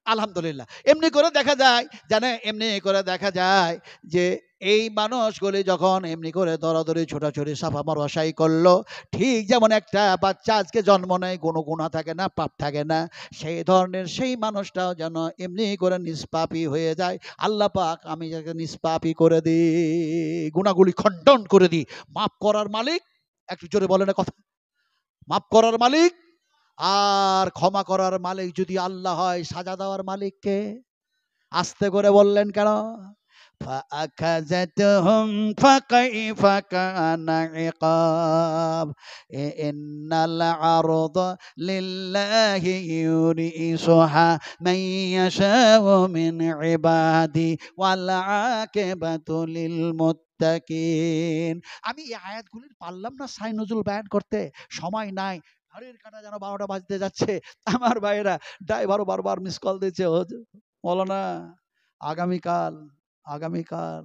আলহামদুলিল্লাহ, এমনি করে দেখা যায়, জানে এমনি করে দেখা যায় যে এই মানুষগুলি যখন এমনি করে দরাদরি ছোটাছুটি সাফা মারওয়া সাই করলো, ঠিক যেমন একটা বাচ্চা আজকে জন্ম নেয়, কোনো গুনাহ থাকে না, পাপ থাকে না, সেই ধরনের সেই মানুষটাও যেন এমনি করে নিষ্পাপী হয়ে যায়। আল্লাহ পাক আমি যাকে নিষ্পাপী করে দিই, গুনাহগুলি খণ্ডন করে দিই। মাফ করার মালিক, একটু জোরে বলেন না কথা, মাফ করার মালিক আর ক্ষমা করার মালিক যদি আল্লাহ হয়, সাজা দেওয়ার মালিক কে? আস্তে করে বললেন কেন? فأخذتهم فكيف كان عقاب إن العرض لله يورثها من يشاء من عبادي والعاقبة للمتقين। আমি এই আয়াতগুলির পারলাম না সাই নজরুল বয়ান করতে, সময় নাই। ঘড়ির কাঁটা যেন 12টা বাজতে যাচ্ছে। আমার ভাইয়েরা, ড্রাইভারও বারবার মিস কল দিচ্ছে, মৌলানা আগামীকাল, আগামীকাল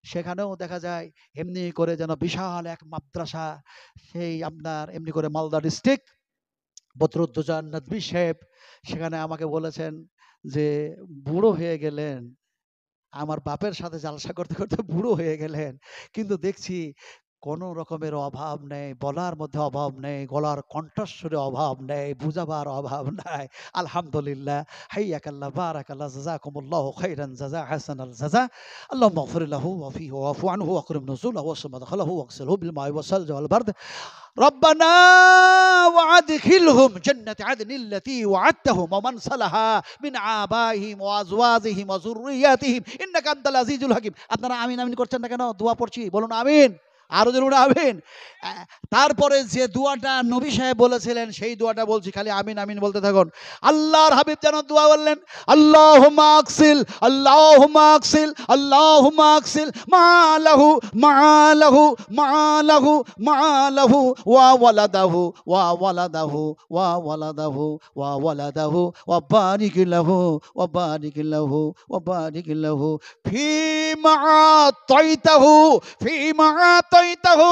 সেখানেও দেখা যায় এমনি করে যেন বিশাল এক মাদ্রাসা, সেই আপনার এমনি করে মালদা ডিস্ট্রিক্ট বদরুদ্দোজা নদভী সাহেব সেখানে আমাকে বলেছেন যে বুড়ো হয়ে গেলেন, আমার বাপের সাথে জালসা করতে করতে বুড়ো হয়ে গেলেন, কিন্তু দেখছি কোনো রকমের অভাব নেই, বলার মধ্যে অভাব নেই, গলার কণ্ঠস্বরে অভাব নেই, বুঝাবার অভাব নাই। আলহামদুলিল্লাহ, হাইয়াকাল্লাহ, বারাকাল্লাহ, জাযাকুমুল্লাহু খাইরান জাযা, হাসানাল জাযা। আল্লাহুম্মা ইগফির লাহু ওয়াফিহি ওয়াফু আনহু ওয়াকরিম নুজুলাহু ওয়াসি মাদখালাহু ওয়াগসিলহু বিল মাই ওয়াস-সালজি ওয়াল বারদ। ربنا وادخلهم جنة عدن التي وعدتهم ومن صلح من آبائهم وأزواجهم وذرياتهم إنك أنت العزيز الحكيم। আপনারা আমিন আমিন করছেন না কেন? দোয়া পড়ছি, বলুন আমিন, আরো জোরে বলুন আমিন। তারপরে যে দোয়াটা নবী সাহেব বলেছিলেন সেই দোয়াটা বলছি, খালি আমিন আমিন বলতে থাকুন। আল্লাহর হাবিব যেন দোয়া বললেন আল্লাহুম্মা আকসিল, আল্লাহুম্মা আকসিল, আল্লাহুম্মা আকসিল মালাহু মালাহু মালাহু মালাহু ওয়া ওয়ালাদাহু ওয়া ওয়ালাদাহু ওয়া ওয়ালাদাহু ওয়া ওয়ালাদাহু ওয়া বারিক লাহু ওয়া বারিক লাহু ওয়া বারিক লাহু ফীমা আতাইতাহু ফীমা আতাইতাহু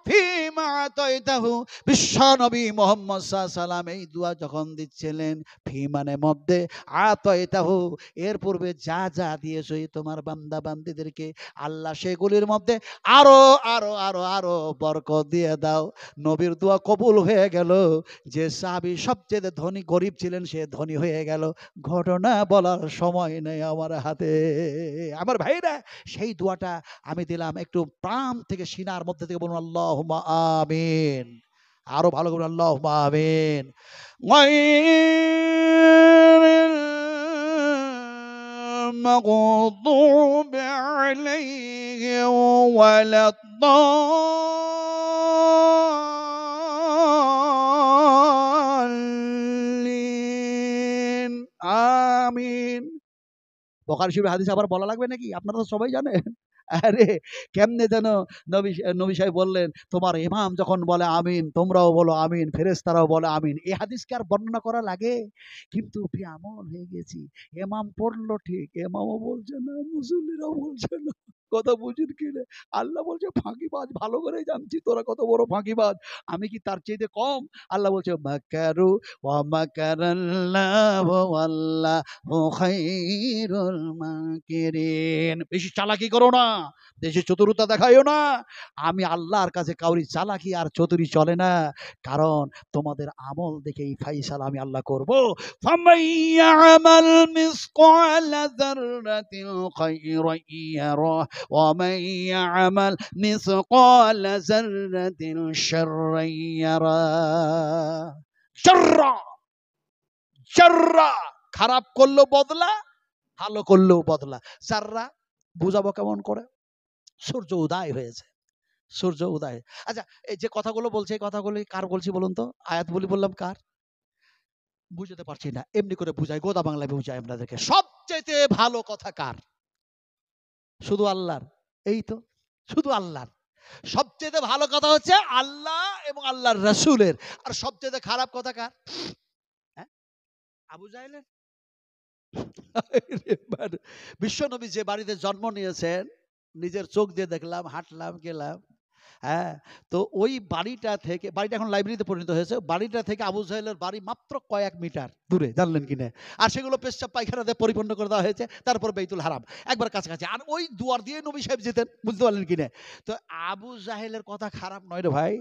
ফীমা আতাইতাহু। বিশ্ব নবী মুহাম্মদ সাল্লাল্লাহু আলাইহি সাল্লাম এই দোয়া যখন দিচ্ছিলেন, ফি মানে মধ্যে, আতাইতাহু এর পূর্বে যা যা দিয়েছো তোমার বান্দা বান্দীদেরকে, আল্লাহ সেগুলির মধ্যে আরো আরো আরো আরো বরকত দিয়ে দাও। নবীর দোয়া কবুল হয়ে গেল। যে সাহাবী সবচেয়ে ধনী গরিব ছিলেন সে ধনী হয়ে গেল। ঘটনা বলার সময় নেই আমার হাতে। আমার ভাইরা, সেই দোয়াটা আমি দিলাম, একটু প্রাণ থেকে সিনার মধ্যে থেকে বলুন আল্লাহুম্মা আমিন। আরো ভালো করে আল্লাহুম্মা আমিন। গায়রিল মাগদুবি আলাইহিম ওয়ালাদ-দাল্লিন। আমিন। বুখারী শরীফের হাদিস আবার বলা লাগবে নাকি? আপনারা তো সবাই জানেন। আরে কেমনে যেন নবী সাহেব বললেন, তোমার ইমাম যখন বলে আমিন তোমরাও বলো আমিন, ফেরেশতারাও বলে আমিন। এই হাদিসকে আর বর্ণনা করা লাগে? কিন্তু এমন হয়ে গেছি, ইমাম পড়লো ঠিক, ইমামও বলছে না, মুসল্লিরাও বলছে না। কথা বুঝির কি রে? আল্লাহ বলছে ফাঁকিবাজ, ভালো করে জানছি তোরা কত বড় ফাঁকিবাজ, আমি কি তার চাইতে কম? আল্লাহ বলছে মাকারু ওয়া মাকারাল্লাহু ওয়াল্লাহু খায়রুল মাকিরিন। বেশি চালাকি করো না, দেশে চতুরতা দেখাইও না। আমি আল্লাহর কাছে কাউরি চালাকি আর চতুরি চলে না, কারণ তোমাদের আমল দেখে এই ফাইসালা আমি আল্লাহ করব। فمن يعمل مثقال ذرة خيرا يره ومن يعمل مثقال ذرة شرا يره। জাররা জাররা, খারাপ করলেও বদলা, ভালো করলেও বদলা। জাররা বুঝাবো কেমন করে? সূর্য উদয় হয়েছে, সূর্য উদয়। আচ্ছা, এই যে কথাগুলো বলছে, এই কথাগুলি কার বলছি বলুন তো? আয়াত বললাম কার? বুঝতে পারছি না, এমনি করে বুঝাই, গোদা বাংলায় বুঝাই আপনাদেরকে। সবচেয়ে ভালো কথা কার? শুধু আল্লাহর। এই তো, শুধু আল্লাহর। সবচেয়ে ভালো কথা হচ্ছে আল্লাহ এবং আল্লাহর রাসূলের। আর সবচেয়ে খারাপ কথা কার? হ্যাঁ, আবু জাহেলের। বিশ্ব নবী যে বাড়িতে জন্ম নিয়েছেন, নিজের চোখ দিয়ে দেখলাম, হাঁটলাম, গেলাম। হ্যাঁ, তো ওই বাড়িটা থেকে, বাড়িটা এখন লাইব্রেরিতে পরিণত হয়েছে, বাড়িটা থেকে আবু জাহেলের বাড়ি মাত্র কয়েক মিটার দূরে, জানলেন কিনা? আর সেগুলো পেশাব পায়খানাতে পরিপূর্ণ করে দেওয়া হয়েছে। তারপর বাইতুল হারাম একবার কাছাকাছি, আর ওই দুয়ার দিয়ে নবী সাহেব যেতেন, বুঝতে পারলেন কিনা? তো আবু জাহেলের কথা খারাপ নয় রে ভাই।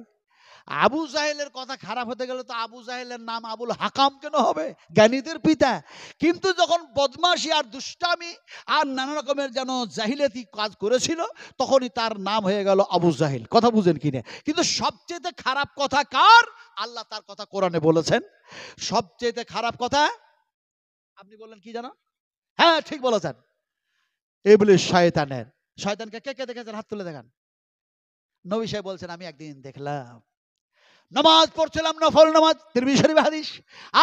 আবু জাহেলের কথা খারাপ হতে গেলে তো আবু জাহেলের নাম আবুল হাকাম কেন হবে? জ্ঞানীদের পিতা। কিন্তু যখন বদমাশি আর দুষ্টামি আর নানা রকমের যেন জাহিলাতি কাজ করেছিল, তখনই তার নাম হয়ে গেল আবু জাহেল। কথা বুঝেন কিনা? কিন্তু সবচেয়ে খারাপ কথা কার? আল্লাহ তার কথা কোরআনে বলেছেন। সবচেয়ে খারাপ কথা আপনি বললেন কি জানো? হ্যাঁ, ঠিক বলেছেন, ইবলিস, শয়তানের। শয়তানকে কে কে দেখেছেন? হাত তুলে দেখান। নবী সাহেব বলছেন, আমি একদিন দেখলাম নামাজ পড়ছিলাম, নফল নামাজ, তিরমিজি শরীফ হাদিস।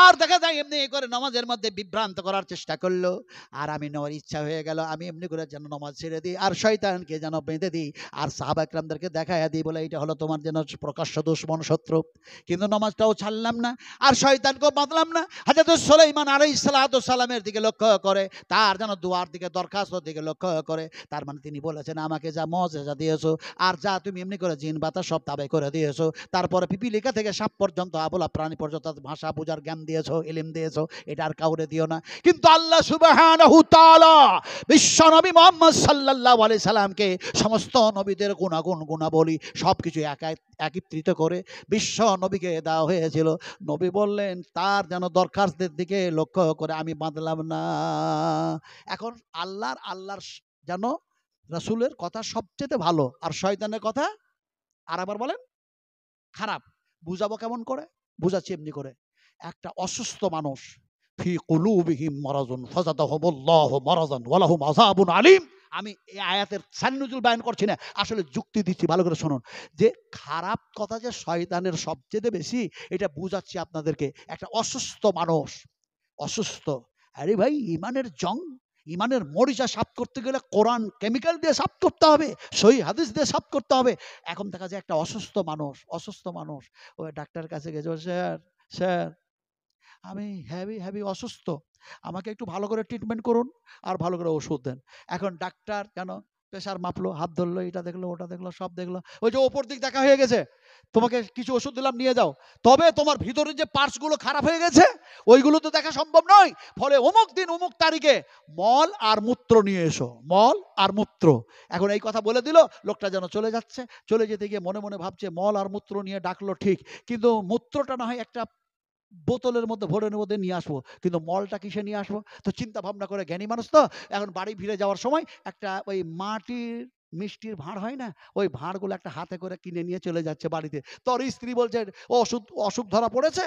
আর দেখা যায় এমনি করে নামাজের মধ্যে বিভ্রান্ত করার চেষ্টা করলো। আর আমি নেওয়ার ইচ্ছা হয়ে গেল, আমি এমনি করে যেন নামাজ ছেড়ে দিই আর শয়তানকে যেন বেঁধে দিই আর সাহাবা একরামদেরকে দেখাইয়া দিই, বলে এটা হলো তোমার যেন প্রকাশ্য দুশমন, শত্রু। কিন্তু নামাজটাও ছাড়লাম না আর শয়তানকেও বাঁধলাম না। হযরত সুলাইমান আলাইহিস সালাতু সালামের দিকে লক্ষ্য করে, তার যেন দুয়ার দিকে, দরখাস্তর দিকে লক্ষ্য করে। তার মানে তিনি বলেছেন, আমাকে যা মুআজিজা দিয়েছো আর যা তুমি এমনি করে জিন বাতাস সব তাবে করে দিয়েছো, তারপরে পিপিলিকা থেকে সাপ পর্যন্ত, আবলা প্রাণী পর্যন্ত ভাষা বোঝার জ্ঞান দিয়েছো, ইলম দিয়েছো, এটা আর কাউরে দিও না। কিন্তু আল্লাহ সুবহানাহু তাআলা বিশ্ব নবী মুহাম্মদ সাল্লাল্লাহু আলাইহি সাল্লামকে সমস্ত নবীদের গুণাগুণ, গুণাবলী সবকিছু একত্রিত করে বিশ্ব নবীকে দেওয়া হয়েছিল। নবী বললেন, তার যেন দরখাস্তের দিকে লক্ষ্য করে আমি বাঁধলাম না। এখন আল্লাহর যেন রাসূলের কথা সবচেয়ে ভালো, আর শয়তানের কথা আর আবার বলেন খারাপ। বুঝাবো কেমন করে? বুঝাচ্ছি এমনি করে। একটা অসুস্থ মানুষ, ফি কুলুবিহিম মারাজুন ফাযাদাহুমুল্লাহু মারাজান ওয়া লাহুম আযাবুন আলীম। আমি এই আয়াতের সান্নুজুল বায়ান করছি না, আসলে যুক্তি দিচ্ছি, ভালো করে শুনুন। যে খারাপ কথা যে শয়তানের সবচেয়ে বেশি, এটা বুঝাচ্ছি আপনাদেরকে। একটা অসুস্থ মানুষ, অসুস্থ, আরে ভাই ইমানের জং, ইমানের মরিচা সাফ করতে গেলে কোরআন কেমিক্যাল দিয়ে সাফ করতে হবে, সহি হাদিস দিয়ে সাফ করতে হবে। এখন দেখা যায় একটা অসুস্থ মানুষ ওই ডাক্তারের কাছে গেছে, স্যার স্যার আমি হেভি অসুস্থ, আমাকে একটু ভালো করে ট্রিটমেন্ট করুন আর ভালো করে ওষুধ দেন। এখন ডাক্তার কেন প্রেশার মাপলো, হাত ধরলো, এটা দেখলো, ওটা দেখলো, সব দেখলো, ওই যে ওপর দিক দেখা হয়ে গেছে, তোমাকে কিছু ওষুধ দিলাম নিয়ে যাও, তবে তোমার ভিতরে যে পার্টসগুলো খারাপ হয়ে গেছে ওইগুলো তো দেখা সম্ভব নয়। ফলে অমুক দিন অমুক তারিখে মল আর মূত্র নিয়ে এসো, মল আর মূত্র। এখন এই কথা বলে দিল, লোকটা যেন চলে যাচ্ছে, চলে যেতে গিয়ে মনে মনে ভাবছে মল আর মূত্র নিয়ে ডাকলো ঠিক, কিন্তু মূত্রটা না হয় একটা বোতলের মধ্যে ভরে মধ্যে নিয়ে আসবো, কিন্তু মলটা কিসে নিয়ে আসবো? তো চিন্তা ভাবনা করে, জ্ঞানী মানুষ তো, এখন বাড়ি ফিরে যাওয়ার সময় একটা ওই মাটির মিষ্টির ভাঁড় হয় না, ওই ভাঁড়গুলো একটা হাতে করে কিনে নিয়ে চলে যাচ্ছে বাড়িতে। তোর স্ত্রী বলছে অসুখ অসুখ ধরা পড়েছে,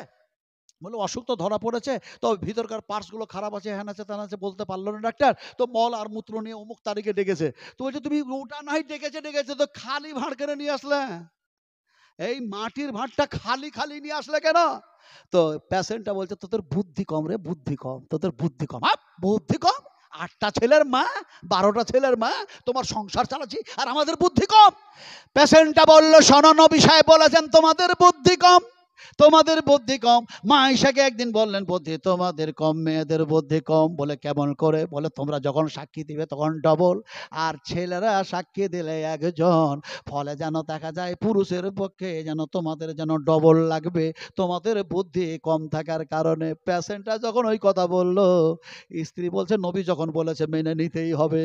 বলে অসুখ তো ধরা পড়েছে, তো ভিতরকার পার্টসগুলো খারাপ আছে, হ্যান আছে, তেন আছে, বলতে পারলো না ডাক্তার, তো মল আর মূত্র নিয়ে অমুক তারিখে ডেকেছে। তো বলছে তুমি ওটা নাই ডেকেছে তো খালি ভাঁড় কেন নিয়ে আসলে? এই মাটির ভাঁড়টা খালি খালি নিয়ে আসলে কেন? তো পেশেন্টটা বলছে, তোদের বুদ্ধি কম রে, বুদ্ধি কম, তোদের বুদ্ধি কম। বুদ্ধি কম? 8টা ছেলের মা, 12টা ছেলের মা, তোমার সংসার চালাচ্ছি আর আমাদের বুদ্ধি কম? পেশেন্টটা বলল, শোনো, নবী সাহেব বলেছেন তোমাদের বুদ্ধি কম, তোমাদের বুদ্ধি কম। মা ঈশাকে একদিন বললেন, বুদ্ধি তোমাদের কম, মেয়েদের বুদ্ধি কম। বলে কেমন করে? বলে তোমরা যখন সাক্ষী দিবে তখন ডবল, আর ছেলেরা সাক্ষী দিলে একজন, ফলে যেন দেখা যায় পুরুষের পক্ষে যেন তোমাদের যেন ডবল লাগবে, তোমাদের বুদ্ধি কম থাকার কারণে। পেশেন্টটা যখন ওই কথা বলল, স্ত্রী বলছে, নবী যখন বলেছে মেনে নিতেই হবে।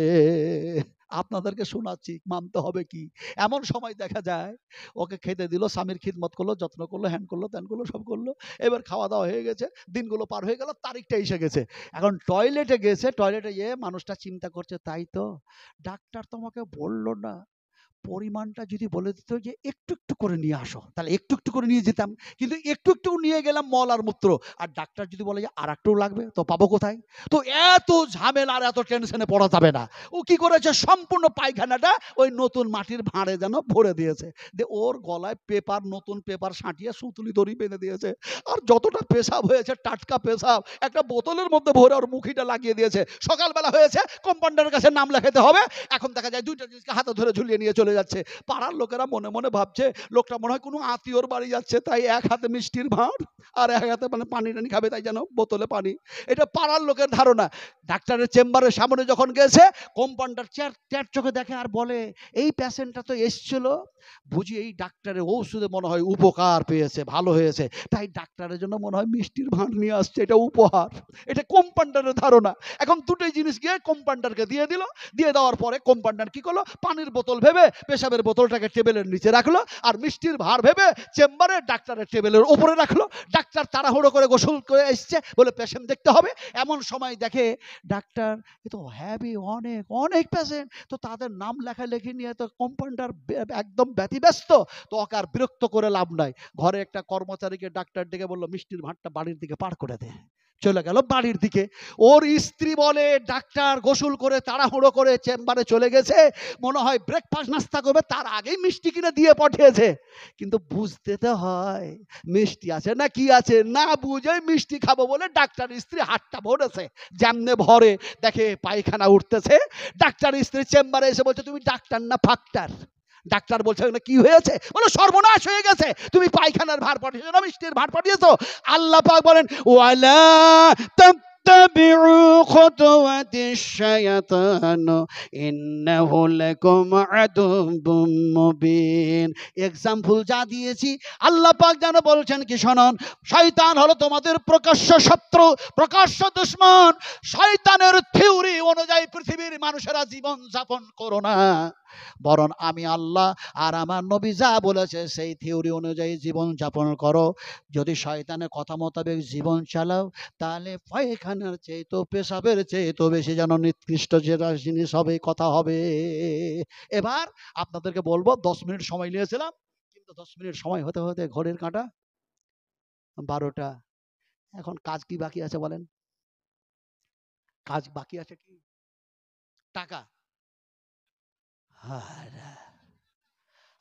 আপনাদেরকে শোনাচ্ছি, মানতে হবে কি। এমন সময় দেখা যায় ওকে খেতে দিল, স্বামীর খিদমত করলো, যত্ন করলো, হ্যান করলো, ত্যান করলো, সব করলো। এবার খাওয়া দাওয়া হয়ে গেছে, দিনগুলো পার হয়ে গেল, তারিখটা এসে গেছে। এখন টয়লেটে গেছে, টয়লেটে গিয়ে মানুষটা চিন্তা করছে, তাই তো ডাক্তার তোমাকে বললো না পরিমাণটা যদি বলে দিত যে একটু একটু করে নিয়ে আসো, তাহলে একটু একটু করে নিয়ে যেতাম, কিন্তু একটু একটু নিয়ে গেলাম মল আর মূত্র, আর ডাক্তার যদি বলে যে আর একটু লাগবে, তো পাবো কোথায়? তো এত ঝামেলা আর এত টেনশনে পড়া যাবে না। ও কি করেছে, সম্পূর্ণ পায়খানাটা ওই নতুন মাটির ভাঁড়ে যেন ভরে দিয়েছে, যে ওর গলায় পেপার, নতুন পেপার সাঁটিয়ে সুতুলি দড়ি বেঁধে দিয়েছে, আর যতটা পেশাব হয়েছে টাটকা পেশাব একটা বোতলের মধ্যে ভরে ওর মুখিটা লাগিয়ে দিয়েছে। সকালবেলা হয়েছে, কম্পাউন্ডারের কাছে নাম লেখাতে হবে, এখন দেখা যায় দুইটা জিনিসকে হাতে ধরে ঝুলিয়ে নিয়ে চলে যাচ্ছে। পাড়ার লোকেরা মনে মনে ভাবছে লোকটা মনে হয় কোনো আত্মীয়র বাড়ি যাচ্ছে, তাই এক হাতে মিষ্টির ভাঁড় আর এক হাতে মানে পানি টানি খাবে, তাই যেন বোতলে পানি। এটা পাড়ার লোকের ধারণা। ডাক্তারের চেম্বারের সামনে যখন গেছে, কম্পাউন্ডার চার চোখে দেখে আর বলে, এই পেশেন্টটা তো এসছিল, বুঝি এই ডাক্তারের ঔষধে মনে হয় উপকার পেয়েছে, ভালো হয়েছে, তাই ডাক্তারের জন্য মনে হয় মিষ্টির ভাঁড় নিয়ে আসছে, এটা উপহার। এটা কম্পাউন্ডারের ধারণা। এখন দুটোই জিনিস গিয়ে কম্পাউন্ডারকে দিয়ে দিল। দিয়ে দেওয়ার পরে কম্পাউন্ডার কি করলো, পানির বোতল ভেবে পেশাবের বোতলটাকে টেবিলের নিচে রাখলো, আর মিষ্টির ভাঁড় ভেবে চেম্বারে ডাক্তারের টেবিলের উপরে রাখলো। ডাক্তার তাড়াহুড়ো করে গোসল করে এসছে, বলে পেশেন্ট দেখতে হবে। এমন সময় দেখে ডাক্তার এ তো হ্যাভি, অনেক অনেক পেশেন্ট, তো তাদের নাম লেখালেখি নিয়ে তো কম্পাউন্ডার একদম ব্যতিব্যস্ত। তো ওকে আর বিরক্ত করে লাভ নাই। ঘরে একটা কর্মচারীকে ডাক্তার ডেকে বললো, মিষ্টির ভাঁড়টা বাড়ির দিকে পার করে দে। চলে গেল বাড়ির দিকে। ওর স্ত্রী বলে, ডাক্তার গোসল করে তাড়াহুড়ো করে চেম্বারে চলে গেছে, মনে হয় ব্রেকফাস্ট নাস্তা করবে, তার আগেই মিষ্টি কিনে দিয়ে পাঠিয়েছে। কিন্তু বুঝতে তো হয় মিষ্টি আছে না কি আছে, না বুঝে মিষ্টি খাবো বলে ডাক্তার স্ত্রী হাতটা ভরেছে। যেমনে ভরে দেখে পায়খানা উঠতেছে। ডাক্তার স্ত্রী চেম্বারে এসে বলছে, তুমি ডাক্তার না ফাক্তার? ডাক্তার বলছে, কি হয়েছে? বলো, সর্বনাশ হয়ে গেছে, তুমি পায়খানার ভার পাঠিয়েছো না মিষ্টির ভার পাঠিয়েছো? আল্লাহ পাক বলেন, ওয়ালা তাত্তাবিউ খুতুওয়াতিশ শায়াতান ইন্নাহু লাকুম আদুউম মুবিন। এক্সাম্পল যা দিয়েছি আল্লাহ পাক যেন বলছেন কি, শুনুন, শয়তান হলো তোমাদের প্রকাশ্য শত্রু, প্রকাশ্য দুশমন। শয়তানের থিওরি অনুযায়ী পৃথিবীর মানুষেরা জীবন যাপন করো না, বরং আমি আল্লাহ আর আমার নবী যা বলেছে সেই থিওরি অনুযায়ী জীবন যাপন করো। যদি শয়তানের কথা মোতাবেক জীবন চালাও, তাহলে পায়খানার চেয়ে তো পেশাবের চেয়ে তো বেশি যেন নিকৃষ্ট যেটা জিনিস হবে, কথা হবে। এবার আপনাদেরকে বলবো, 10 মিনিট সময় নিয়েছিলাম, কিন্তু 10 মিনিট সময় হতে হতে ঘড়ির কাঁটা 12টা। এখন কাজ কি বাকি আছে বলেন? কাজ বাকি আছে কি? টাকা।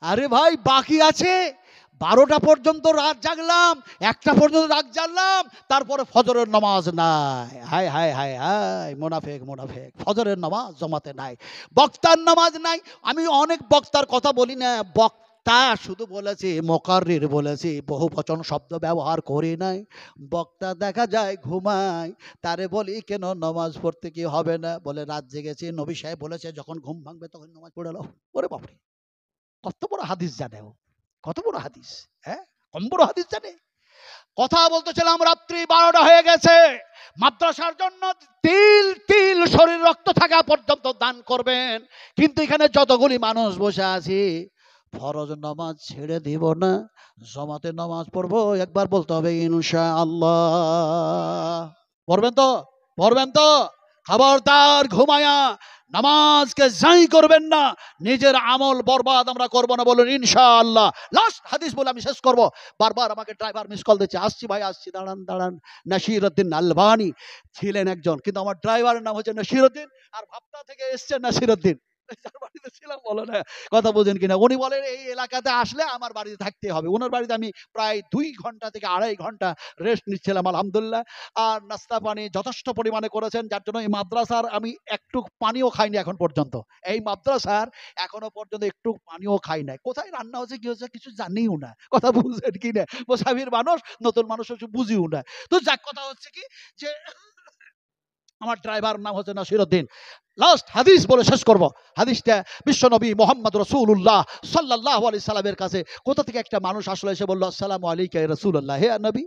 আরে ভাই, বাকি আছে। 12টা পর্যন্ত রাত জাগলাম, 1টা পর্যন্ত রাত জাগলাম, তারপরে ফজরের নামাজ নাই। হায় হায় হায় হায়, মুনাফিক মুনাফিক, ফজরের নামাজ জমাতে নাই, বক্তার নামাজ নাই। আমি অনেক বক্তার কথা বলি না, বক্তা শুধু বলেছি, মুকাররির বলেছি, বহু বচন শব্দ ব্যবহার করি নাই। বক্তা দেখা যায় ঘুমায়, তারে বলি কেন নামাজ পড়তে কি হবে না? বলে রাত জেগেছি, নবী সাহেব বলেছে যখন ঘুম ভাঙবে তখন নামাজ পড়ে নাও। ওরে বাপরে, কত বড় হাদিস জানে ও, কত বড় হাদিস, হ্যাঁ, কম বড় হাদিস জানে। কথা বলতেছিলাম, রাত্রি 12টা হয়ে গেছে। মাদ্রাসার জন্য তিল তিল শরীর রক্ত থাকা পর্যন্ত দান করবেন, কিন্তু এখানে যতগুলি মানুষ বসে আছি, ফরজ নামাজ ছেড়ে দিব না, জমাতে নামাজ পড়বো। একবার বলতে হবে ইনশাআল্লাহ। পড়বেন তো? পড়বেন তো? খবরদার ঘুমায়া নামাজকে যাই করবেন না, নিজের আমল বরবাদ আমরা করবো না, বলুন ইনশাআল্লাহ। লাস্ট হাদিস বলে আমি শেষ করব। বারবার আমাকে ড্রাইভার মিস কল দিচ্ছে, আসছি ভাই আসছি, দাঁড়ান দাঁড়ান। নাসিরউদ্দিন আলবানী ছিলেন একজন, কিন্তু আমার ড্রাইভারের নাম হচ্ছে নাসিরউদ্দিন, আর ভাবনা থেকে এসছে নাসিরউদ্দিন। যার বাড়িতে ছিলাম, বলো না, কথা বুঝেন কিনা। উনি বলেন এই এলাকাতে আসলে আমার বাড়িতে থাকতে হবে। ওনার বাড়িতে আমি প্রায় 2 ঘন্টা থেকে 2.5 ঘন্টা রেস্ট নিচ্ছিলাম, আলহামদুলিল্লাহ। আর নাস্তা পানি যথেষ্ট পরিমাণে করেছেন, যার জন্য এই মাদ্রাসার আমি একটু পানিও খাইনি এখন পর্যন্ত। এই মাদ্রাসার এখনো পর্যন্ত একটু পানিও খাই নাই। কোথায় রান্না হচ্ছে কি হচ্ছে কিছু জানিও না, কথা বুঝেন কিনা। মোসাফির মানুষ, নতুন মানুষ কিছু বুঝিও না। তো যাক, কথা হচ্ছে কি যে আমার ড্রাইভার নাম হচ্ছে নাসিরউদ্দিন। লাস্ট হাদিস বলে শেষ করব। হাদিসটা বিশ্বনবী মুহাম্মদ রাসূলুল্লাহ সাল্লাল্লাহু আলাইহি সাল্লামের কাছে কোথা থেকে একটা মানুষ আসলে এসে বলল, আসসালামু আলাইকা ইয়া রাসূলুল্লাহ, হে নবী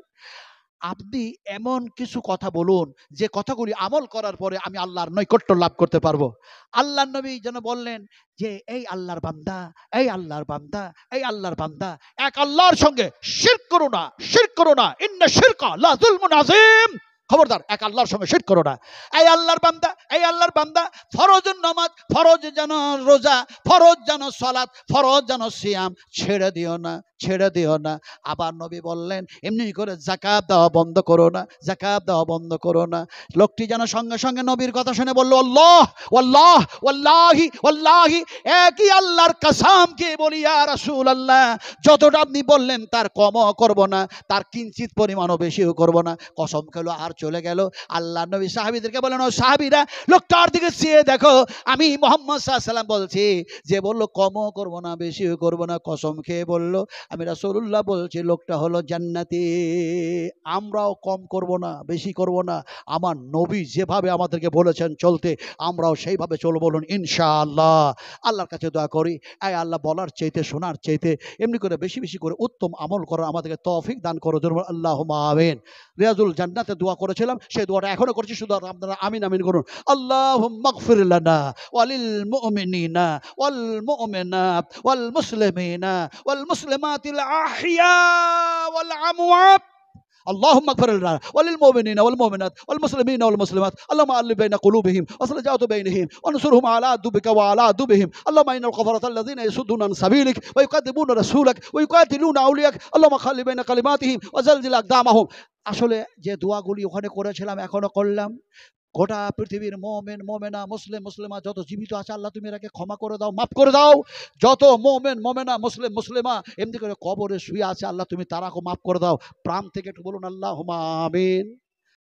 আপনি এমন কিছু কথা বলুন যে কথাগুলি আমল করার পরে আমি আল্লাহর নৈকট্য লাভ করতে পারবো। আল্লাহর নবী যেন বললেন যে এই আল্লাহর বান্দা, এই আল্লাহর বান্দা, এই আল্লাহর বান্দা, এক আল্লাহর সঙ্গে শিরক করো না, শিরক করো না, ইন্না শিরকা লা যুলমুন আযীম। খবরদার, এক আল্লাহর সঙ্গে শিরক করো না। এই আল্লাহর বান্দা, এই আল্লাহর বান্দা, ফরজ নামাজ, ফরজ যেন রোজা, ফরজ যেন সালাত, ফরজ যেন সিয়াম ছেড়ে দিও না, ছেড়ে দিও না। আবার নবী বললেন এমনি করে যাকাত দেওয়া বন্ধ করো না, যাকাত দেওয়া বন্ধ করো না। লোকটি যেন সঙ্গে সঙ্গে নবীর কথা শুনে বলল আল্লাহ ওয়াল্লাহ ওয়াল্লাহি ওয়াল্লাহি, একই আল্লাহর কসম কে বলি ইয়া রাসূলুল্লাহ, যতটা আপনি বললেন তার কমও করব না, তার কিঞ্চিত পরিমাণও বেশিও করব না। কসম খেলো আর চলে গেল। আল্লাহ নবী সাহাবীদেরকে বলেন, ও সাহাবীরা লোকটার দিকে চেয়ে দেখো, আমি মুহাম্মদ সাল্লাল্লাহু আলাইহি ওয়াসাল্লাম বলছি, যে বলল কমও করব না বেশিও করব না, কসম খেয়ে বলল আমি রাসূলুল্লাহ বলছি লোকটা হলো জান্নাতি। আমরাও কম করব না বেশি করব না, আমার নবী যেভাবে আমাদেরকে বলেছেন চলতে আমরাও সেইভাবে চলব, বলুন ইনশাআল্লাহ। আল্লাহর কাছে দোয়া করি, আয় আল্লাহ বলার চাইতে শোনার চাইতে এমনি করে বেশি বেশি করে উত্তম আমল করার আমাদেরকে তৌফিক দান করো, জন্য আল্লাহুম্মা আমিন। রিয়াজুল জান্নাতে দোয়া করেছিলাম, সেই দোয়াটা এখনো করছি, শুধু আপনারা আমিন আমিন করুন। আল্লাহুম্মা গফির লানা ওয়ালিল মুমিনিনা ওয়াল মুমিনাত ওয়াল মুসলিমিনা ওয়াল মুসলিমাতিল আহইয়া ওয়াল আমওয়াত। اللهم اغفر لنا وللمؤمنين والمؤمنات والمسلمين والمسلمات، اللهم ألف بين قلوبهم واصلح ذات بينهم وانصرهم على عدوك وعلى عدوهم، اللهم إن الكفرة الذين يصدون عن سبيلك ويكذبون رسولك ويقاتلون أولياءك، اللهم خلي بين كلماتهم وزلزل أقدامهم। আসলে যে দোয়াগুলি ওখানে করেছিলাম এখনো করলাম, গোটা পৃথিবীর মোমেন মোমেনা মুসলিম মুসলিমা যত জীবিত আছে আল্লাহ তুমি এটাকে ক্ষমা করে দাও, মাফ করে দাও। যত মোমেন মোমেনা মুসলিম মুসলিমা এমনি করে কবরে শুয়ে আছে আল্লাহ তুমি তারাকে মাফ করে দাও। প্রাণ থেকে একটু বলুন আল্লাহুম্মা আমিন।